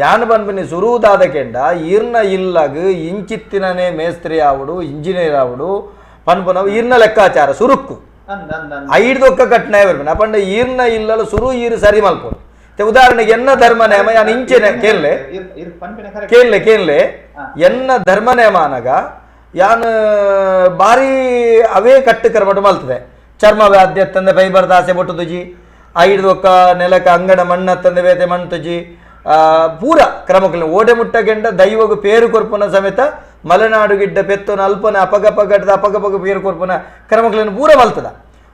ಯಾನ್ ಪನ್ಪನಿ ಸುರುದಾದ ಕೆಂಡ ಈರ್ನ ಇಲ್ಲಗ್ ಇಂಚಿತ್ತಿನೇ ಮೇಸ್ತ್ರಿ ಆವುಡು ಇಂಜಿನಿಯರ್ ಆವುಡು ಪನ್ಪುನವು ಈರ್ನ ಲೆಕ್ಕಾಚಾರ ಸುರುಕ್ಕು ಐಡ್ದೊಕ್ಕ ಕಟ್ನ ಬರ್ಪನೆ ಅಪಂಡ ಈರ್ನ ಇಲ್ಲಲು ಸುರು ಈರು ಸರಿ ಮಲ್ಪೋಡು ಉದಾಹರಣೆಗೆ ಎನ್ನ ಧರ್ಮ ನೇಮ ಯಾನ್ ಇಂಚಿನ ಕೇನ್ಲೆ ಎನ್ನ ಧರ್ಮ ನೇಮ ಅನಗ ಯಾನ್ ಬಾರಿ ಅವೇ ಕಟ್ಟು ಕರ್ಮಟ್ಟು ಮಲ್ತದೆ ಚರ್ಮ ವ್ಯಾಧ್ಯ ತಂದೆ ಫೈಬರ್ ದಾಸೆ ಬೊಟ್ಟು ತುಜಿ ಐಡ್ದೊಕ್ಕ ನೆಲಕ ಅಂಗಡ ಮಣ್ಣ ತಂದೆ ಬೇತೆ ಮಣ್ಣು ತುಜಿ ಪೂರ ಕ್ರಮಗಳು ಓಡೆ ಮುಟ್ಟಗೆಂಡ ದೈವಗು ಪೇರು ಕೊರ್ಪುನ ಸಮೇತ ಮಲೆನಾಡು ಗಿಡ್ಡ ಪೆತ್ತುನ ಅಲ್ಪನ ಅಪಗಪಗಡ್ದ ಅಪಗಪಗ ಪೇರು ಕೊರ್ಪುನ ಕ್ರಮಗಳನ್ನು ಪೂರ ಮಲ್ತದ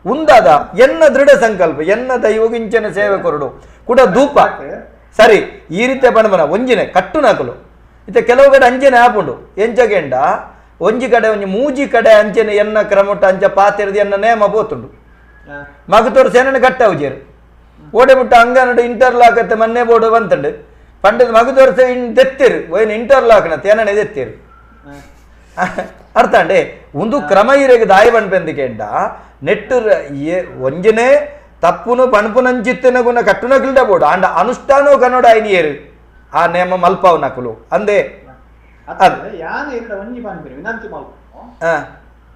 ಉಂದಾದ ಎನ್ನ ದೃಢ ಸಂಕಲ್ಪ ಎನ್ನ ದೈವಗು ಇಂಚನ ಸೇವೆ ಕೊರಡು ಕೂಡ ಧೂಪ ಸರಿ ಈ ರೀತಿಯ ಬಣಬನ ಒಂಜಿನೆ ಕಟ್ಟು ನಾಕಲು ಇತ್ತೆ ಕೆಲವು ಕಡೆ ಅಂಚೆನೆ ಆಪುಂಡು ಎಂಚಗೆಂಡ ಒಂಜಿ ಕಡೆ ಒಂಜಿ ಮೂಜಿ ಕಡೆ ಅಂಚೆನೆ ಎನ್ನ ಕ್ರಮೊಟ್ಟ ಅಂಚ ಪಾತಿರದು ಎನ್ನ ನೇಮ ಪೋತುಂಡು ಮಗತೋರು ಸೇನೆ ಕಟ್ಟ ಉಜೇರು ಓಡೆ ಮುಟ್ಟ ಅಂಗನಡು ಇಂಟರ್ಲಾಕ್ ಅತ್ತೆ ಮನ್ನೆ ಬೋರ್ಡು ಬಂತಂಡು ಪಂಡದ ಮಗತೋರು ಸೇ ತೆತ್ತಿರು ಒಯ್ನು ಇಂಟರ್ಲಾಕ್ನ ತೇನನೆ ತೆತ್ತಿರು ಅರ್ಥ ಅಂಡೆ ಒಂದು ಕ್ರಮ ಇರೆಗೆ ದಾಯಿ ಬಣ್ಪೆಂದಿಕೆಂಡ ನೆಟ್ಟು ಒಂಜನೆ ತಪ್ಪುನು ಪಣಪುನಂಚಿತ್ತಿನ ಗುಣ ಕಟ್ಟುನ ಕಿಲ್ಡ ಬೋಡು ಅಂಡ ಅನುಷ್ಠಾನೋ ಕನ್ನಡ ಐನಿಯರು ಆ ನೇಮ ಮಲ್ಪಾವ್ ನಕಲು ಅಂದೆ ಯಾನೆ ಇಲ್ಲ ಒಂಜಿ ಪನ್ಪಿನಿ ವಿನಂತಿ ಮಲ್ಪ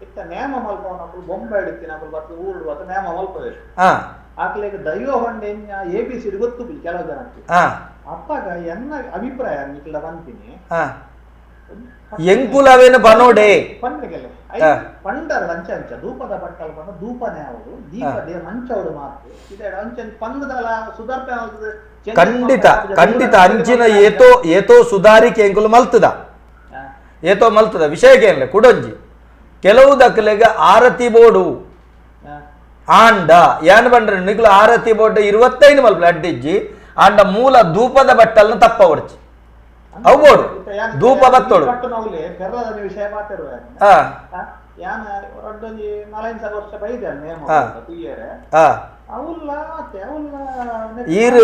ಇತ್ತ ನೇಮ ಮಲ್ಪ ನಕಲು ಬೊಂಬೆ ಇಡುತ್ತಿ ನಕಲು ಬತ್ತು ಊರು ಬತ್ತು ನೇಮ ಮಲ್ಪದೆ ಆಕಲಿಗೆ ದೈವ ಹೊಂಡೆ ABC ಗೊತ್ತು ಕೆಲವು ಜನಕ್ಕೆ ಅಪ್ಪಾಗ ಎನ್ನ ಅಭಿಪ್ರಾಯ ನಿಕ್ಲ ಬಂತೀನಿ ಎಂಕುಲವೇನು ಬನೋಡೆ ಪಂಡ್ರಿಗೆಲ್ಲ ಪಂಡರ ಅಂಚ ಅಂಚ ಧೂಪದ ಬಟ್ಟಲು ಬಂದ ಧೂಪನೇ ಅವರು ದೀಪದೇ ಮಂಚವರು ಮಾತು ಇದೆ ಅಂಚ ಪಂಗದಲ ಸುಧಾರ್ಪೆ ಖಂಡಿತ ಖಂಡಿತ ಅಂಚಿನ ಏತೋ ಸುಧಾರಿಕೆ ಎಂಕುಲು ಮಲ್ತದ ಏತೋ ಮಲ್ತದ ವಿಷಯಕ್ಕೆ ಏನಿಲ್ಲ ಕುಡೊಂಜಿ ಕೆಲವು ದಕ್ಕಲೆಗೆ ಆರತಿ ಬೋರ್ಡು ಆಂಡ ಏನ್ ಬಂಡ್ರೆ ನಿಕ್ಲು ಆರತಿ ಬೋರ್ಡ್ 25 ಮಲ್ಪಲೆ ಅಡ್ಡಿಜ್ಜಿ ಆಂಡ ಮೂಲ ಧೂಪದ ಬಟ್ಟಲ್ನ ತಪ್ಪ ಹೊಡ್ಚಿ ಅವು ಬೋಡು ಧೂಪ ಬತ್ತೋಡು ವಿಷಯ ಮಾತಾಡುವ ವರ್ಷ ಬೈದ ಈರು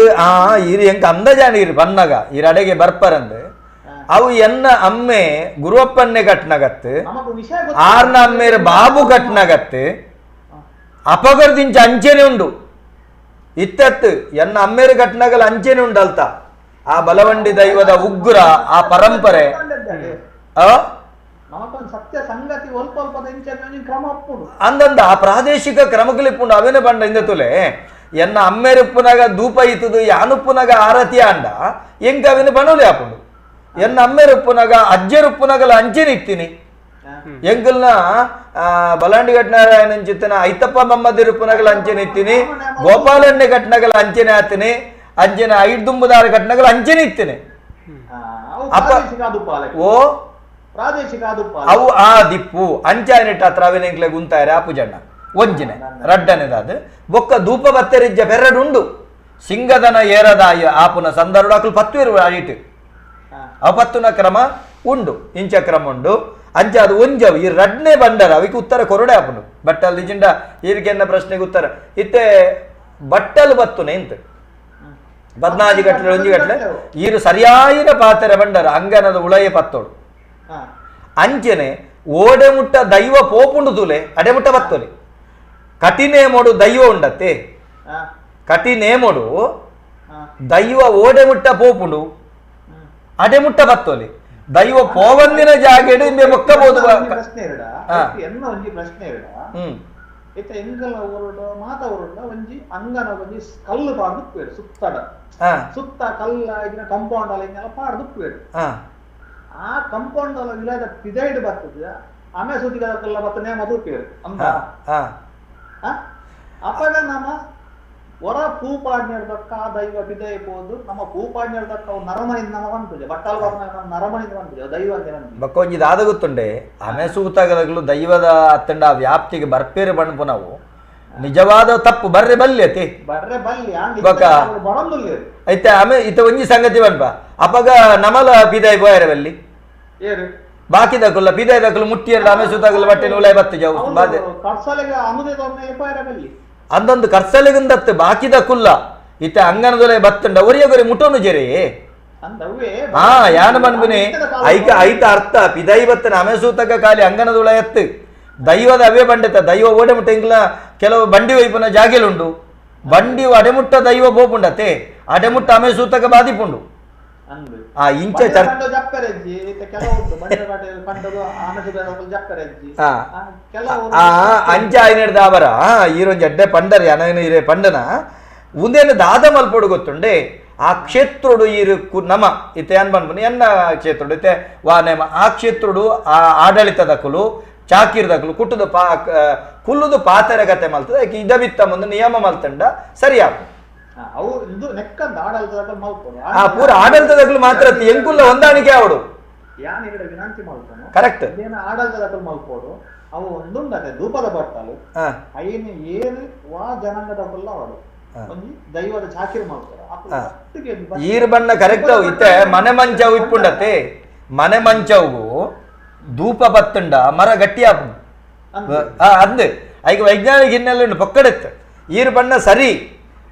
ಎಂಕ ಅಂದಜಾನ ಇರು ಬನ್ನಗ ಈರ ಅಡೆಗೆ ಬರ್ಪರಂದು ಅವು ಎನ್ನ ಅಮ್ಮೆ ಗುರುವಪ್ಪನ್ನೇ ಕಟ್ನಗತ್ತು ಆರ್ನ ಅಮ್ಮೇರ ಬಾಬು ಕಟ್ನಗತ್ತು ಅಪಗರ್ದಿಂಚ ಅಂಚೆನೆ ಉಂಡು ಇತ್ತತ್ತು ಎನ್ನ ಅಮ್ಮೇರ ಕಟ್ನಗಲ್ ಅಂಚೆನೆ ಉಂಡಲ್ತ ಆ ಬಲವಂಡಿ ದೈವದ ಉಗ್ರ ಆ ಪರಂಪರೆ ಅಂದಂದ ಆ ಪ್ರಾದೇಶಿಕ ಕ್ರಮಗಳಿಪ್ಪುಂಡು ಅವೇನೆ ಬಂಡ ಇಂದ ತುಲೆ ಎನ್ನ ಅಮ್ಮೇರುಪ್ಪುನಾಗ ಧೂಪ ಇತ್ತದು ಯಾನುಪ್ಪುನಾಗ ಆರತಿ ಅಂಡ ಎಂಕ ಅವೇನು ಬಣೋಲಿ ಹಾಪುಂಡು ಎನ್ನ ಅಮ್ಮೇರುಪ್ಪುನಾಗ ಅಜ್ಜರುಪ್ಪುನಾಗಲ ಅಂಚೆನೆ ಇತ್ತೀನಿ ಎಂಕಲ್ನ ಬಲಾಂಡಿ ಘಟ್ನಾರಾಯಣ ಚಿತ್ತನ ಐತಪ್ಪ ಮಮ್ಮದಿರುಪ್ಪುನಾಗಲ ಅಂಚೆನೆ ಇತ್ತೀನಿ ಗೋಪಾಲನ್ನೇ ಘಟ್ನಾಗಲ ಅಂಚೆನೆ ಆತೀನಿ ಅಂಚೆನ 5 ದುಂಬುದಾರ ಘಟನೆಗಳು ಅಂಚೆನೆ ಇತ್ತೇನೆ ಓ ಅವು ಆ ದಿಪ್ಪು ಅಂಚಾನೆಟ್ ಹತ್ರ ಅವೇನೆಂಕ್ಲೆ ಗುಂತಾರೆ ಆ ಪೂಜಣ್ಣ ಒಂಜಿನೆ ರಡ್ಡನೆದಾದ ಬೊಕ್ಕ ಧೂಪ ಬತ್ತೆರಿಜ್ಜ ಬೆರಡುಂಡು ಸಿಂಗದನ ಏರದಾಯ ಆಪುನ ಸಂದರ್ಭ ಅಕಲು 10 ಇರುವ ಐಟ್ ಅಪತ್ತುನ ಕ್ರಮ ಉಂಡು ಇಂಚ ಕ್ರಮ ಉಂಡು ಅಂಚ ಅದು ಒಂಜವು ಈ ರಡ್ನೆ ಬಂಡರ ಅವಕ್ಕೆ ಉತ್ತರ ಕೊರಡೆ ಆಪುಂಡು ಬಟ್ಟಲ್ ನಿಜಿಂಡ ಈರಿಕೆನ್ನ ಪ್ರಶ್ನೆಗೆ ಉತ್ತರ ಇತ್ತೆ ಬಟ್ಟಲು ಬತ್ತುನೆ ಇಂತ 14 ಗಟ್ಟಲೆ 1 ಗಟ್ಟಲೆ ಈರು ಸರಿಯಾಯಿನ ಪಾತ್ರೆ ಬಂಡರ ಅಂಗನದ ಉಳಯ ಪತ್ತೋಡು ಅಂಚನೆ ಓಡೆ ಮುಟ್ಟ ದೈವ ಪೋಪುಂಡು ತುಲೆ ಅಡೆಮುಟ್ಟ ಬತ್ತೋಲಿ ಕಟಿನೇಮೋಡು ದೈವ ಉಂಡತ್ತೆ ಕಟಿನೇಮೋಡು ದೈವ ಓಡೆ ಮುಟ್ಟ ಪೋಪುಂಡು ಅಡೆಮುಟ್ಟ ಬತ್ತೋಲಿ ದೈವ ಪೋವಂದಿನ ಜಾಗೆಡು ಇಂಬೆ ಮೊಕ್ಕಬಹುದು ಪ್ರಶ್ನೆ ಇತ್ತ ಎಂಗಲ ಊರುಡು ಮಾತ ಊರುಡ ಒಂಜಿ ಅಂಗನ ಒಂಜಿ ಕಲ್ಲು ಪಾಡ್ದು ಉಪ್ಪೇಡು ಸುತ್ತಡ ಸುತ್ತ ಕಲ್ಲ ಇದಿನ ಕಂಪೌಂಡ್ ಅಲ್ಲ ಇನ್ನೆಲ್ಲ ಪಾಡ್ದು ಉಪ್ಪೇಡು ಆ ಕಂಪೌಂಡ್ ಅಲ್ಲ ವಿಲೇಜ್ ಪಿದೈಡ್ ಬರ್ತದೆ ಆಮೆ ಸುತ್ತಿದ ಕಲ್ಲ ಬತ್ತನೆ ಮದು ಉಪ್ಪೇಡು ಅಂತ ಅಪ್ಪಗ ನಮ್ಮ ಹೊರ ಪೂಪಾಡ್ನಿರ್ದಕ್ಕ ಆ ದೈವ ಬಿದೆ ಇರ್ಬೋದು ನಮ್ಮ ಪೂಪಾಡ್ನಿರ್ದಕ್ಕ ಅವು ನರಮನಿಂದ ನಮ್ಮ ಬಂತುಜೆ ಬಟ್ಟಲ್ ನರಮನಿಂದ ಬಂತುಜೆ ದೈವ ಅಂತ ಬಂತು ಬಕ್ಕೊಂಜಿ ದಾದ ಗೊತ್ತುಂಡೆ ಆಮೆ ಸೂತಗಲು ದೈವದ ಅತ್ತಂಡ ವ್ಯಾಪ್ತಿಗೆ ಬರ್ಪೇರೆ ಬಣ್ಪು ನಾವು ನಿಜವಾದ ತಪ್ಪು ಬರ್ರೆ ಬಲ್ಲಿ ಅತಿ ಬರ್ರೆ ಬಲ್ಲಿ ಬೊಕ ಐತೆ ಆಮೆ ಇತ ಒಂಜಿ ಸಂಗತಿ ಬನ್ಪ ಅಪಗ ನಮಲ ಪಿದಾಯ್ ಬೋಯರೆ ಬಲ್ಲಿ ಏರು ಬಾಕಿ ದಕ್ಕಲ್ಲ ಪಿದಾಯ್ ದಕ್ಕಲು ಮುಟ್ಟಿ ಎರಡು ಆಮೆ ಸೂತಾಗಲು ಬಟ್ಟೆ ನೂಲಾಯ್ ಬತ್ತು ಜಾವು ಬಾದೆ ಕರ್ಸಲೆಗೆ ಅನುದೇದೊಮ್ಮೆ ಪಾಯರೆ ಬಲ್ಲಿ ಅಂದೊಂದು ಕರ್ಸಲಿಗಂದತ್ತು ಬಾಕಿದ ಕುಲ್ಲ ಇತ್ತ ಅಂಗನದೊಲೆ ಬತ್ತಂಡ ಒರಿಯಗೊರೆ ಮುಟೋನು ಜೆರೆ ಅಂದವೇ ಹಾ ಯಾನ ಬನ್ಬುನೆ ಐಕ ಐತ ಅರ್ಥ ಪಿದೈ ಬತ್ತನ ಅಮೆಸೂತಕ ಕಾಲಿ ಅಂಗನದೊಳ ಎತ್ತು ದೈವದ ಅವೇ ಬಂಡೆತ ದೈವ ಓಡೆ ಮುಟ್ಟ ಇಂಗ್ಲ ಕೆಲವು ಬಂಡಿ ವೈಪನ ಜಾಗೆಲುಂಡು ಬಂಡಿ ಅಡೆಮುಟ್ಟ ದೈವ ಬೋಪುಂಡತೆ ಅಡೆಮುಟ್ಟ ಅಮೆಸೂತಕ ಬಾದಿಪುಂಡು ಆ ಇಂಚೆ ಜಪ್ಪರೆಜ್ಜಿ ಕೆಲವು ಬಂಡೆ ಕಂಡದು ಆನಸದ ಜಪ್ಪರೆಜ್ಜಿ ಅಂಚ ಐನೆಡ್ದ ಅವರ ಈರೊಂಜಿ ಅಡ್ಡೆ ಪಂಡರಿ ಅನಗನ ಇರೆ ಪಂಡನ ಉಂದೇನು ದಾದ ಮಲ್ಪೊಡು ಗೊತ್ತುಂಡೆ ಆ ಕ್ಷೇತ್ರುಡು ಈರು ನಮ ಇತ್ತೆ ಏನ್ ಬಂದ್ಬನಿ ಎನ್ನ ಕ್ಷೇತ್ರುಡು ಇತ್ತೆ ವಾ ನೇಮ ಆ ಕ್ಷೇತ್ರುಡು ಆ ಆಡಳಿತದಕ್ಕಲು ಚಾಕಿರ್ದಕ್ಕಲು ಕುಟ್ಟುದು ಕುಲ್ಲುದು ಪಾತೆರೆ ಕತೆ ಮಲ್ತದ ಯಾಕೆ ಇದ ಬಿತ್ತ ಮುಂದೆ ನಿಯಮ ಮಲ್ತಂಡ ಸರಿಯಾಗ ಅವು ಇದು ನೆಕ್ಕಂದ ಆಡಳಿತದಾಗ ಮಲ್ಪೋಡು ಆ ಪೂರ ಆಡಳಿತದಕ್ಕಲು ಮಾತ್ರ ಎಂಕುಲ್ಲ ಹೊಂದಾಣಿಕೆ ಅವಡು ಯಾನ್ ఇక్కడ ವಿನಂತಿ ಮಾಡ್ತಾನೆ ಕರೆಕ್ಟ್ ಏನ ಆಡಳಿತದಾಗ ಮಲ್ಪೋಡು ಅವು ಒಂದುಂಡತೆ ಧೂಪದ ಬಟ್ಟಲು ಐನು ಏನು ವಾ ಜನಾಂಗದಲ್ಲ ಅವರು ಒಂಜಿ ದೈವದ ಚಾಕಿರಿ ಮಾಡ್ತಾರೆ ಈರ್ ಬಣ್ಣ ಕರೆಕ್ಟ್ ಅವು ಇತ್ತೆ ಮನೆ ಮಂಚವು ಇಪ್ಪುಂಡತೆ ಮನೆ ಮಂಚವು ಧೂಪ ಬತ್ತುಂಡ ಮರ ಗಟ್ಟಿ ಆಪುಂಡು ಅಂದ್ ಐಕ ವೈಜ್ಞಾನಿಕ ಹಿನ್ನೆಲೆ ಪೊಕ್ಕಡೆತ್ತು ಈರ್ ಬಣ್ಣ ಸರಿ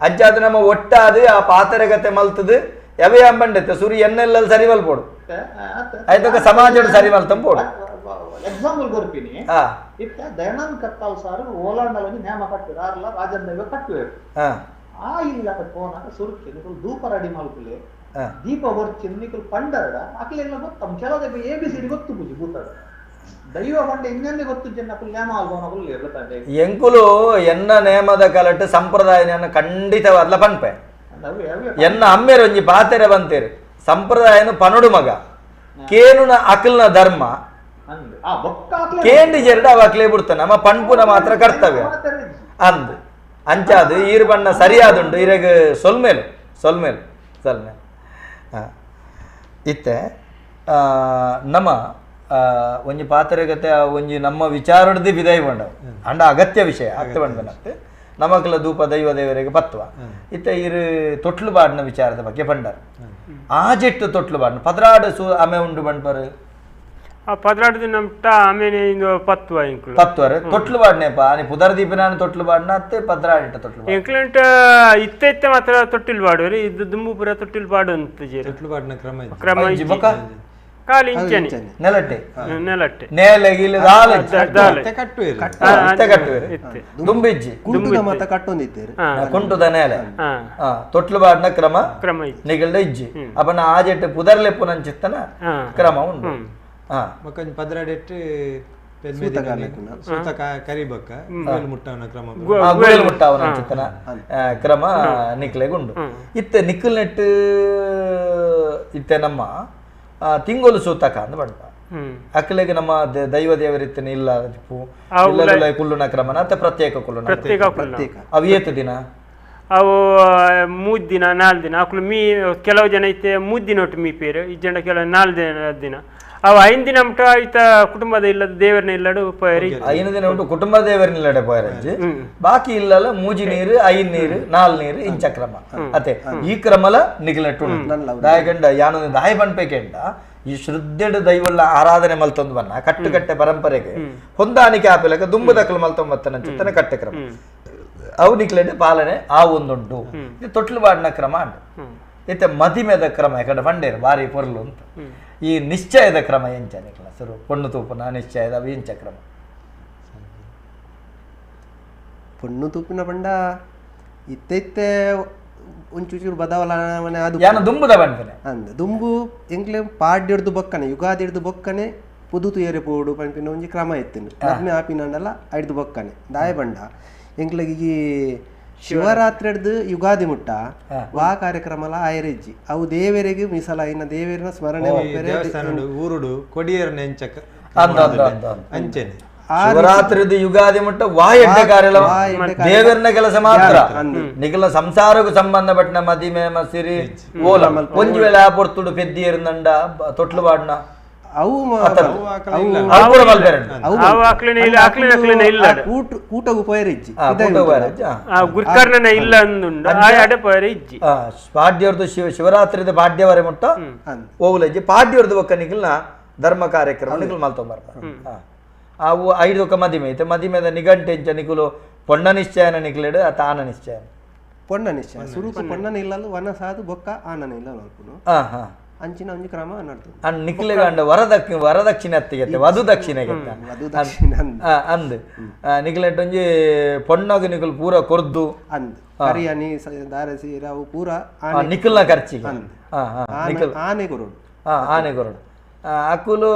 ಅಜ್ಜಾದು ನಮ್ಮ ಒಟ್ಟಾದು ಆ ಪಾತರಗತೆ ಮಲ್ತದು ಯಾವೇ ಅಂಬಂಡತ್ತೆ ಸೂರಿ ಎನ್ನೆಲ್ಲ ಸರಿ ಮಲ್ಪೋಡು ಆಯ್ತಕ ಸಮಾಜ ಸರಿ ಮಲ್ತಂಬೋಡು ಎಕ್ಸಾಂಪಲ್ ಕೊರ್ಪಿನಿ ಇತ್ತ ದಯಾನಂದ್ ಕಟ್ಟಾಲ್ ಸಾರು ಓಲಾಂಡಲ್ಲಿ ನೇಮ ಕಟ್ಟಿದ್ರು ಆರಲ್ಲ ರಾಜನ್ ದೈವ ಕಟ್ಟುವೆರು ಆ ಇಲ್ಲ ಪೋನಾಗ ಸುರುಕಿ ಧೂಪ ರೆಡಿ ಮಲ್ಪುಲೆ ದೀಪ ಬರ್ಚಿ ನಿಕಲ್ ಪಂಡರಡ ಅಕ್ಲೆಲ್ಲ ಗೊತ್ತಮ್ ಕೆಲವು ABCD ಗೊತ್ತು ಪೂಜಿ ಭೂತಡ ದೈವ ಬಂಡ ಇನ್ನೊಂದೇ ಗೊತ್ತು ಜನಕ್ಕೂ ನೇಮ ಆಲ್ಬೋನಕ್ಕೂ ಇರುತ್ತದೆ ಎಂಕುಲು ಎನ್ನ ನೇಮದ ಕಲಟ್ಟು ಸಂಪ್ರದಾಯನ ಖಂಡಿತವಾದ್ಲ ಪನ್ಪೆ ಎನ್ನ ಅಮ್ಮೆರೊಂಜಿ ಪಾತೆರೆ ಬಂತೇರು ಸಂಪ್ರದಾಯನು ಪನೊಡು ಮಗ ಕೇನುನ ಅಕಲ್ನ ಧರ್ಮ ಕೇಂಡಿ ಜೆರಡು ಅವ ಅಕ್ಲೇ ಬಿಡ್ತಾನೆ ನಮ್ಮ ಪಣ್ಪುನ ಮಾತ್ರ ಕರ್ತವ್ಯ ಅಂದ್ ಅಂಚಾದು ಈರು ಬಣ್ಣ ಸರಿಯಾದುಂಡು ಇರೆಗ್ ಸೊಲ್ಮೇಲು ಸೊಲ್ಮೇಲು ಸೊಲ್ಮೇಲು ಇತ್ತೆ ನಮ್ಮ ಒಂಜಿ ಪಾತ್ರೆಗತೆ ಒಂಜಿ ನಮ್ಮ ವಿಚಾರಡ್ದು ವಿದಾಯ ಬಂಡವು ಅಂಡ ಅಗತ್ಯ ವಿಷಯ ಆಗ್ತ ಬಂಡನತ್ತೆ ನಮಕ್ಲ ಧೂಪ ದೈವ ದೇವರಿಗೆ ಪತ್ವ ಇತ್ತ ಇರು ತೊಟ್ಲು ಬಾಡಿನ ವಿಚಾರದ ಬಗ್ಗೆ ಬಂಡಾರ ಆ ಜೆಟ್ಟು ತೊಟ್ಲು ಬಾಡಿನ ಪದ್ರಾಡು ಆಮೆ ಉಂಡು ಬಂಡ್ಪರು ಪದ್ರಾಡು ನಮ್ಟ ಆಮೇಲೆ ಇದು ಪತ್ವ ಇಂಕ್ಲು ಪತ್ವರ್ ತೊಟ್ಲು ಬಾಡ್ನೆಪ ಆನೆ ಪುದರ್ ದೀಪಿನಾನ ತೊಟ್ಲು ಬಾಡ್ನ ಅತ್ತೆ ಪದ್ರಾಡಿಟ ತೊಟ್ಲು ಇಂಕ್ಲೆಂಟ್ ಇತ್ತೆ ಮಾತ್ರ ತೊಟ್ಟಿಲ್ ಬಾಡುವರಿ ಇದು ದುಂಬುಪುರ ತೊಟ್ಟಿಲ್ ಬಾಡು ಅಂತ ತೊಟ್ಲು ಬಾಡಿನ ಕ್ರಮ ಕಾಲಿ ಇಂಚನೆ ನೆಲಟ್ಟೆ ನೆಲಟ್ಟೆ ನೇಲಗಿಲು ದುಂಬಿಜ್ಜಿ ಕುಂಟುದ ಮತ ಕಟ್ಟೊಂದಿದ್ದೇರು ಕುಂಟುದ ನೇಲೆ ತೊಟ್ಲು ಬಾಡ್ನ ಕ್ರಮ ನಿಗಲ್ಡ ಇಜ್ಜಿ ಅಪನ ಆಜೆಟ್ಟು ಪುದರ್ಲೆಪ್ಪು ನಂಚಿತ್ತನ ಕ್ರಮ ಉಂಟು ಮಕ್ಕಂಜ್ ಪದ್ರಾಡೆಟ್ಟು ಸೂತ ಕರಿಬಕ್ಕ ಮುಟ್ಟವನ ಕ್ರಮ ಗೋಯಲ್ ಮುಟ್ಟವನ ಚಿತ್ತನ ಕ್ರಮ ನಿಕ್ಲೆಗುಂಡು ಇತ್ತೆ ನಿಕ್ಕಲ್ ನೆಟ್ಟು ಇತ್ತೆ ನಮ್ಮ ತಿಂಗೊಲು ಸೂತಕ ಅಂದ್ ಬಡ್ಪ ಅಕ್ಕಲೆಗೆ ನಮ್ಮ ದೈವ ದೇವರಿತ್ತನೆ ಇಲ್ಲ ಕುಲ್ಲುನ ಕ್ರಮನ ಅತ್ತೆ ಪ್ರತ್ಯೇಕ ಕುಲ್ಲುನ ಅವು ಏತು ದಿನ ಅವು 3 ದಿನ 4 ದಿನ ಅಕ್ಕಲು ಮೀ ಕೆಲವು ಜನ ಐತೆ 3 ದಿನ ಒಟ್ಟು ಮೀ ಪೇರು ಈ ಜನ ಕೆಲವು 4 ದಿನ ಅವು 5 ದಿನ ಉಂಟು ಆಯ್ತ ಕುಟುಂಬದ ಇಲ್ಲದ ದೇವರನ್ನ ಇಲ್ಲಡು ಪೋಯರಿ 5 ದಿನ ಉಂಟು ಕುಟುಂಬದ ದೇವರನ್ನ ಇಲ್ಲಡೆ ಪೋಯರಜ್ಜಿ ಬಾಕಿ ಇಲ್ಲಲ್ಲ ಮೂಜಿ ನೀರು 5 ನೀರು 4 ನೀರು ಇಂಚ ಕ್ರಮ ಅತೆ ಈ ಕ್ರಮಲ ನಿಗಲಟ್ಟು ದಾಯಗಂಡ ಯಾನು ದಾಯ ಬನ್ಪೇಕೆಂಡ ಈ ಶ್ರದ್ಧೆಡು ದೈವಲ್ಲ ಆರಾಧನೆ ಮಲ್ತೊಂದು ಬನ್ನ ಕಟ್ಟುಕಟ್ಟೆ ಪರಂಪರೆಗೆ ಹೊಂದಾಣಿಕೆ ಆಪೆಲಕ ದುಂಬದಕ್ಕಲು ಮಲ್ತೊಂಬತ್ತನ ಚಿತ್ತನೆ ಕಟ್ಟೆ ಕ್ರಮ ಅವು ನಿಕ್ಲೆಡೆ ಪಾಲನೆ ಆ ಒಂದುಂಟು ಇದು ತೊಟ್ಲು ಬಾಡಿನ ಕ್ರಮ ಅಂಟು ಇತ್ತೆ ಮದಿಮೆದ ಕ್ರಮ ಯಾಕಂದ್ರೆ ಬಂಡೇರು ಬಾರಿ ಪೊರ್ಲು ಅಂತ ಈ ನಿಶ್ಚಯದ ಕ್ರಮ ಎಂಚ ನಿಕ್ಲ ಸರು ಪೊಣ್ಣು ತೂಪನ ನಿಶ್ಚಯದ ಅವು ಎಂಚ ಕ್ರಮ ಪೊಣ್ಣು ತೂಪಿನ ಬಂಡ ಇತ್ತೆ ಒಂಚೂರು ಬದಲಾವಣೆ ಅದು ಯಾನು ದುಂಬುದ ಬಂಡನೆ ಅಂದ ದುಂಬು ಎಂಕ್ಲೆ ಪಾಡ್ಯಡ್ದು ಬೊಕ್ಕನೆ ಯುಗಾದಿ ಹಿಡ್ದು ಬೊಕ್ಕನೆ ಪುದುತು ಏರಿ ಪೋಡು ಪಂಪಿನ ಒಂಜಿ ಕ್ರಮ ಎತ್ತಿನ ಮದ್ಮೆ ಆಪಿನಂಡಲ್ಲ ಐಡ್ದು ಬೊಕ್ಕನೆ ದಾಯ ಬಂಡ ಎಂಕ್ಲೆಗೆ ಈ ಶಿವರಾತ್ರಿ ಹಿಡ್ದು ಯುಗಾದಿ ಮುಟ್ಟ ವಾ ಕಾರ್ಯಕ್ರಮ ಆಯರೆಜ್ಜಿ ಅವು ದೇವರಿಗೆ ಮೀಸಲಾಯಿನ ದೇವರಿನ ಸ್ಮರಣೆ ದೇವಸ್ಥಾನ ಊರುಡು ಕೊಡಿಯರ್ನ ಎಂಚಕ ಅಂಚೆನೆ ಶಿವರಾತ್ರಿದ ಯುಗಾದಿ ಮುಟ್ಟ ವಾಯಡ್ಡೆ ಕಾರ್ಯ ದೇವರನ ಕೆಲಸ ಮಾತ್ರ ನಿಖಿಲ ಸಂಸಾರಕ್ಕೂ ಸಂಬಂಧಪಟ್ಟ ಮದಿಮೆ ಮಸಿರಿ ಓಲ ಒಂಜಿ ವೇಳೆ ಆ ಪೊರ್ತುಡು ಪೆದ್ದಿ ಇರಂದಂಡ ತೊಟ್ಲು ಬಾಡ್ನ ಅವು ಕೂಟಗು ಪೋಯರಿಜ್ಜಿ ಗುರ್ಕರ್ಣನ ಇಲ್ಲ ಅಂದುಂಡು ಪೋಯರಿಜ್ಜಿ ಪಾಡ್ಯವ್ರದ್ದು ಶಿವರಾತ್ರಿದ ಪಾಡ್ಯವರೆ ಮುಟ್ಟ ಹೋಗ್ಲಜ್ಜಿ ಪಾಡ್ಯವ್ರದ್ದು ಒಕ್ಕ ನಿಖಿಲ್ನ ಧರ್ಮ ಕಾರ್ಯಕ್ರಮ ನಿಖಿಲ್ ಮಲ್ತೊಂಬರ್ತಾರೆ ಅವು 5 ಒಕ್ಕ ಮದಿಮೆ ಐತೆ ಮದಿಮೆದ ನಿಘಂಟೆ ಇಂಚ ನಿಖುಲು ಪೊಣ್ಣ ನಿಶ್ಚಯನ ನಿಖಿಲೆಡು ಅತ ಆನ ನಿಶ್ಚಯ ಪೊಣ್ಣ ನಿಶ್ಚಯ ಸುರುಕು ಪೊಣ್ಣನ ಇಲ್ಲಲು ವನ ಸಾದು ಬೊಕ್ಕ ಆನನ ಇಲ್ಲ ನೋಡ್ಕೊಂಡು ಅಂಚಿನ ಒಂಜಿ ಕ್ರಮ ನಡ್ತು ನಿಖಿಲೆಗ ಅಂಡ ವರದಕ್ಷಿಣೆ ಅತ್ತಿಗೆ ವಧು ದಕ್ಷಿಣೆಗೆ ಅಂದ್ ನಿಖಿಲೆಟ್ ಒಂಜಿ ಪೊಣ್ಣಗ ನಿಖುಲ್ ಪೂರ ಕೊರ್ದು ಅಂದ್ ಕರಿಯಾನಿ ದಾರಸಿ ಅವು ಪೂರ ನಿಖಿಲ್ನ ಖರ್ಚಿಗೆ ಆನೆ ಕೊರೋಡು ಆನೆ ಕೊರೋಡು ಅಕುಲು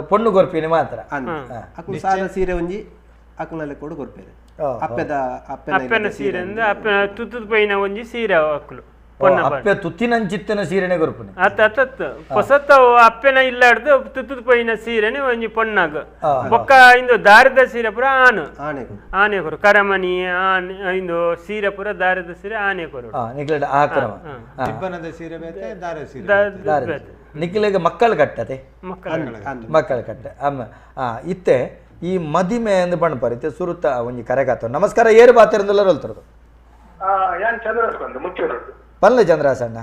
ಪೊಣ್ಣು ಕೊರ್ಪಿನಿ ಮಾತ್ರ ಅಕುಲು ಸಾದ ಸೀರೆ ಒಂಜಿ ಅಕುಲಲ್ಲಿ ಕೊಡು ಕೊರ್ಪೇರೆ ಅಪ್ಪನ ಸೀರೆ ಅಪ್ಪನ ತುತ್ತದ ಪೈನ ಒಂಜಿ ಸೀರೆ ಅಕ್ಕಲು ಅಪ್ಪೆ ತುತ್ತಿನಂಚಿತ್ತಿನ ಸೀರೆನೆ ಕೊರ್ಪುನಿ ಹೊಸತ್ತ ಅಪ್ಪೆನ ಇಲ್ಲ ಹಿಡ್ದು ತುತ್ತದ ಪೈನ ಸೀರೆನೆ ಒಂಜಿ ಪೊಣ್ಣಾಗ ಬೊಕ್ಕ ಇಂದು ದಾರದ ಸೀರೆ ಪುರ ಆನೆ ಕೊರು ಕರಮನಿ ಇಂದು ಸೀರೆ ಪುರ ದಾರದ ಸೀರೆ ಆನೆ ಕೊರು ಸೀರೆ ಬೇತೆ ದಾರ ಸೀರೆ ನಿಖಿಲೆಗೆ ಮಕ್ಕಳು ಕಟ್ಟತೆ ಮಕ್ಕಳು ಕಟ್ಟೆ ಅಮ್ಮ ಇತ್ತೆ ಈ ಮದಿಮೆ ಎಂದು ಬಣ್ಣ ಪರಿತೆ ಸುರುತ ಒಂಜಿ ಕರೆಗಾತ ನಮಸ್ಕಾರ ಏರು ಬಾತಿರಂದಲ್ಲ ಹೇಳ್ತಾರದು ಪಲ್ಲೆ ಚಂದ್ರಾಸಣ್ಣ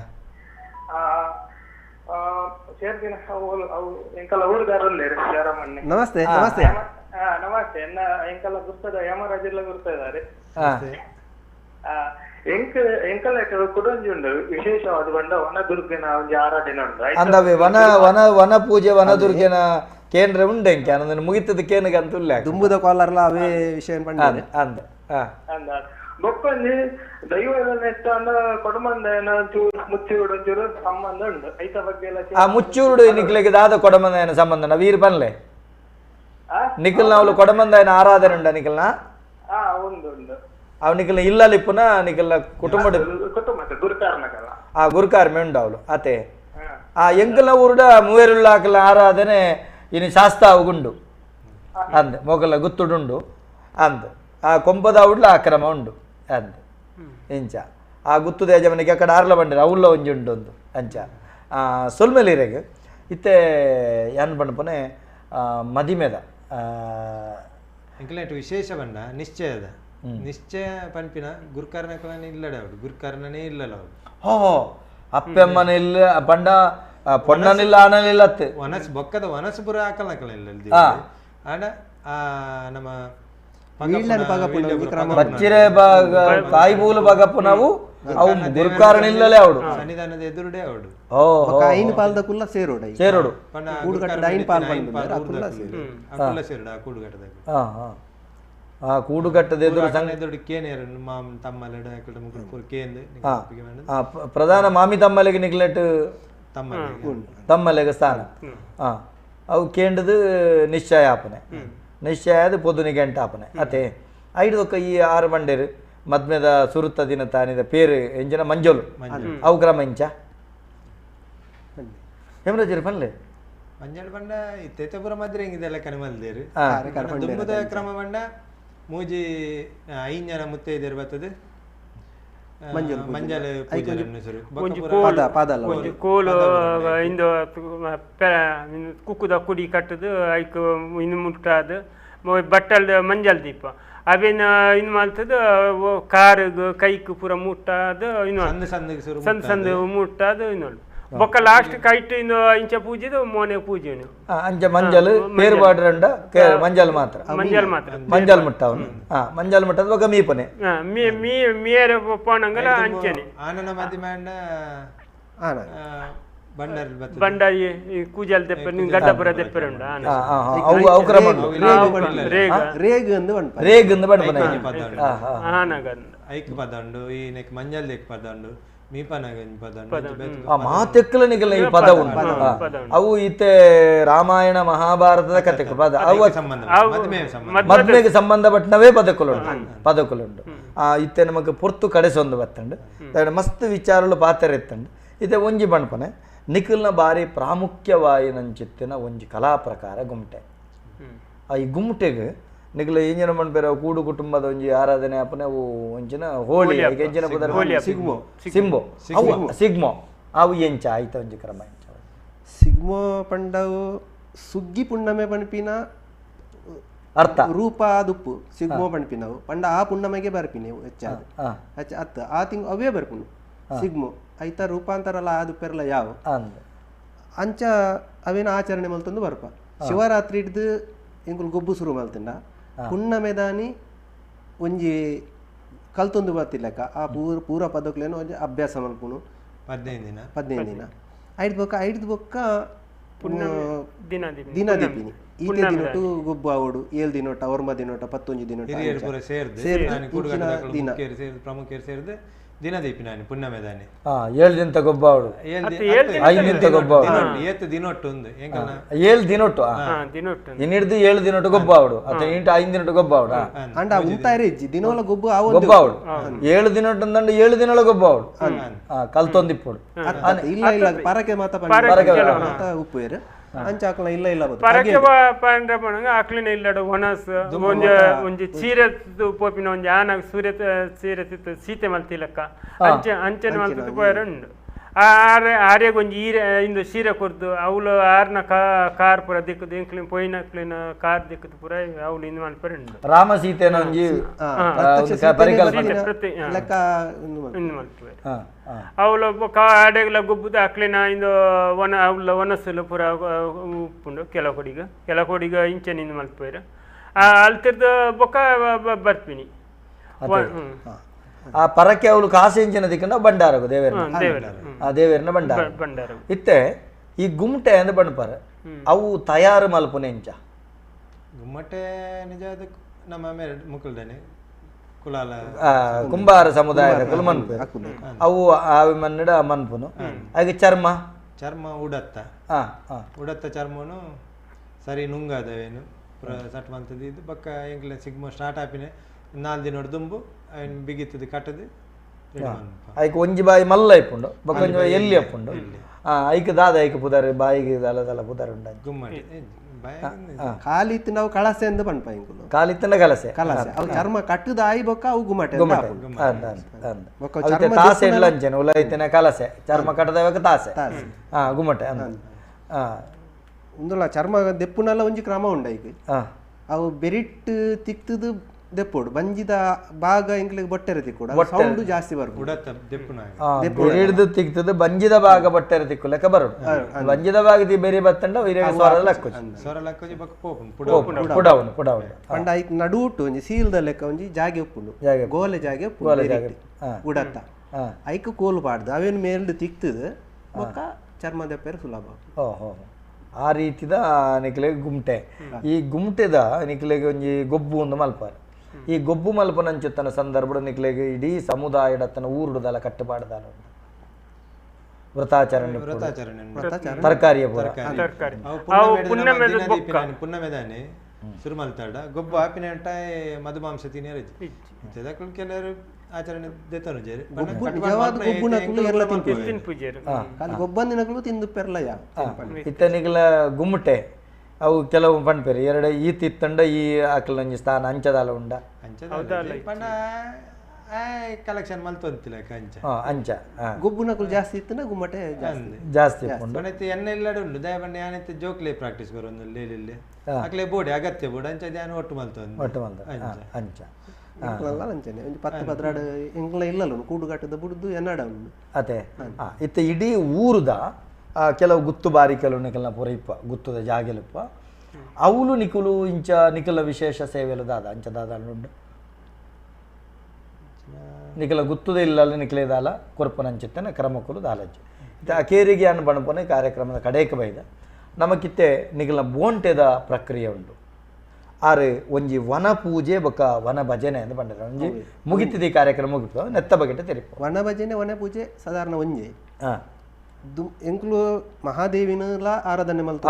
ನಮಸ್ತೆ ನಮಸ್ತೆ ನಮಸ್ತೆ ಎಂಕಲ್ಲ ಗುರ್ತದ ಯಮರಾಜೆಲ್ಲ ಗುರ್ತ ಇದ್ದಾರೆ ಎಂಕಲ ಕುಡಂಜಿ ಉಂಡು ವಿಶೇಷವಾದ ಬಂಡ ವನ ದುರ್ಗನ ಒಂಜಿ ಆರಾಧನೆ ಉಂಡು ಅಂದವೆ ವನ ವನ ವನ ಪೂಜೆ ವನ ದುರ್ಗನ ಕೇಂದ್ರ ಉಂಡು ಎಂಕೆ ಅನ್ನೋದನ್ನ ಮುಗಿತದ ಕೇನಗ ಅಂತುಲ್ಲ ದುಂಬುದ ಕೋಲಾರಲ ಅವೇ ವಿಷಯ ಅಂದ ಅಂದ ಬೊಕ್ಕೊಂಜಿ ದೈವದ ನೆಟ್ಟ ಅಂದ ಕೊಡಮಂದ ಚೂರು ಮುಚ್ಚೂರು ಒಂಚೂರು ಸಂಬಂಧ ಉಂಡು ಐತ ಬಗ್ಗೆ ಎಲ್ಲ ಆ ಮುಚ್ಚೂರು ನಿಖಿಲೆಗೆ ದಾದ ಕೊಡಮಂದ ಸಂಬಂಧ ವೀರ್ ಪನ್ಲೆ ನಿಖಿಲ್ ನಾವು ಕೊಡಮಂದ ಆರಾಧನೆ ಉಂಡ ನಿಖಿಲ್ನ ಉಂಡು ಉಂಡು ಅವ್ ನಿಖಿಲ್ನ ಇಲ್ಲಲಿಪ್ಪುನ ನಿಖಿಲ್ನ ಕುಟುಂಬ ಗುರುಕಾರ್ಮೆ ಉಂಡು ಅವಳು ಅತೆ ಆ ಎಂಕಲ್ನ ಊರುಡ ಮೂವೇರುಳ್ಳಾಕಲ ಆರಾಧನೆ ಇನ್ನು ಶಾಸ್ತ್ರ ಅವುಗುಂಡು ಅಂದೆ ಮೊಗಲ ಗುತ್ತುಡುಂಡು ಅಂದ್ ಆ ಕೊಂಪದ ಉಡ್ಲ ಆ ಕ್ರಮ ಉಂಡು ಅಂದ್ ಇಂಚ ಆ ಗುತ್ತು ದೇಜಮನಿಗೆ ಅಕಡೆ ಆರ್ಲ ಬಂಡಿರ ಅವಲ್ಲ ಒಂಜಿ ಉಂಡು ಒಂದು ಅಂಚ ಸೊಲ್ಮೆಲಿರೆಗೆ ಇತ್ತೆ ಏನ್ ಬಣ್ಪನೆ ಮದಿಮೆದ ಎಂಕಲೇಟ್ ವಿಶೇಷ ಬಂಡ ನಿಶ್ಚಯದ ನಿಶ್ಚಯ ಪಂಪಿನ ಗುರುಕಾರ್ಣಕಲನೇ ಇಲ್ಲಡೆ ಅವಡು ಗುರುಕಾರ್ಣನೇ ಇಲ್ಲಲ್ಲ ಅವಡು ಹೋ ಅಪ್ಪೆಮ್ಮನ ಇಲ್ಲ ಪಂಡ ಪೊಣ್ಣನಿಲ್ಲ ಆನಲಿಲ್ಲತ್ತೆ ವನಸ್ ಬೊಕ್ಕದ ವನಸ್ಪುರ ಹಾಕಲಕಲ ಇಲ್ಲ ಆಡ ನಮ್ಮ ಬಚ್ಚಿರೆ ಕಾಯಿಬೂಲು ಬಗಪ್ಪು ನಾವು ಅವು ಗುರುಕಾರಣ ಇಲ್ಲಲೇ ಅವಡು ಸನ್ನಿಧಾನದ ಎದುರುಡೆ ಅವಡು ಐನು ಪಾಲದ ಕುಲ್ಲ ಸೇರೋಡು ಸೇರೋಡು ಕೂಡುಗಟ್ಟದ ಐನು ಪಾಲ್ ಬಂದಿದ್ದಾರೆ ಸೇರೋಡು ಆ ಕೂಡುಗಟ್ಟದ ಆ ಕೂಡುಗಟ್ಟದ ಎದುರು ಎದುರು ಕೇನೇರು ಮಾಮ್ ತಮ್ಮಲೆಡ ಮುಗ್ರು ಕೇಂದು ಪ್ರಧಾನ ಮಾಮಿ ತಮ್ಮಲೆಗೆ ನಿಗ್ಲೆಟ್ ತಮ್ಮಲೆಗೆ ಸ್ಥಾನ ಅವು ಕೇಂದ್ರದ ನಿಶ್ಚಯ ಆಪನೆ ನಿಶ್ಚಯ ಅದು ಪೊದ್ದುನಿಗೆ ಎಂಟಾಪನೆ ಅತೆ ಐದೊಕ್ಕ ಈ 6 ಬಂಡೇರು ಮದ್ಮೆದ ಸುರುತ್ತ ದಿನ ತಾನಿದ ಪೇರು ಎಂಜಿನ ಮಂಜೋಲು ಅವು ಕ್ರಮ ಇಂಚ ಹೇಮರಾಜರು ಪನ್ಲೆ ಮಂಜಲ್ ಬಂಡ ಇತ್ತೆಪುರ ಮದ್ರೆ ಹಿಂಗಿದೆಲ್ಲ ಕನಿಮಲ್ದೇರು ದುಂಬುದ ಕ್ರಮ ಬಂಡ ಮೂಜಿ 5 ಜನ ಮುತ್ತೈದೆರು ಬರ್ತದೆ ಮಂಜಲ್ ಕೋಲು ಇಂದು ಕುಕ್ಕುದ ಕುಡಿ ಕಟ್ಟದು ಐಕ್ ಇನ್ನು ಮುಟ್ಟಾದ ಬಟ್ಟಲ್ದ ಮಂಜಲ್ ದೀಪ ಅವೇನ ಇನ್ನು ಮಾಡ್ತದ ಕಾರಿಗೆ ಕೈಕ್ ಪೂರ ಮುಟ್ಟಾದ ಇನ್ನು ಸಂದ್ ಸಂದ್ ಮುಟ್ಟಾದ ಇನ್ನೊಂದು ಬೊಕ್ಕ ಲಾಸ್ಟ್ ಕೈಟ್ ಇನ್ನು ಇಂಚ ಪೂಜೆದು ಮೋನೆ ಪೂಜೆ ಅಂಚ ಮಂಜಲ್ ಪೇರು ಬಾಡ್ರಂಡ ಮಂಜಲ್ ಮಾತ್ರ ಮಂಜಲ್ ಮುಟ್ಟವನು ಮಂಜಲ್ ಮುಟ್ಟದ ಬೊಕ್ಕ ಮೀಪನೆ ಮೇರೆ ಪೋಣಂಗಲ ಅಂಚನೆ ಆನನ ಮದಿಮಂಡ ಬಂಡಾರಿ ಕೂಜಲ್ ತೆಪ್ಪ ಗಡ್ಡಪುರ ತೆಪ್ಪರ ಉಂಡ ಅವು ಕ್ರಮ ರೇಗ್ ಅಂದು ಬಣ್ಣ ಐಕ್ ಪದಂಡು ಈ ನೆಕ್ ಮಂಜಲ್ ದೇಕ್ ಪದಂಡು ಮಾತೆಕ್ಕಲ ನಿಗಲ ಈ ಪದ ಉಂಟು ಅವು ಇತ್ತೆ ರಾಮಾಯಣ ಮಹಾಭಾರತದ ಕತೆ ಪದ ಅವು ಮದ್ಮೆಗೆ ಸಂಬಂಧಪಟ್ಟನವೇ ಪದಕುಲುಂಡು ಇತ್ತೆ ನಮಗೆ ಪೊರ್ತು ಕಡೆಸೊಂದು ಬತ್ತಂಡು ಮಸ್ತ್ ವಿಚಾರಗಳು ಪಾತ್ರ ಎತ್ತಂಡು ಇತ್ತೆ ಒಂಜಿ ಬಣ್ಪನೆ ನಿಖಿಲ್ನ ಬಾರಿ ಪ್ರಾಮುಖ್ಯವಾಯಿನಂಚಿತ್ತಿನ ಒಂಜಿ ಕಲಾ ಪ್ರಕಾರ ಗುಮ್ಟೆ ಈ ಗುಮ್ಮಟೆಗೆ ನಿಗಲ ಇಂಜಿನ ಮನ್ಪೇರ ಕೂಡು ಕುಟುಂಬದ ಒಂಜಿ ಆರಾಧನೆ ಅಪ್ಪನೆ ಅವು ಒಂಚಿನ ಹೋಳಿ ಎಂಚಿನ ಪುದರ್ ಸಿಗ್ಮೋ ಸಿಂಬೋ ಅವು ಸಿಗ್ಮೋ ಅವು ಎಂಚ ಆಯ್ತ ಒಂಜಿ ಕ್ರಮ ಎಂಚ ಸಿಗ್ಮೋ ಪಂಡವು ಸುಗ್ಗಿ ಪುಣ್ಣಮೆ ಪಣಪಿನ ಅರ್ಥ ರೂಪ ದುಪ್ಪು ಸಿಗ್ಮೋ ಪಣಪಿನವು ಪಂಡ ಆ ಪುಣ್ಣಮೆಗೆ ಬರ್ಪಿನಿ ಹೆಚ್ಚಾದ ಅತ್ತ ಆ ತಿಂಗ್ ಅವೇ ಬರ್ಪುನು ಸಿಗ್ಮೋ ಐತ ರೂಪಾಂತರಲ್ಲ ಆ ದುಪ್ಪೆರಲ್ಲ ಯಾವ ಅಂಚ ಅವೇನ ಆಚರಣೆ ಮಲ್ತೊಂದು ಬರ್ಪ ಶಿವರಾತ್ರಿ ಹಿಡ್ದು ಇಂಕುಲು ಗೊಬ್ಬು ಶುರು ಮಲ್ತಿಂಡ ಪುಣ್ಣಮೆದಾನಿ ಒಂಜಿ ಕಲ್ತೊಂದು ಬರ್ತಿಲ್ಲಕ ಆ ಪೂರ ಪದಕ್ಲೇನು ಒಂಜಿ ಅಭ್ಯಾಸ ಮಲ್ಪುನು 15 ದಿನ ಐದು ಬೊಕ್ಕ ದಿನ ದಿಪಿನಿ ಈತೆ ದಿನೊಟ್ಟು ಗೊಬ್ಬು ಆವಡು 7 ದಿನೊಟ್ಟ ಅವ್ರ ದಿನೊಟ್ಟ 11 ದಿನೊಟ್ಟ ಪ್ರಮುಖರು ದಿನ ದೀಪಿನಾನಿ ಪುಣ್ಯಮೇದಾನಿ 7 ದಿನ ಗೊಬ್ಬ ಅವಡು 5 ದಿನ ಗೊಬ್ಬ ಏತ್ ದಿನೊಟ್ಟು ಒಂದು 7 ದಿನೊಟ್ಟು ಇನ್ನಿಡ್ದು 7 ದಿನೊಟ್ಟು ಗೊಬ್ಬ ಅವಡು ಅಥವಾ 5 ದಿನೊಟ್ಟು ಗೊಬ್ಬ ಅವಡು ಅಂಡ ಉಂಟಾರೆ ಇಜ್ಜಿ ದಿನೋಲ ಗೊಬ್ಬು ಗೊಬ್ಬ ಅವಡು 7 ದಿನೊಟ್ಟು ಅಂದಂಡ 7 ದಿನೊಳ ಗೊಬ್ಬ ಅವಡು ಕಲ್ತೊಂದಿಪ್ಪೋಡು ಇಲ್ಲ ಇಲ್ಲ ಪರಕೆ ಮಾತ ಉಪ್ಪು ಏರು ಅಂಚಾಕಲ ಇಲ್ಲ ಇಲ್ಲ ಪರಕೆ ಪಾಂಡ್ರ ಪಣಂಗ ಅಕ್ಲಿನ ಇಲ್ಲಡ ಒನಸ್ ಒಂಜಿ ಚೀರೆ ಪೋಪಿನ ಒಂಜಿ ಆನ ಸೀರೆ ಸೀತೆ ಮಲ್ತಿಲಕ್ಕ ಅಂಚನೆ ಮಲ್ತದ್ದು ಪೋಯರುಂಡು ಆರ್ಯಾಗ ಒಂಜಿ ಇಂದು ಸೀರೆ ಕೊರ್ದು ಅವಳು ಆರ್ನ ಕಾರ್ ಪುರ ದಿಕ್ಕದು ಎಂಕ್ಲಿನ ಪೊಯ್ನಕ್ಲಿನ ಕಾರ್ ದಿಕ್ಕದು ಪುರ ಅವಳು ಇಂದು ಮಲ್ಪರುಂಡು ರಾಮ ಸೀತೆನ ಒಂಜಿ ಅವಳು ಆಡೆಗ್ಲ ಗೊಬ್ಬುದು ಅಕ್ಲಿನ ಇಂದು ಒನಸಲು ಪುರ ಉಪ್ಪುಂಡು ಕೆಲ ಕೊಡಿಗ ಇಂಚನಿಂದ ಮಲ್ಪೋಯ್ರು ಅಲ್ತಿರ್ದು ಬೊಕ್ಕ ಬರ್ಪಿನಿ ಆ ಪರಕ್ಕೆ ಅವಳು ಕಾಸೆಂಚಿನ ದಿಕ್ಕಂಡ ಬಂಡಾರಗು ದೇವೇರನ ಬಂಡಾರ ಇತ್ತೆ ಈ ಗುಮ್ಮಟೆ ಅಂದ ಬಣ್ಪರ ಅವು ತಯಾರು ಮಲ್ಪುನೆ ಎಂಚ ಗುಮ್ಮಟೆ ನಿಜ ನಮ್ಮ ಮುಕ್ಕಲ್ದೇನೆ ಕುಲಾಲ ಕುಂಬಾರ ಸಮುದಾಯದ ಕುಲಮನ್ಪು ಅವು ಆವಿ ಮನ್ನಡ ಮನ್ಪುನು ಹಾಗೆ ಚರ್ಮ ಉಡತ್ತ ಚರ್ಮನು ಸರಿ ನುಂಗದವೇನು ಸಟ್ ಮಂತದ್ದು ಬಕ್ಕ ಎಂಕ್ಲೆ ಸಿಗ್ಮ ಸ್ಟಾರ್ಟ್ ಆಪಿನೆ 4 ದಿನ ದುಂಬು ಬಿಗಿತದ ಕಟ್ಟದು ಐಕ್ ಒಂಜಿ ಬಾಯಿ ಮಲ್ಲ ಇಪ್ಪುಂಡು ಬಕ್ಕ ಒಂಜಿ ಬಾಯಿ ಎಲ್ಲಿ ಅಪ್ಪುಂಡು ಐಕ್ ದಾದ ಐಕ್ ಪುದರ್ ಬಾಯಿಗೆ ದಲ ಪುದರ್ ಉಂಡ ಗುಮ್ಮಟಿ ಕಾಲಿತ್ತು ನಾವು ಕಳಸೆ ಎಂದು ಪನ್ಪ ಇಂಕುಲು ಕಾಲಿತ್ತನ ಕಲಸೆ ಅವು ಚರ್ಮ ಕಟ್ಟುದ ಆಯಿ ಬೊಕ್ಕ ಅವು ಗುಮ್ಮಟೆ ತಾಸೆ ಇಡ್ಲಂಚೆನ ಉಲೈತಿನ ಕಲಸೆ ಚರ್ಮ ಕಟ್ಟದವಾಗ ತಾಸೆ ಗುಮ್ಮಟೆ ಉಂದುಲ ಚರ್ಮ ದೆಪ್ಪುನಲ್ಲ ಒಂಜಿ ಕ್ರಮ ಉಂಡ ಈಗ ಅವು ಬೆರಿಟ್ ತಿಕ್ತದು ದೆಪ್ಪೋಡು ಬಂಜಿದ ಭಾಗ ಇಂಗ್ಲಿಗೆ ಬೊಟ್ಟೆರೆ ತಿಕ್ಕೋಡು ಸೌಂಡ್ ಜಾಸ್ತಿ ಬರ್ಬೋದು ಹಿಡಿದು ತಿಕ್ತದ ಬಂಜಿದ ಭಾಗ ಬೊಟ್ಟೆರೆ ತಿಕ್ಕು ಲೆಕ್ಕ ಬರೋಡು ಬಂಜಿದ ಭಾಗ ಬೇರೆ ಬತ್ತಂಡ ಪಂಡ ಐಕ್ ನಡುಟು ಒಂಜಿ ಸೀಲ್ದ ಲೆಕ್ಕ ಒಂಜಿ ಜಾಗೆ ಉಪ್ಪುಂಡು ಗೋಲೆ ಜಾಗೆ ಉಡತ್ತ ಐಕ್ ಕೋಲು ಪಾಡ್ದು ಅವೇನು ಮೇಲ್ದು ತಿಕ್ತದ ಬೊಕ್ಕ ಚರ್ಮ ದೆಪ್ಪೆರೆ ಸುಲಭ ಆ ರೀತಿದ ನಿಕ್ಲೆಗೆ ಗುಮ್ಟೆ ಈ ಗುಮ್ಟೆದ ನಿಕ್ಲೆಗೆ ಒಂಜಿ ಗೊಬ್ಬು ಒಂದು ಮಲ್ಪಾರೆ ಈ ಗೊಬ್ಬು ಮಲ್ಪನಂಚುತ್ತನ ಸಂದರ್ಭ ನಿಕ್ಲೆಗೆ ಇಡೀ ಸಮುದಾಯದತ್ತನ ಊರುಡದಲ್ಲ ಕಟ್ಟುಪಾಡ್ದಾಲ ವ್ರತಾಚರಣೆ ತರಕಾರಿಯ ಪುಣ್ಣಮೆದಾನೆ ಶುರು ಮಲ್ತಾಡ ಗೊಬ್ಬು ಆಪಿನ ಮಧುಮಾಂಸ ತಿನ್ನಿ ಕೆಲವರು ಆಚರಣೆ ಗೊಬ್ಬಂದಿನಗಳು ತಿಂದು ಪೆರ್ಲಯ ಇತ್ತನಿಗಳ ಗುಮ್ಮಟೆ ಅವು ಕೆಲವು ಪಣ್ಪೇರು ಎರಡು ಈ ತಿತ್ತಂಡ ಈ ಆಕಲ ಒಂಜಿ ಸ್ಥಾನ ಅಂಚದಾಲ ಉಂಡ ಕಲೆಕ್ಷನ್ ಮಲ್ತೊಂತಿಲ್ಲ ಅಂಚ ಗೊಬ್ಬುನಕುಲು ಜಾಸ್ತಿ ಇತ್ತು ಗುಮ್ಮಟೆ ಜಾಸ್ತಿ ಎಣ್ಣೆ ಎಲ್ಲಾಡು ಉಂಡು ದಯಬಂಡೆ ಯಾನೈತೆ ಜೋಕ್ಲೆ ಪ್ರಾಕ್ಟೀಸ್ ಬರೋದು ಲೇಲಿ ಅಕ್ಲೆ ಬೋಡಿ ಅಗತ್ಯ ಬೋಡಿ ಅಂಚ ಧ್ಯಾನ ಒಟ್ಟು ಮಲ್ತೊಂದು ಅಂಚ ಅಂಚನೆ ಒಂದು 10-12 ಎಂಗ್ಲ ಇಲ್ಲಲ್ಲ ಕೂಡು ಕಟ್ಟದ ಬುಡ್ದು ಎನ್ನಡ ಅದೇ ಇತ್ತ ಇಡೀ ಊರುದ ಕೆಲವು ಗುತ್ತು ಬಾರಿ ಕೆಲವು ನಿಕಲ್ನ ಪುರೈಪ್ಪ ಗುತ್ತದ ಜಾಗೆಲಪ್ಪ ಅವಳು ನಿಕುಲು ಇಂಚ ನಿಕಲ ವಿಶೇಷ ಸೇವೆಲು ದಾದ ಅಂಚ ದಾದ ನಿಕಲ ಗುತ್ತದ ಇಲ್ಲ ನಿಕಲೇದಾಲ ಕೊರ್ಪನಂಚಿತ್ತನ ಕ್ರಮಕ್ಕಲು ದಾಲಜ್ಜಿ ಇತ್ತ ಅಕೇರಿಗೆ ಅನ್ನು ಬಣಪನೆ ಕಾರ್ಯಕ್ರಮದ ಕಡೆಕ ಬೈದ ನಮಕಿತ್ತೆ ನಿಕಲ ಬೋಂಟೆದ ಪ್ರಕ್ರಿಯೆ ಉಂಟು ಆರು ಒಂಜಿ ವನ ಪೂಜೆ ಬೊಕ್ಕ ವನ ಭಜನೆ ಅಂತ ಬಂಡ ಒಂಜಿ ಮುಗಿತಿದ ಕಾರ್ಯಕ್ರಮ ಮುಗಿತು ನೆತ್ತ ಬಗೆಟ್ ತೆರಿಪ ವನ ಭಜನೆ ವನ ಪೂಜೆ ಸಾಧಾರಣ ಒಂಜಿ ಎಂಕ್ಲು ಮಹಾದೇವಿನ ಆರಾಧನೆ ಮಲ್ತ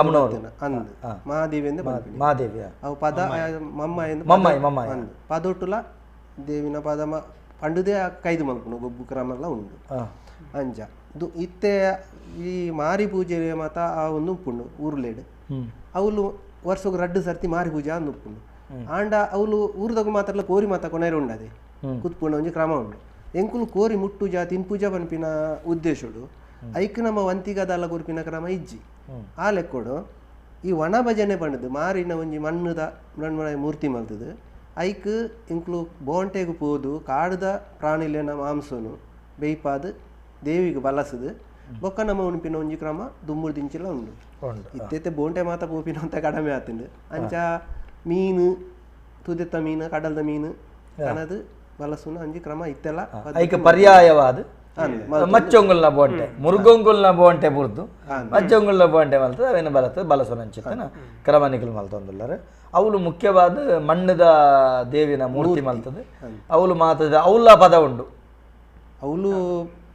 ಅಂದ್ ಮಹಾದೇವಿ ಮಹಾದೇವಿ ಅವು ಪದ ಮಮ್ಮ ಪದೊಟ್ಟುಲ ದೇವಿನ ಪದ ಪಂಡುದೇ ಕೈದು ಮಲ್ಪುನು ಗೊಬ್ಬು ಕ್ರಮ ಉಂಡು ಅಂಜ ಇತ್ತೆ ಈ ಮಾರಿ ಪೂಜೆ ಮಾತ ಆ ಒಂದು ಉಪ್ಪುಂಡು ಊರ್ಲೇಡು ಅವಳು ವರ್ಷಕ್ಕೆ 2 ಸರ್ತಿ ಮಾರಿ ಪೂಜೆ ಅಂದುಪ್ಪುಂಡು ಆಂಡ ಅವಳು ಊರದಾಗ ಮಾತ್ರಲ್ಲ ಕೋರಿ ಮಾತ ಕೊನೆರು ಉಂಡದೆ ಕುತ್ಪುಂಡ ಒಂಜಿ ಕ್ರಮ ಉಂಡು ಎಂಕುಲು ಕೋರಿ ಮುಟ್ಟು ತಿನ್ ಪೂಜಾ ಪನ್ಪಿನ ಉದ್ದೇಶಡು ಐಕ್ ನಮ್ಮ ವಂತಿಗದಲ್ಲ ಗುರುಪಿನ ಕ್ರಮ ಇಜ್ಜಿ ಆ ಲೆಕ್ಕೋಡು ಈ ವನ ಭಜನೆ ಪಂಡದು ಮಾರಿನ ಒಂಜಿ ಮಣ್ಣದ ಮೂರ್ತಿ ಮಲ್ತದು ಐಕ್ ಇಂಕ್ಲು ಬೋಂಟೆಗೆ ಪೋದು ಕಾಡ್ದ ಪ್ರಾಣಿಲೆನ ಮಾಂಸನು ಬೇಯ್ಪಾದು ದೇವಿಗೆ ಬಲಸದು ಬೊಕ್ಕ ನಮ್ಮ ಉಣಿಪಿನ ಒಂಜಿ ಕ್ರಮ ದುಮ್ಮುಡು ದಿಂಚಿಲ ಉಂಡು ಇತ್ತೆ ಬೋಂಟೆ ಮಾತ ಪೋಪಿನ ಅಂತ ಕಡಿಮೆ ಆತಂಡು ಅಂಚ ಮೀನು ತುದೆತ್ತ ಮೀನು ಕಡಲ್ದ ಮೀನು ಅನ್ನದು ಬಲಸುನ ಅಂಜಿ ಕ್ರಮ ಇತ್ತೆಲ್ಲ ಐಕ ಪರ್ಯಾಯವಾದ ಮಚ್ಚೊಂಗುಲ್ನ ಬೋಂಟೆ ಮುರುಗೊಂಗುಲ್ನ ಬೋಂಟೆ ಬುರ್ದು ಮಚ್ಚೊಂಗುಲ್ನ ಬೋಂಟೆ ಮಲ್ತದ ಅವೇನು ಬಲತದ ಬಲಸುನಂಚಿತ್ತನ ಕ್ರಮ ನಿಖಿಲ್ ಮಲ್ತೊಂದುಲ್ಲರು ಅವಳು ಮುಖ್ಯವಾದ ಮಣ್ಣದ ದೇವಿನ ಮೂರ್ತಿ ಮಲ್ತದೆ ಅವಳು ಮಾತದ ಅವಳ ಪದ ಉಂಡು ಅವಳು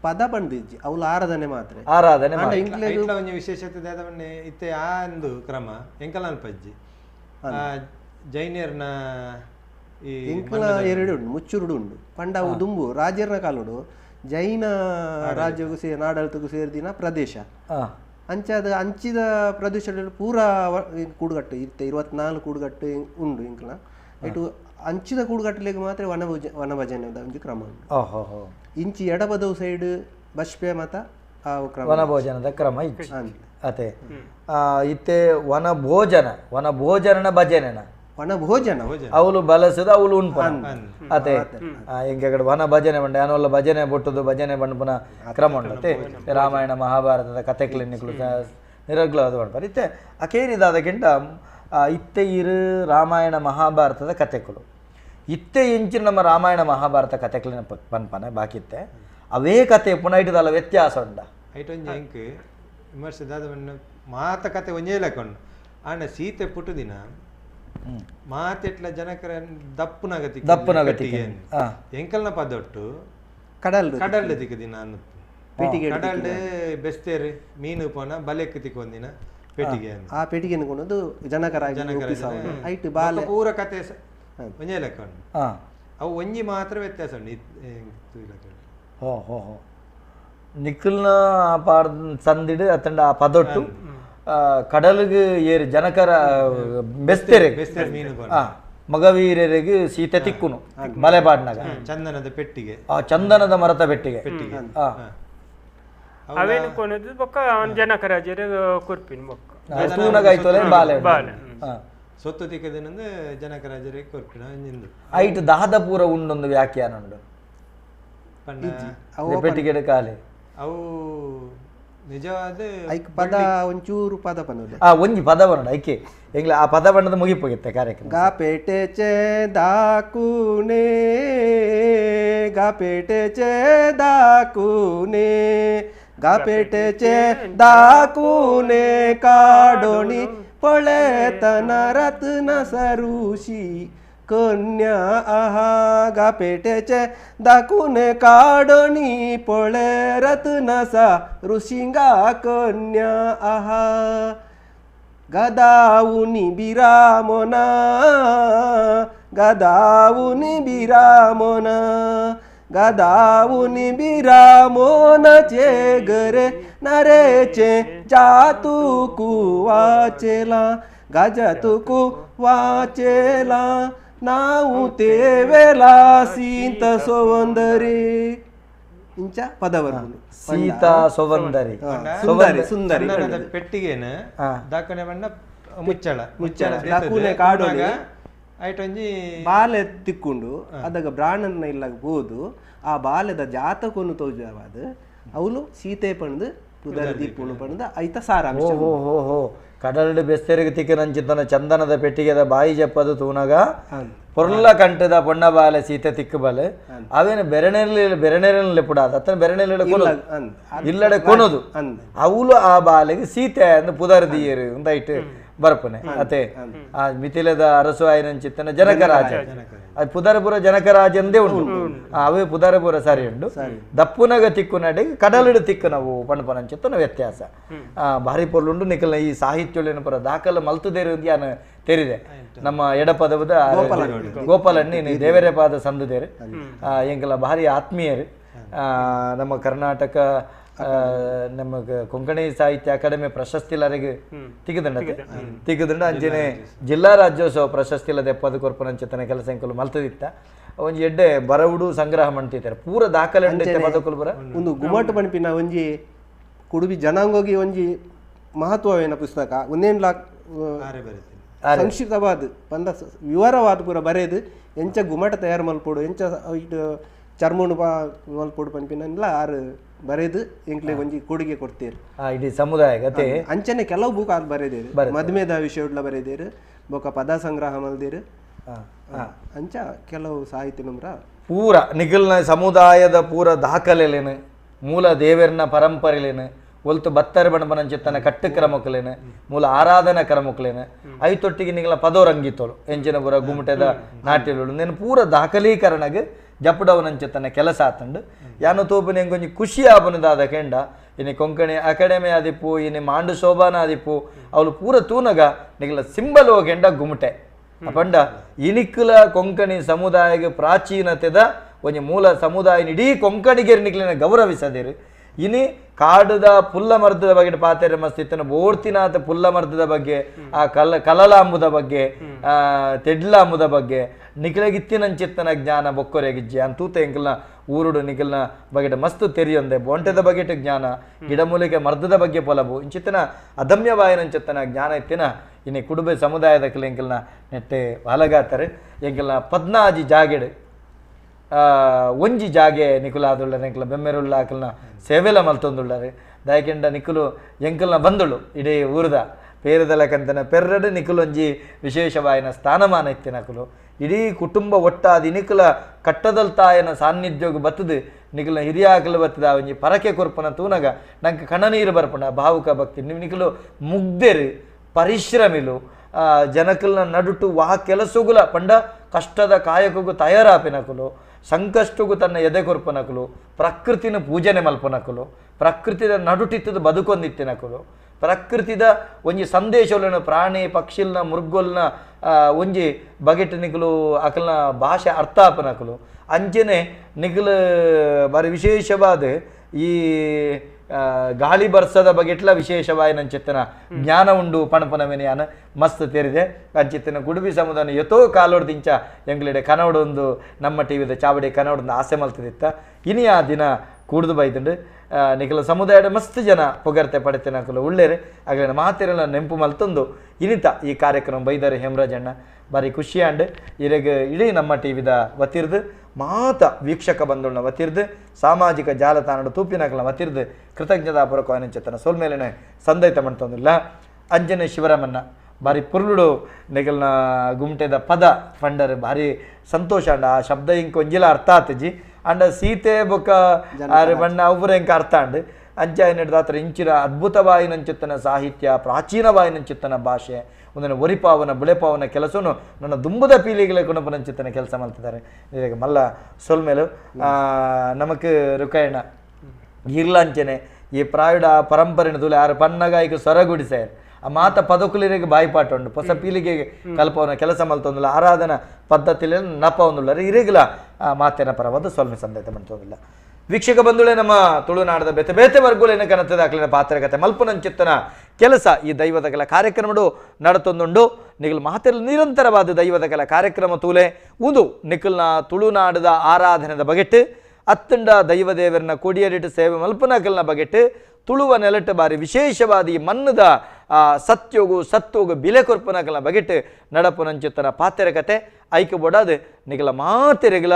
ಪದ ಬಂದಿಜ್ಜಿ ಅವಳು ಆರಾಧನೆ ಮಾತ್ರ ಆರಾಧನೆ ಐಟ್ಲ ಒಂಜಿ ವಿಶೇಷತೆ ದಾದವನ್ನೆ ಇತ್ತೆ ಆ ಒಂದು ಕ್ರಮ ಎಂಕಲ ಅಲ್ಪಜ್ಜಿ ಜೈನಿಯರ್ನ ಈ ಎಂಕಲ ಎರಡು ಉಂಡು ಮುಚ್ಚುರುಡು ಉಂಡು ಪಂಡ ಅವು ದುಂಬು ರಾಜರ್ನ ಕಾಲುಡು ಜೈನ ರಾಜ್ಯಗೂ ನಾಡಳಿತಕ್ಕೂ ಸೇರಿದಿನ ಪ್ರದೇಶ ಅಂಚಾದ ಅಂಚಿದ ಪ್ರದೇಶದಲ್ಲಿ ಪೂರಾ ಕೂಡುಗಟ್ಟು ಇತ್ತೆ 24 ಕೂಡುಗಟ್ಟು ಉಂಡು ಇಂಕಲ ಇಟ್ಟು ಅಂಚಿದ ಕೂಡುಗಟ್ಟಲಿಗೆ ಮಾತ್ರ ವನಭಜನೆ ಒಂಜಿ ಕ್ರಮ ಉಂಟು ಇಂಚಿ ಎಡಬದವು ಸೈಡ್ ಬಸ್ಪೆ ಮತ ಆ ಕ್ರಮ ವನಭೋಜನದ ಕ್ರಮ ಇಜ್ಜಿ ಅತೆ ಇತ್ತೆ ವನಭೋಜನ ಭಜನೆನ ವನಭೋಜನ ಅವಳು ಬಲಸದ ಅವಳು ಉಣ್ಪನ ಅತೆ ಎಂಕೆಗಡೆ ವನ ಭಜನೆ ಬಂಡೆ ಅನೋಲ್ಲ ಭಜನೆ ಬೊಟ್ಟುದು ಭಜನೆ ಬಂಡ್ಪುನ ಕ್ರಮ ಉಂಡತೆ ರಾಮಾಯಣ ಮಹಾಭಾರತದ ಕಥೆಕ್ಲಿನಿಕ್ಲು ನಿರಗ್ಲವಾದ ಬಂಡ್ಪಾರ ಇತ್ತೆ ಅಕೇನಿದಾದಕ್ಕಿಂತ ಇತ್ತೆ ಇರು ರಾಮಾಯಣ ಮಹಾಭಾರತದ ಕಥೆಗಳು ಇತ್ತೆ ಇಂಚಿನ ನಮ್ಮ ರಾಮಾಯಣ ಮಹಾಭಾರತ ಕಥೆಕ್ಲಿನ ಪನ್ಪನೆ ಬಾಕಿತ್ತೆ ಅವೇ ಕತೆ ಪುನಃ ಇಟ್ಟದಲ್ಲ ವ್ಯತ್ಯಾಸ ಉಂಡ ಐಟೊಂಜಿ ಎಂಕ್ ವಿಮರ್ಶೆದಾದ ಮಾತ ಕತೆ ಒಂಜೇ ಲೆಕ್ಕೊಂಡು ಆಂಡ ಸೀತೆ ಪುಟ್ಟು ದಿನ ಮಾತೆಟ್ಲ ಜನಕರ ದಪ್ಪುನಗತಿ ಎಂಕಲ್ನ ಪದೊಟ್ಟು ಕಡಲ್ಡ ತಿಕ್ಕ ದಿನ ಕಡಲ್ಡೆ ಬೆಸ್ತೇರು ಮೀನು ಪೋನ ಬಲೆಕ್ ತಿಕ್ಕೊಂದಿನ ಪೆಟ್ಟಿಗೆ ಆ ಪೆಟ್ಟಿಗೆ ಅನ್ಕೊಂಡು ಜನಕರ ಐಟು ಬಾಲೆ ಪೂರ ಕತೆ ಒಂಜೇ ಲೆಕ್ಕೊಂಡು ಅವು ಒಂಜಿ ಮಾತ್ರ ವ್ಯತ್ಯಾಸ ಉಂಡು ನಿಖಿಲ್ನ ಪಾಡ್ ಸಂದಿಡು ಅತ್ತಂಡ ಆ ಪದೊಟ್ಟು ಕಡಲಿಗೆ ಏರಿ ಜನಕರ ಬೆಸ್ತೇರೆ ಮಗವೀರರಿಗೆ ಸೀತೆ ತಿಕ್ಕುನು ಮಲೆಬಾಡ್ನಾಗ ಚಂದನದ ಪೆಟ್ಟಿಗೆ ಆ ಚಂದನದ ಮರದ ಪೆಟ್ಟಿಗೆ ಅವೇನು ಕೊನೆದು ಬೊಕ್ಕ ಜನಕರಾಜರ ಕೊರ್ಪಿನ ಬೊಕ್ಕ ತೂನಗಾಯ್ತೊಲೆ ಬಾಲೆ ಸೊತ್ತು ತಿಕ್ಕದಿನಂದು ಜನಕರಾಜರಿಗೆ ಕೊರ್ಪಿನ ಐಟ್ ದಹದ ಪೂರ ಉಂಡೊಂದು ವ್ಯಾಖ್ಯಾನ ಉಂಡು ಪೆಟ್ಟಿಗೆ ಕಾಲೆ ಅವು ನಿಜವಾದ ಪದ ಒಂಚೂರು ಪದ ಪನ್ನೋದು ಒಂಜಿ ಪದ ಬಣ್ಣ ಐಕೆ ಎಂಗ್ಲ ಆ ಪದ ಬಣ್ಣದ ಮುಗಿಪೋಗಿತ್ತೆ ಕಾರ್ಯಕ್ರಮ ಗಾಪೇಟೆ ಚೇ ದಾಕೂನೆ ಗಾಪೇಟೆ ಚೇ ದಾಕೂನೆ ಗಾಪೇಟೆ ಚೇ ದಾಕೂನೆ ಕಾಡೋಣಿ ಪೊಳೆತನ ರತ್ನ ಸರುಷಿ कन्या आहा गापेटेचे दाखून काडणी पळे रत्नसा ऋषिंगा कन्या आहा गदावुनी बिरामोना गदावुनी बिरामोना गदावुनी बिरामोनाचे गरे नरेचे जातुकू वाचेला गाजातुकू वाचेला ನಾವು ತೇವೆಲಾ ಸೀತ ಸೌಂದರಿ ಇಂಚ ಪದವರ್ಣ ಸೀತಾ ಸೌಂದರಿ ಸುಂದರಿ ಪೆಟ್ಟಿಗೆನ ದಾಕನೆ ಬಣ್ಣ ಮುಚ್ಚಳ ದಾಕುನೆ ಕಾಡೋನಿ ಐಟೊಂಜಿ ಬಾಲೆ ತಿಕ್ಕೊಂಡು ಅದಾಗ ಬ್ರಾಹ್ಮಣನ ಇಲ್ಲಾಗ ಬೋದು ಆ ಬಾಲೆದ ಜಾತಕವನ್ನು ತೋಜವಾದ ಅವಳು ಸೀತೆ ಪಣದು ಪುದರ್ದಿ ಪುಣು ಪಣದ ಐತ ಸಾರಾಂಶ ಕಡಲ್ಡು ಬೆಸ್ತರಿಗೆ ತಿಕ್ಕನಂಚಿತ್ತನ ಚಂದನದ ಪೆಟ್ಟಿಗೆದ ಬಾಯಿ ಜಪ್ಪದು ತೂನಗ ಪೊರ್ಲ ಕಂಟದ ಪೊಣ್ಣ ಬಾಲೆ ಸೀತೆ ತಿಕ್ಕಬಲೆ ಅವೇನು ಬೆರಣೆರಲ್ಲಿ ಪುಡಾದ ಅತ್ತನ ಬೆರಣೆಲ್ಲ ಕೊನೋದು ಇಲ್ಲಡೆ ಕೊನೋದು ಅವಳು ಆ ಬಾಲೆಗೆ ಸೀತೆ ಅಂದು ಪುದರ್ದಿಯರು ಅಂತ ಇಟ್ಟು ಬರ್ಪನೆ ಅತೆ ಆ ಮಿಥಿಲದ ಅರಸು ಆಯ್ನಂಚಿತ್ತನ ಜನಕರಾಜ ಅದು ಪುದರಪುರ ಜನಕರಾಜ ಅಂದೇ ಉಂಟು ಅವೇ ಪುದರಪುರ ಸರಿ ಉಂಡು ದಪ್ಪುನಗ ತಿಕ್ಕು ನಡಿಗೆ ಕಡಲಿಡು ತಿಕ್ಕು ನಾವು ಪಣಪನಂಚಿತ್ತನ ವ್ಯತ್ಯಾಸ ಭಾರಿ ಪೊರ್ಲುಂಡು ನಿಖಲ್ನ ಈ ಸಾಹಿತ್ಯನ ಪುರ ದಾಖಲೆ ಮಲ್ತುದೇರು ಯಾನು ತೆರಿದೆ ನಮ್ಮ ಎಡಪದವದ ಗೋಪಾಲಣ್ಣಿ ದೇವರೇ ಪಾದ ಸಂದುದೇರು ಎಂಕಲ ಭಾರಿ ಆತ್ಮೀಯರು ನಮ್ಮ ಕರ್ನಾಟಕ ನಮಗೆ ಕೊಂಕಣಿ ಸಾಹಿತ್ಯ ಅಕಾಡೆಮಿ ಪ್ರಶಸ್ತಿಲರಿಗೆ ತಿಕ್ಕದಂಡ ಅಂಜನೆ ಜಿಲ್ಲಾ ರಾಜ್ಯೋತ್ಸವ ಪ್ರಶಸ್ತಿಲದ 70 ಕೊರ್ಪನಂಚತನ ಕೆಲಸ ಎಂಕಲು ಮಲ್ತದಿತ್ತ ಒಂಜಿ ಎಡ್ಡೆ ಬರವುಡು ಸಂಗ್ರಹ ಮಾಡ್ತಿದ್ದಾರೆ ಪೂರ ದಾಖಲೆ ಪದಕುಲು ಬರ ಒಂದು ಗುಮ್ಮಟ ಪಣಿಪಿನ ಒಂಜಿ ಕುಡುಬಿ ಜನಾಂಗೋಗಿ ಒಂಜಿ ಮಹತ್ವವೇನ ಪುಸ್ತಕ ಒಂದೇನ್ ಸಂಕ್ಷಿಪ್ತವಾದ ಪಂದ ವಿವರವಾದ ಪೂರ ಬರೆದು ಎಂಚ ಗುಮ್ಮಟ ತಯಾರು ಮಲ್ಪೋಡು ಎಂಚ ಚರ್ಮುಣು ಮಲ್ಪೋಡು ಪನ್ಪಿನಲ್ಲ ಆರು ಬರೆದು ಎಂಕ್ಲೆ ಒಂಜಿ ಕೊಡುಗೆ ಕೊಡ್ತೀರಿ ಇಡೀ ಸಮುದಾಯ ಗತೆ ಅಂಚನೆ ಕೆಲವು ಬುಕ್ ಆದ್ ಬರೆದೇರು ಮದ್ಮೇದ ವಿಷಯ ಬರೆದೇರು ಬೊಕ ಪದ ಸಂಗ್ರಹ ಮಲ್ದೇರು ಅಂಚ ಕೆಲವು ಸಾಹಿತ್ಯ ನಮ್ರ ಪೂರ ನಿಖಿಲ್ನ ಸಮುದಾಯದ ಪೂರ ದಾಖಲೆಲೇನು ಮೂಲ ದೇವರನ ಪರಂಪರೆಲೇನು ಒಲ್ತು ಬತ್ತರೆ ಬಣಬನಂಚಿತ್ತನ ಕಟ್ಟು ಕ್ರಮಕ್ಕಲೇನು ಮೂಲ ಆರಾಧನಾ ಕ್ರಮಕ್ಕಲೇನು ಐತೊಟ್ಟಿಗೆ ನಿಗಲ ಪದೋರಂಗಿತ್ತೋಳು ಎಂಚಿನ ಪೂರ ಗುಮ್ಮಟದ ನಾಟ್ಯಗಳು నేను ಪೂರ ದಾಖಲೀಕರಣಗೆ ಜಪ್ಪಡವನಂಚಿತ್ತನ ಕೆಲಸ ಆತಂಡು ಯಾನು ತೋಪು ನೆಂಗೊಂಜಿ ಖುಷಿ ಆಪನದಾದ ಕೆಂಡ ಇನಿ ಕೊಂಕಣಿ ಅಕಾಡೆಮಿ ಆದಿಪ್ಪು ಇನಿ ಮಾಂಡು ಶೋಭಾನ ಆದಿಪ್ಪು ಅವಳು ಪೂರ ತೂನಗ ನಿಗಲ ಸಿಂಬಲ್ ಹೋಗೆಂಡ ಗುಮ್ಮಟೆ ಪಂಡ ಇನಿಕ್ಕಲ ಕೊಂಕಣಿ ಸಮುದಾಯಗೆ ಪ್ರಾಚೀನತೆದ ಒಂಜಿ ಮೂಲ ಸಮುದಾಯ ಇಡೀ ಕೊಂಕಣಿಗೆ ನಿಕ್ಲಿನ ಗೌರವಿಸದಿರು ಇನಿ ಕಾಡದ ಪುಲ್ಲ ಮರ್ದದ ಬಗ್ಗೆ ಪಾತೆರೆ ಮಸ್ತಿತ್ತನ ಬೋರ್ತಿನಾಥ ಪುಲ್ಲ ಮರ್ದದ ಬಗ್ಗೆ ಆ ಕಲಲಾಂಬುದ ಬಗ್ಗೆ ತೆಡ್ಲಾಂಬುದ ಬಗ್ಗೆ ನಿಖಿಲಗಿತ್ತಿನಂಚಿತ್ತನ ಜ್ಞಾನ ಬೊಕ್ಕೊರೆಗಿಜ್ಜೆ ಅಂತೂತ ಎಂಕಲ್ನ ಊರುಡು ನಿಖಿಲ್ನ ಬಗೆಟ್ ಮಸ್ತ್ ತೆರಿಯೊಂದೆ ಬೊಂಟೆದ ಬಗೆಟ್ ಜ್ಞಾನ ಗಿಡಮೂಲಿಕೆ ಮರ್ದದ ಬಗ್ಗೆ ಪೊಲಬು ಇಂಚಿತ್ತನ ಅದಮ್ಯವಾಯನಂಚಿತ್ತನ ಜ್ಞಾನ ಇತ್ತಿನ ಇನಿ ಕುಡುಬೆ ಸಮುದಾಯದ ಕಲೆ ಎಂಕಲ್ನ ನೆಟ್ಟೆ ಹಲಗಾತಾರೆ ಎಂಕಲ್ನ ಪದ್ನಾಜಿ ಜಾಗೆಡು ಒಂಜಿ ಜಾಗೆ ನಿಕುಲಾದುಳ್ಳರೆ ಎಂಕಲ ಬೆಮ್ಮೆರುಳ್ಳ ಆಕಲ್ನ ಸೇವೆಲ ಮಲ್ತೊಂದುಳ್ಳರೆ ದಯಕೆಂಡ ನಿಕುಲು ಎಂಕಲ್ನ ಬಂದುಳು ಇಡೀ ಊರದ ಪೇರದಲಕಂತನ ಪೆರ್ರಡು ನಿಕುಲು ಒಂಜಿ ವಿಶೇಷವಾಯಿನ ಸ್ಥಾನಮಾನ ಇತ್ತೆ ನಕುಲು ಇಡೀ ಕುಟುಂಬ ಒಟ್ಟಾದಿ ನಿಕುಲ ಕಟ್ಟದಲ್ತಾಯನ ಸಾನ್ನಿಧ್ಯೋಗ ಬತ್ತದು ನಿಕುಲ ಹಿರಿಯ ಆಕಲು ಬತ್ತದ ಒಂಜಿ ಪರಕೆ ಕೊರ್ಪನ ತೂನಗ ನಂಗೆ ಕಣ್ಣನೀರು ಬರ್ಪಣ ಭಾವುಕ ಭಕ್ತಿ ನೀವು ನಿಕುಲು ಮುಗ್ದೆರು ಪರಿಶ್ರಮಿಲು ಜನಕಲ್ನ ನಡುಟು ವಾಹ ಕೆಲಸಗುಲ ಪಂಡ ಕಷ್ಟದ ಕಾಯಕಗೂ ತಯಾರಾಪಿನಕುಲು ಸಂಕಷ್ಟಗೂ ತನ್ನ ಎದೆ ಕೊರ್ಪನಕುಲು ಪ್ರಕೃತಿನ ಪೂಜನೆ ಮಲ್ಪನಕುಲು ಪ್ರಕೃತಿದ ನಡುಟಿತ್ತದ ಬದುಕೊಂದಿತ್ತಿನಕುಲು ಪ್ರಕೃತಿದ ಒಂಜಿ ಸಂದೇಶಗಳನ್ನು ಪ್ರಾಣಿ ಪಕ್ಷಿಲ್ನ ಮೃಗೋಲ್ನ ಒಂಜಿ ಬಗೆಟ್ ನಿಕುಲು ಅಕಲ್ನ ಭಾಷೆ ಅರ್ಥ ಆಪನಕುಲು ಅಂಚನೆ ನಿಕುಲು ಬಾರಿ ವಿಶೇಷವಾದ ಈ ಗಾಳಿ ಬರ್ಸದ ಬಗೆಟ್ಲ ವಿಶೇಷವಾಯಿನಂಚಿತ್ತನ ಜ್ಞಾನ ಉಂಡು ಪಣಪನವೆನೆ ಯಾನ ಮಸ್ತ್ ತೆರಿದೆ ಅಂಚಿತ್ತಿನ ಕುಡುಬಿ ಸಮುದಾಯ ಎತ್ತೋ ಕಾಲೋಡ್ದಿಂಚ ಎಂಗ್ಲೆಡೆ ಕನವಡೊಂದು ನಮ್ಮ ಟಿವಿದ ಚಾವಡಿ ಕನವಡೊಂದು ಆಸೆ ಮಲ್ತದಿತ್ತ ಇನಿ ಆ ದಿನ ಕೂಡ್ದು ಬೈದುಂಡು ನಿಖಲ ಸಮುದಾಯದ ಮಸ್ತ್ ಜನ ಪೊಗರ್ತೆ ಪಡೆತೆ ನಕಲು ಉಳ್ಳೇರೆ ಆಗಲಿನ ಮಾತೆರೆಲ್ಲ ನೆಂಪು ಮಲ್ತೊಂದು ಇನಿತ ಈ ಕಾರ್ಯಕ್ರಮ ಬೈದರೆ ಹೇಮರಾಜಣ್ಣ ಬಾರಿ ಖುಷಿ ಅಂಡ್ ಇರೆಗೆ ಇಡೀ ನಮ್ಮ ಟಿವಿದ ವತಿರ್ದು ಮಾತ ವೀಕ್ಷಕ ಬಂಧುಗಳನ್ನ ವತಿರ್ದು ಸಾಮಾಜಿಕ ಜಾಲತಾಣದ ತೂಪಿನಕಲ ವತಿರ್ದು ಕೃತಜ್ಞತಾಪೂರ್ವಕವಾಯಿನ ಸೋಲ್ಮೇಲೆ ಸಂದೈತ ಮಾಡ್ತೊಂದಿಲ್ಲ ಅಂಜನೆ ಶಿವರಾಮಣ್ಣ ಬಾರಿ ಪುರ್ಲುಡು ನಿಗಲ್ನ ಗುಮ್ಟೆದ ಪದ ಫಂಡರ್ ಭಾರಿ ಸಂತೋಷ ಅಂಡ ಆ ಶಬ್ದ ಇಂಕ ಒಂಜಿಲ ಅರ್ಥ ಆತಜಿ ಅಂಡ ಸೀತೆ ಬೊಕ್ಕ ಬಣ್ಣ ಅವ್ರ ಇಂಕ ಅರ್ಥ ಅಂಡ್ ಅಂಚ ಏನಿಡ್ದಾತ್ರ ಇಂಚಿನ ಅದ್ಭುತವಾಯಿನಂಚಿತ್ತನ ಸಾಹಿತ್ಯ ಪ್ರಾಚೀನವಾಯಿನಂಚಿತ್ತನ ಭಾಷೆ ಒಂದನ್ನು ಒರಿಪಾವನ ಬುಳೆಪಾವನ ಕೆಲಸವನ್ನು ನನ್ನ ದುಂಬದ ಪೀಳಿಗೆಗಳ ಕುಣಪನಂಚಿತ್ತನ ಕೆಲಸ ಮಾಡ್ತಿದ್ದಾರೆ ಈಗ ಮಲ್ಲ ಸೊಲ್ಮೇಲು ನಮಕ್ ರುಕಾಯಣ ಇರ್ಲಾಂಚನೆ ಈ ಪ್ರಾಯುಡ ಪರಂಪರೆನ ತುಲೆ ಆರು ಪನ್ನಗಾಯಿಗೆ ಸೊರಗುಡಿಸಾರು ಆ ಮಾತ ಪದಕುಲಿರಿಗೆ ಬಾಯಿಪಾಠ ಉಂಡು ಹೊಸ ಪೀಳಿಗೆಗೆ ಕಲ್ಪವನ ಕೆಲಸ ಮಲ್ತೊಂದಿಲ್ಲ ಆರಾಧನಾ ಪದ್ಧತಿಯಲ್ಲಿ ನಪ ಒಂದುಳ್ಳರೆ ಇರಿಗಿಲ್ಲ ಮಾತೇನ ಪರವಾದ ಸೊಲ್ಮೆ ಸಂದೇತ ಮಾಡ್ತೋದಿಲ್ಲ ವೀಕ್ಷಕ ಬಂಧುಳೆ ನಮ್ಮ ತುಳುನಾಡದ ಬೇತೆ ಬೇತೆ ವರ್ಗುಲೇನ ಕನತದ ಅಕ್ಲಿನ ಪಾತ್ರಕತೆ ಮಲ್ಪನಂಚಿತ್ತನ ಕೆಲಸ ಈ ದೈವದ ಕಲ ಕಾರ್ಯಕ್ರಮಡು ನಡತೊಂದುಂಡು ನಿಖಲ್ ಮಾತೆಲ್ಲ ನಿರಂತರವಾದ ದೈವದ ಕಲ ಕಾರ್ಯಕ್ರಮ ತೂಲೆ ಒಂದು ನಿಖಲ್ನ ತುಳುನಾಡದ ಆರಾಧನೆದ ಬಗೆಟ್ಟು ಅತ್ತಂಡ ದೈವದೇವರನ್ನ ಕೊಡಿಯರಿಟ್ಟು ಸೇವೆ ಮಲ್ಪನಕಲ್ನ ಬಗೆಟ್ಟು ತುಳುವ ನೆಲಟ್ಟು ಬಾರಿ ವಿಶೇಷವಾದ ಈ ಮನ್ನದ ಸತ್ಯೋಗು ಬಿಲೆ ಕೊರ್ಪನಕಲ್ನ ಬಗೆಟ್ಟು ನಡಪುನಂಚಿತ್ತನ ಪಾತೆರ ಕತೆ ಐಕ್ಯ ಬೋಡಾದು ನಿಗಲ ಮಾತೆರೆಗಲ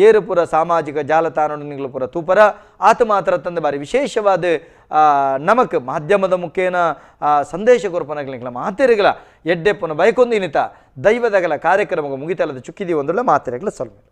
ಏರುಪುರ ಸಾಮಾಜಿಕ ಜಾಲತಾಣ ನಿಗಲ ಪುರ ತೂಪರ ಆತ ಮಾತ್ರ ತಂದ ಬಾರಿ ವಿಶೇಷವಾದ ನಮಕ್ ಮಾಧ್ಯಮದ ಮುಖೇನ ಸಂದೇಶ ಕೊರ್ಪನಕಲ್ ನಿಗಲ ಮಾತೆರೆಗಲ ಎಡ್ಡೆಪ್ಪನ ಬೈಕೊಂದು ಇನಿತ ದೈವದಗಲ ಕಾರ್ಯಕ್ರಮ ಮುಗಿತಲ್ಲದ ಚುಕ್ಕಿದಿ ಒಂದುಲ್ಲ ಮಾತೆರೆಗಲ ಸೊಲ್ಮೆ